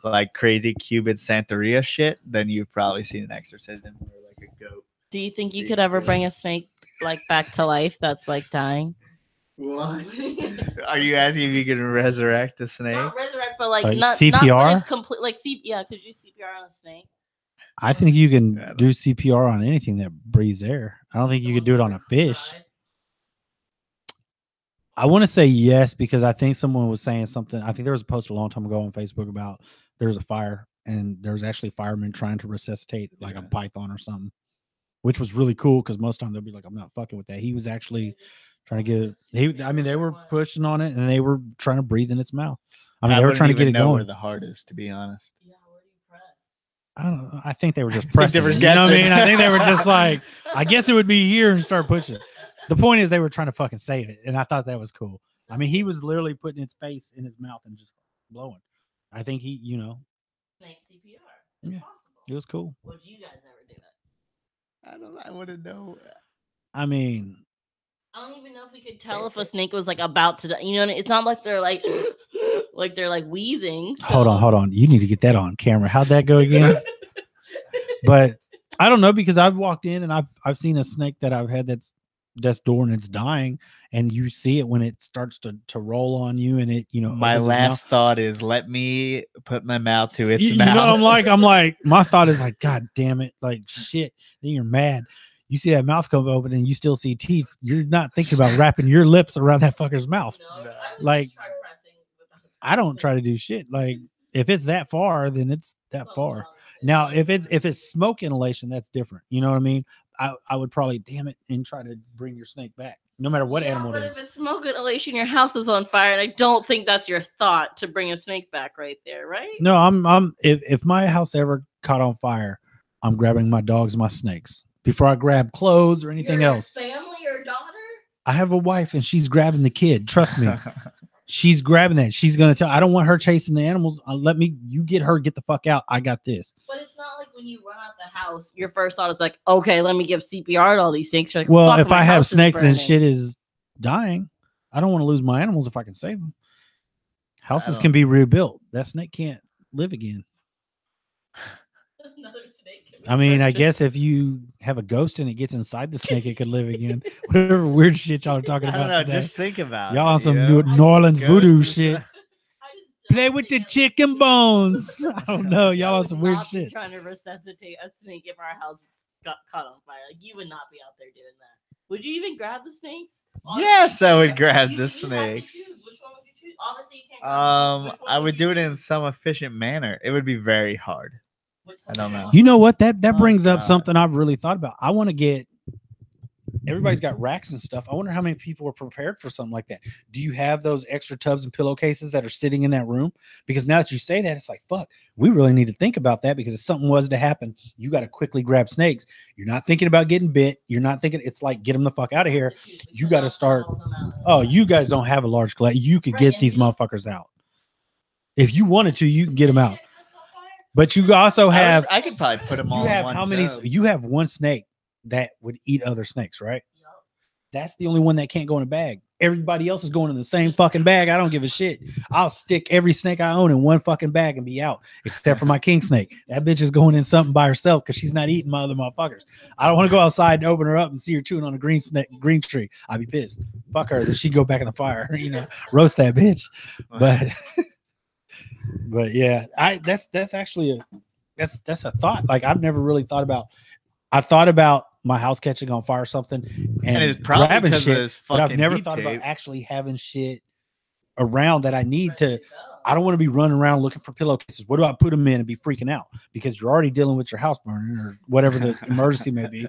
like crazy Cuban Santeria shit. Then you've probably seen an exorcism or like a goat. Do you think you could ever bring a snake like back to life that's like dying? What? Are you asking if you can resurrect a snake? Not resurrect, but like Like not CPR? when it's complete. Like yeah, could you do CPR on a snake? I think you can Yeah, do CPR on anything that breathes air. I don't think you could do it on a fish. I want to say yes because I think someone was saying something. I think there was a post a long time ago on Facebook about there was a fire and there was actually firemen trying to resuscitate like a python or something, which was really cool because most time they'll be like, I'm not fucking with that. He was actually trying to get I mean, they were pushing on it and they were trying to breathe in its mouth. I mean, they were trying to get it know where going. the heart is, to be honest. Yeah, where do you press? I don't know. I think they were just pressing. were It, you know what I guessing. mean? I think they were just like, I guess it would be here and start pushing. The point is they were trying to fucking save it. And I thought that was cool. I mean, he was literally putting his face in his mouth and just blowing. I think he, Snake CPR. Yeah. Impossible. it was cool. Would you guys ever do it? I want to know. I mean, I don't even know if we could tell if a snake was like about to die. You know, it's not like they're like like they're like wheezing. So. hold on. You need to get that on camera. How'd that go again? But I don't know because I've walked in and I've seen a snake that I've had that's door and it's dying and you see it when it starts to roll on you and it My opens its mouth. last thought is let me put my mouth to its you mouth. know, I'm like my thought is like, God damn it, like shit. Then you're mad. You see that mouth come open and you still see teeth. You're not thinking about wrapping your lips around that fucker's mouth. No, Like, I don't try to do shit. Like if it's that far, then it's that far. Now, if it's smoke inhalation, that's different. You know what I mean? I would probably damn it and try to bring your snake back, no matter what animal it is. But if it's smoke inhalation, your house is on fire, and I don't think that's your thought to bring a snake back right there, right? No, I'm if my house ever caught on fire, I'm grabbing my dogs, my snakes before I grab clothes or anything else. Family or daughter? I have a wife and she's grabbing the kid. Trust me. She's grabbing that. She's gonna tell. I don't want her chasing the animals. You get her. Get the fuck out. I got this. But it's not like when you run out the house, your first thought is like, okay, let me give CPR to all these snakes. You're like, Well, fuck, if my I have house is snakes and burning. shit is dying, I don't want to lose my animals if I can save them. Houses don't- can be rebuilt. That snake can't live again. Another snake can be I mean, I purchased. guess if you have a ghost and it gets inside the snake, it could live again. Whatever weird shit y'all are talking I don't about know. today. Just think about Y'all on it, some you know? New Orleans voodoo Ghosts shit. and stuff. I just Play don't with think the I would- chicken bones. I don't know. Y'all I on would some weird not be shit. trying to resuscitate a snake if our house got caught on fire. Like you would not be out there doing that. Would you even grab the snakes? Yes, I would grab You- the you have to snakes. choose. Which one would you choose? Obviously, you can't. Grab which one I would you do it choose? in some efficient manner. It would be very hard. Which I don't know. You know what? That Oh, brings up God. something I've really thought about. I want to get. Everybody's got racks and stuff. I wonder how many people are prepared for something like that. Do you have those extra tubs and pillowcases that are sitting in that room? Because now that you say that, it's like, fuck, we really need to think about that because if something was to happen, you got to quickly grab snakes. You're not thinking about getting bit. You're not thinking it's like, get them the fuck out of here. You got to start. Oh, you guys don't have a large collection. You could get these motherfuckers out. If you wanted to, you can get them out. But you also have, I could probably put them all. you in have one how many? tub. You have one snake that would eat other snakes, right? That's the only one that can't go in a bag. everybody else is going in the same fucking bag. I don't give a shit. I'll stick every snake I own in one fucking bag and be out, except for my king snake. That bitch is going in something by herself because she's not eating my other motherfuckers. I don't want to go outside and open her up and see her chewing on a green tree. I'd be pissed. Fuck her. Then she go back in the fire. Roast that bitch. But yeah, that's actually that's a thought. Like I've never really thought about. I thought about my house catching on fire or something and it's probably grabbing because shit, of this but I've fucking never heat thought tape. about actually having shit around that I need to. I don't want to be running around looking for pillowcases. What do I put them in and be freaking out because you're already dealing with your house burning or whatever the emergency may be.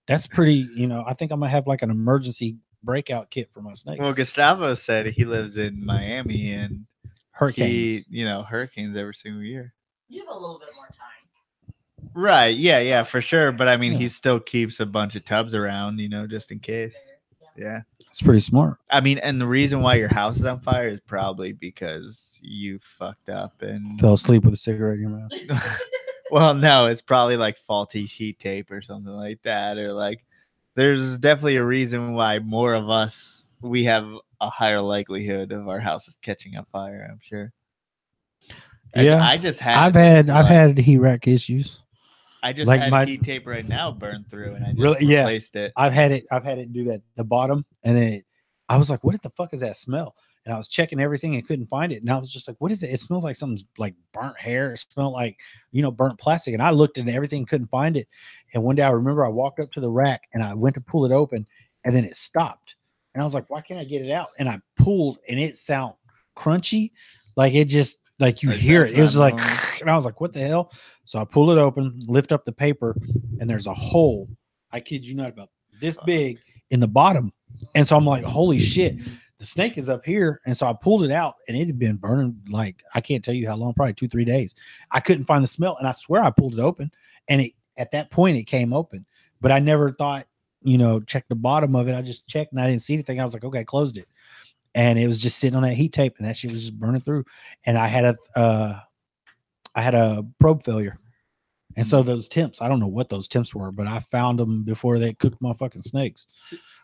That's pretty, I think I'm gonna have like an emergency breakout kit for my snakes. Well, Gustavo said he lives in Miami and hurricanes. Hurricanes every single year. You have a little bit more time. Right. Yeah, for sure. But I mean, he still keeps a bunch of tubs around, just in case. Yeah. It's pretty smart. I mean, and the reason why your house is on fire is probably because you fucked up and fell asleep with a cigarette in your mouth. Well, no, it's probably like faulty heat tape or something like that. Or like, there's definitely a reason why more of us, we have a higher likelihood of our houses catching on fire, I'm sure. Yeah. I've had heat rack issues. I just had heat tape right now burned through and I just replaced it. I've had it do that the bottom and I was like, what the fuck is that smell? And I was checking everything and couldn't find it. And I was just like, what is it? It smells like something's like burnt hair. It smelled like, burnt plastic. And I looked at everything, couldn't find it. And one day I remember I walked up to the rack and I went to pull it open and then it stopped. And I was like, why can't I get it out? And I pulled and it sounded crunchy. Like it just, like you hear it. It was like, and I was like, what the hell? So I pull it open, lift up the paper, and there's a hole. I kid you not, about this big in the bottom. And so I'm like, holy shit, the snake is up here. And so I pulled it out and it had been burning like, I can't tell you how long, probably 2-3 days. I couldn't find the smell. And I swear I pulled it open. And at that point it came open. But I never thought, check the bottom of it. I just checked and I didn't see anything. I was like, okay, I closed it. And it was just sitting on that heat tape, and that shit was just burning through. And I had a probe failure, and so those temps, I don't know what those temps were, but I found them before they cooked my fucking snakes.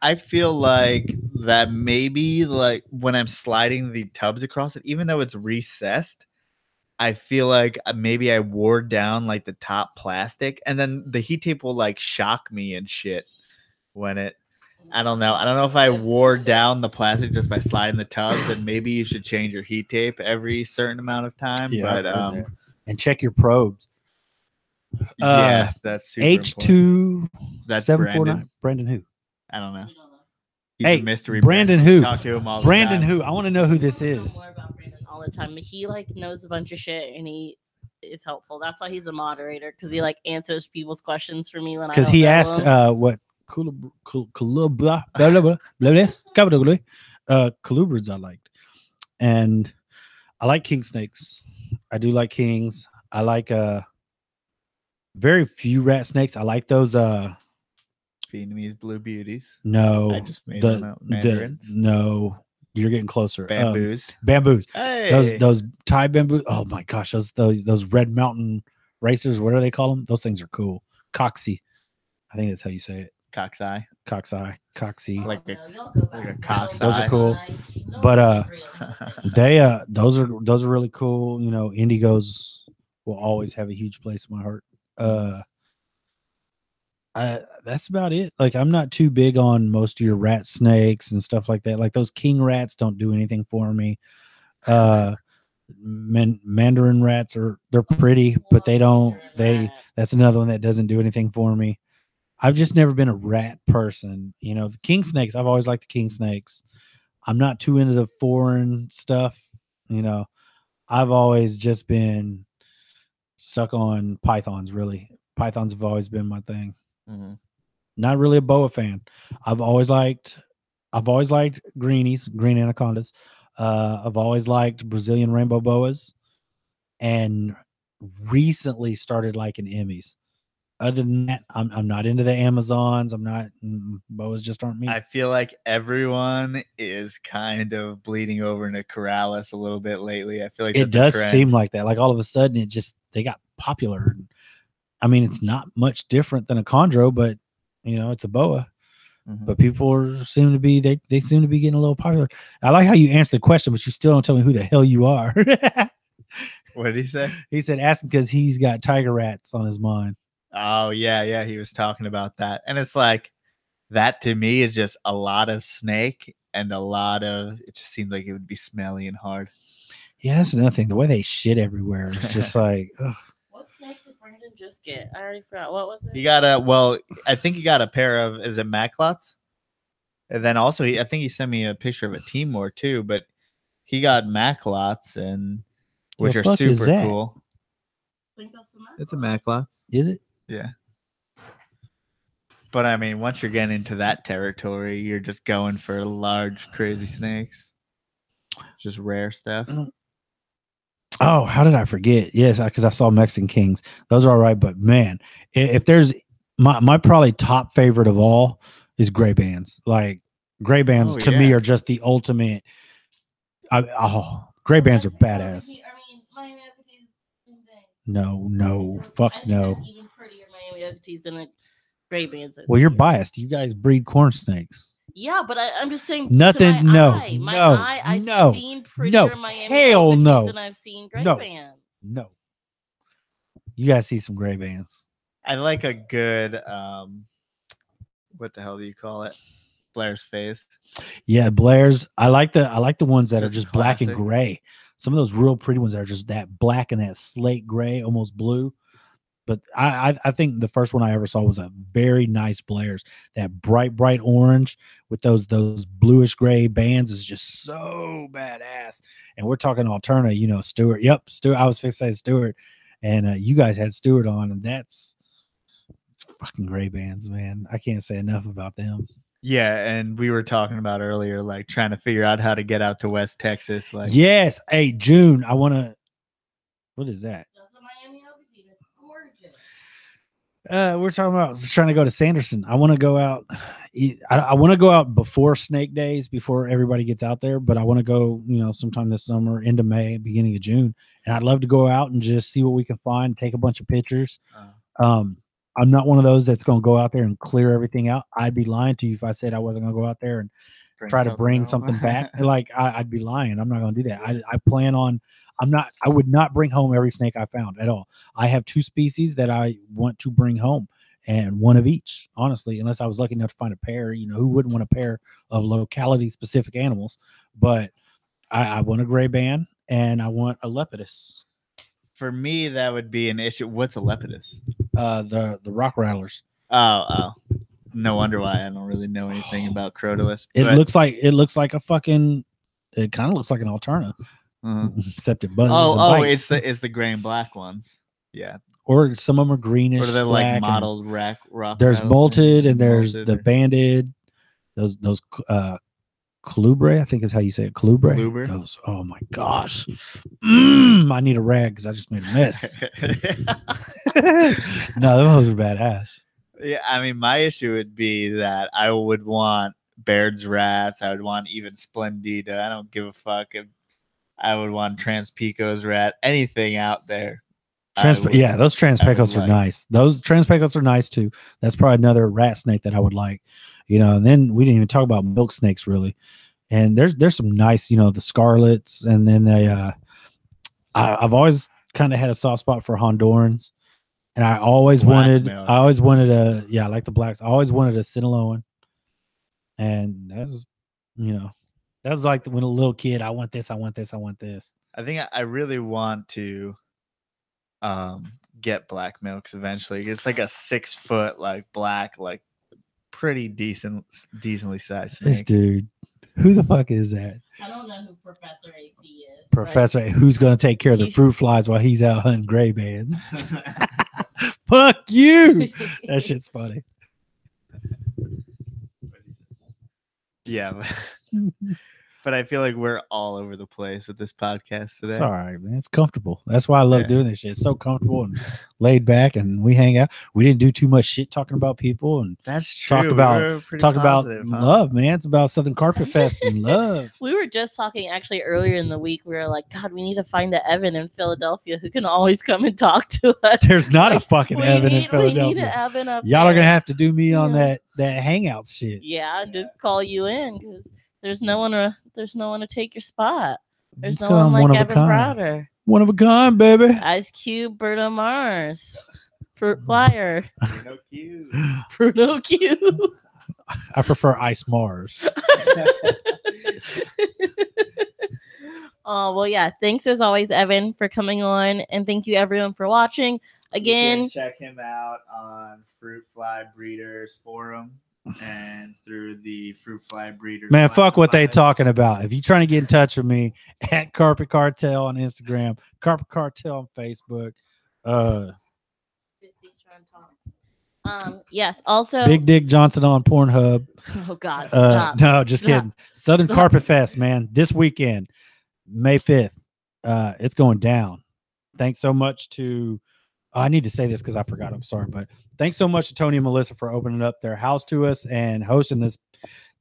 I feel like that maybe like when I'm sliding the tubs across it, even though it's recessed, I feel like maybe I wore down like the top plastic, and then the heat tape will like shock me and shit when it. I don't know. I don't know if I wore down the plastic just by sliding the tubs, and maybe you should change your heat tape every certain amount of time. Yeah, but and check your probes. Yeah, that's super H2. Important. That's 749. Brandon who? I don't know. Hey, mystery Brandon who? Talk to him all the Brandon time. who? I want to know who this is. More about Brandon all the time. He knows a bunch of shit and he is helpful. That's why he's a moderator, because he answers people's questions for me when I don't he know asked them. Colubrids I liked, and I like king snakes. I do like kings. I like very few rat snakes. I like those Vietnamese blue beauties. No, I just made them out. Mandarins. No, you're getting closer. Bamboos. Bamboos. Hey. Those Thai bamboo. Oh my gosh, those Red Mountain racers. What do they call them? Those things are cool. Coxy. I think that's how you say it. Coxeye. Coxy. Like a cock's Those eye. are cool. But those are really cool. Indigos will always have a huge place in my heart. That's about it. Like, I'm not too big on most of your rat snakes and stuff like that. Like, those king rats don't do anything for me. Mandarin rats they're pretty, but that's another one that doesn't do anything for me. I've just never been a rat person. The king snakes, I've always liked the king snakes. I'm not too into the foreign stuff. I've always just been stuck on pythons, really. Pythons have always been my thing. Mm-hmm. Not really a boa fan. I've always liked greenies, green anacondas. I've always liked Brazilian rainbow boas, and recently started liking Emmys. Other than that, I'm not into the Amazons. I'm not. Boas just aren't me. I feel like everyone is kind of bleeding over into Corrales a little bit lately. I feel like it does seem like that. Like all of a sudden, they got popular. I mean, it's not much different than a chondro, but it's a boa. but people seem to be they seem to be getting a little popular. I like how you answer the question, but you still don't tell me who the hell you are. What did he say? He said, ask him because he's got tiger rats on his mind. Oh, yeah. He was talking about that. And it's like, that to me is just a lot of snake and a lot of, it just seems like it would be smelly and hard. Yeah, that's another thing. The way they shit everywhere is just like, ugh. What snake did Brandon just get? I already forgot. What was it? He got I think he got a pair of, is it Maclots? And then also, I think he sent me a picture of a Timor too, but he got Maclots, and which are super cool. I think that's the Maclot. It's a Maclot. Is it? Yeah. But I mean, once you're getting into that territory, you're just going for large, crazy snakes. Just rare stuff. Oh, how did I forget? Yes, because I saw Mexican Kings. Those are all right, but man, if there's my probably top favorite of all is gray bands. Like gray bands to me are just the ultimate. Gray bands are badass. Miami Okies. No, fuck no. Even prettier Miami Okies than a gray bands. Well, you're biased. You guys breed corn snakes. Yeah, but I'm just saying. Nothing. I've seen prettier Miami Okies than I've seen gray bands. No. You guys see some gray bands. I like a good what the hell do you call it? Blair's face. Yeah, Blair's. I like the ones that are just black and gray. Some of those real pretty ones are just that black and that slate gray, almost blue. But I think the first one I ever saw was a very nice Blair's. That bright orange with those bluish gray bands is just so badass. And we're talking Alterna, Stewart. Yep, Stewart. I was fixed to say Stewart, and you guys had Stewart on, and that's fucking gray bands, man. I can't say enough about them. Yeah, and we were talking about earlier, like trying to figure out how to get out to West Texas. Like, yes, hey June, I want to. What is that? That's a Miami Okie. That's gorgeous. We're talking about trying to go to Sanderson. I want to go out. I want to go out before Snake Days, before everybody gets out there. But I want to go, sometime this summer, into May, beginning of June, and I'd love to go out and just see what we can find, take a bunch of pictures. I'm not one of those that's going to go out there and clear everything out. I'd be lying to you if I said I wasn't going to go out there and try to bring something back. Like I'd be lying. I'm not going to do that. I plan on. I would not bring home every snake I found at all. I have 2 species that I want to bring home, and one of each, honestly, unless I was lucky enough to find a pair. Who wouldn't want a pair of locality specific animals? But I want a gray band and I want a lepidus. For me, that would be an issue. What's a lepidus? The rock rattlers. Oh. No wonder why I don't really know anything about Crotalus. It looks like a fucking. It kind of looks like an Alterna, except it buzzes. It's the gray and black ones. Yeah, or some of them are greenish. Or they're like mottled rock. There's bolted and there's the banded. Those Clubre, I think is how you say it. Clubre. Those. Oh my gosh. I need a rag because I just made a mess. No, those are badass. Yeah, I mean, my issue would be that I would want Baird's rats. I would want even Splendida. I don't give a fuck if I would want Transpico's rat. Anything out there. Those Transpecos are nice. Those Transpecos are nice too. That's probably another rat snake that I would like. And then we didn't even talk about milk snakes really. And there's some nice, the scarlets, and then I've always kind of had a soft spot for Hondurans. And I always wanted I like the blacks. I always wanted a Sinaloan. And that's, that was like when a little kid, I want this, I want this, I want this. I think I really want to get black milks eventually. It's like a 6 foot, like black, like pretty decently sized snake. This dude, who the fuck is that? I don't know who Professor AC is. Professor, who's going to take care of the fruit flies while he's out hunting gray bands? Fuck you. That shit's funny. Yeah. But I feel like we're all over the place with this podcast today. It's all right, man. It's comfortable. That's why I love Yeah. doing this shit. It's so comfortable and laid back, and we hang out. We didn't do too much shit talking about people and That's true. talk about We're pretty talk about positive, huh? love, man. It's about Southern Carpetfest and love. We were just talking actually earlier in the week. We were like, God, we need to find an Evan in Philadelphia who can always come and talk to us. There's not a fucking We Evan in need an Philadelphia. Evan up Y'all are there. gonna have to do me on Yeah. that hangout shit. Yeah, just call you in because there's no one to take your spot. There's It's no 'cause one I'm like one of a Evan kind. Browder. One of a kind, baby. Ice Cube, Bruno Mars, Fruit Flyer, No cute. Bruno Q. I prefer Ice Mars. Oh well, yeah. Thanks as always, Evan, for coming on, and thank you everyone for watching. You Again, can check him out on Fruit Fly Breeders Forum and through the Fruit Fly Breeders. Man, fuck what they website. talking about. If you're trying to get in touch with me, at Carpet Cartel on Instagram, Carpet Cartel on Facebook. Yes. Also, Big Dick Johnson on Pornhub. oh God, stop. No, just Stop. kidding. Southern Stop. Carpet Fest, man. This weekend, May 5th. It's going down. Thanks so much to I need to say this because I forgot. I'm sorry, but thanks so much to Tony and Melissa for opening up their house to us and hosting this.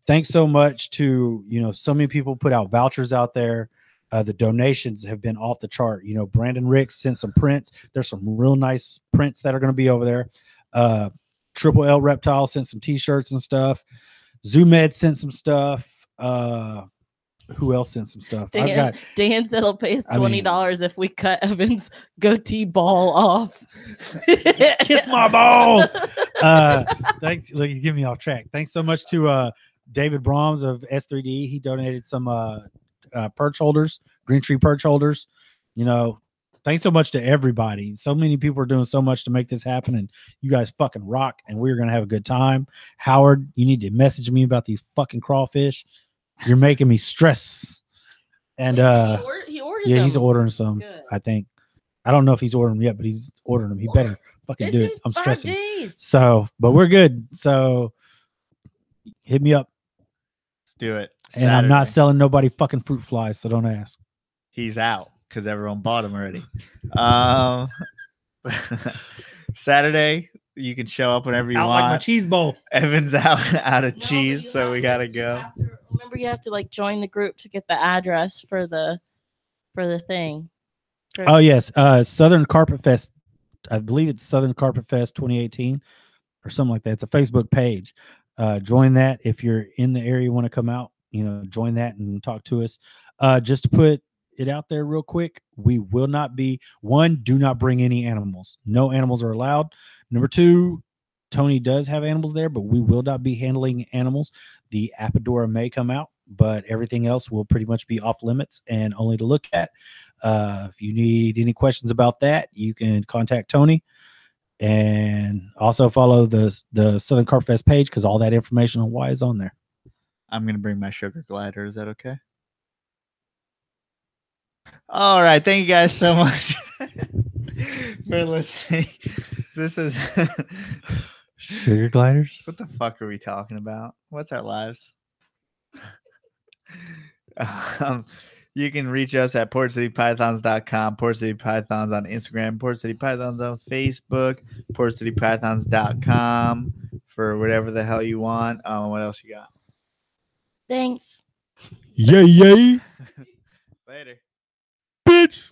Thanks so much to, so many people put out vouchers out there. The donations have been off the chart. Brandon Ricks sent some prints. There's some real nice prints that are going to be over there. Triple L Reptile sent some t-shirts and stuff. ZoomEd sent some stuff. Who else sent some stuff? Dan said he'll pay us $20 if we cut Evan's goatee ball off. Kiss my balls. Thanks. Look, you get me off track. Thanks so much to David Brahms of S3D. He donated some perch holders, green tree perch holders. Thanks so much to everybody. So many people are doing so much to make this happen, and you guys fucking rock, and we're gonna have a good time. Howard, you need to message me about these fucking crawfish. You're making me stress. And he ordered yeah, them. he's ordering some. Good. I think. I don't know if he's ordering them yet, but he's ordering them. He better fucking It's do in it. I'm 5 stressing. days. So, but we're good. So hit me up. Let's do it. And I'm not Saturday. selling nobody fucking fruit flies, so don't ask. He's out because everyone bought him already. Saturday, you can show up whenever you Out want. like my cheese bowl. Evan's out of No, cheese, but so we gotta you go. have to- remember, you have to like join the group to get the address for the thing. Oh yes, Southern Carpetfest. I believe it's Southern Carpetfest 2018 or something like that. It's a Facebook page. Join that if you're in the area, you want to come out. Join that and talk to us. Just to put it out there real quick, we will not be do not bring any animals. No animals are allowed. Number 2, Tony does have animals there, but we will not be handling animals. The Apodora may come out, but everything else will pretty much be off limits and only to look at. If you need any questions about that, you can contact Tony, and also follow the Southern Carpetfest page because all that information on why is on there. I'm gonna bring my sugar glider. Is that okay? All right. Thank you guys so much for listening. This is Sugar gliders. what the fuck are we talking about? What's our lives? You can reach us at portcitypythons.com, portcitypythons on Instagram, portcitypythons on Facebook, portcitypythons.com for whatever the hell you want. What else you got? Thanks. Yay, yay. Later. Bitch.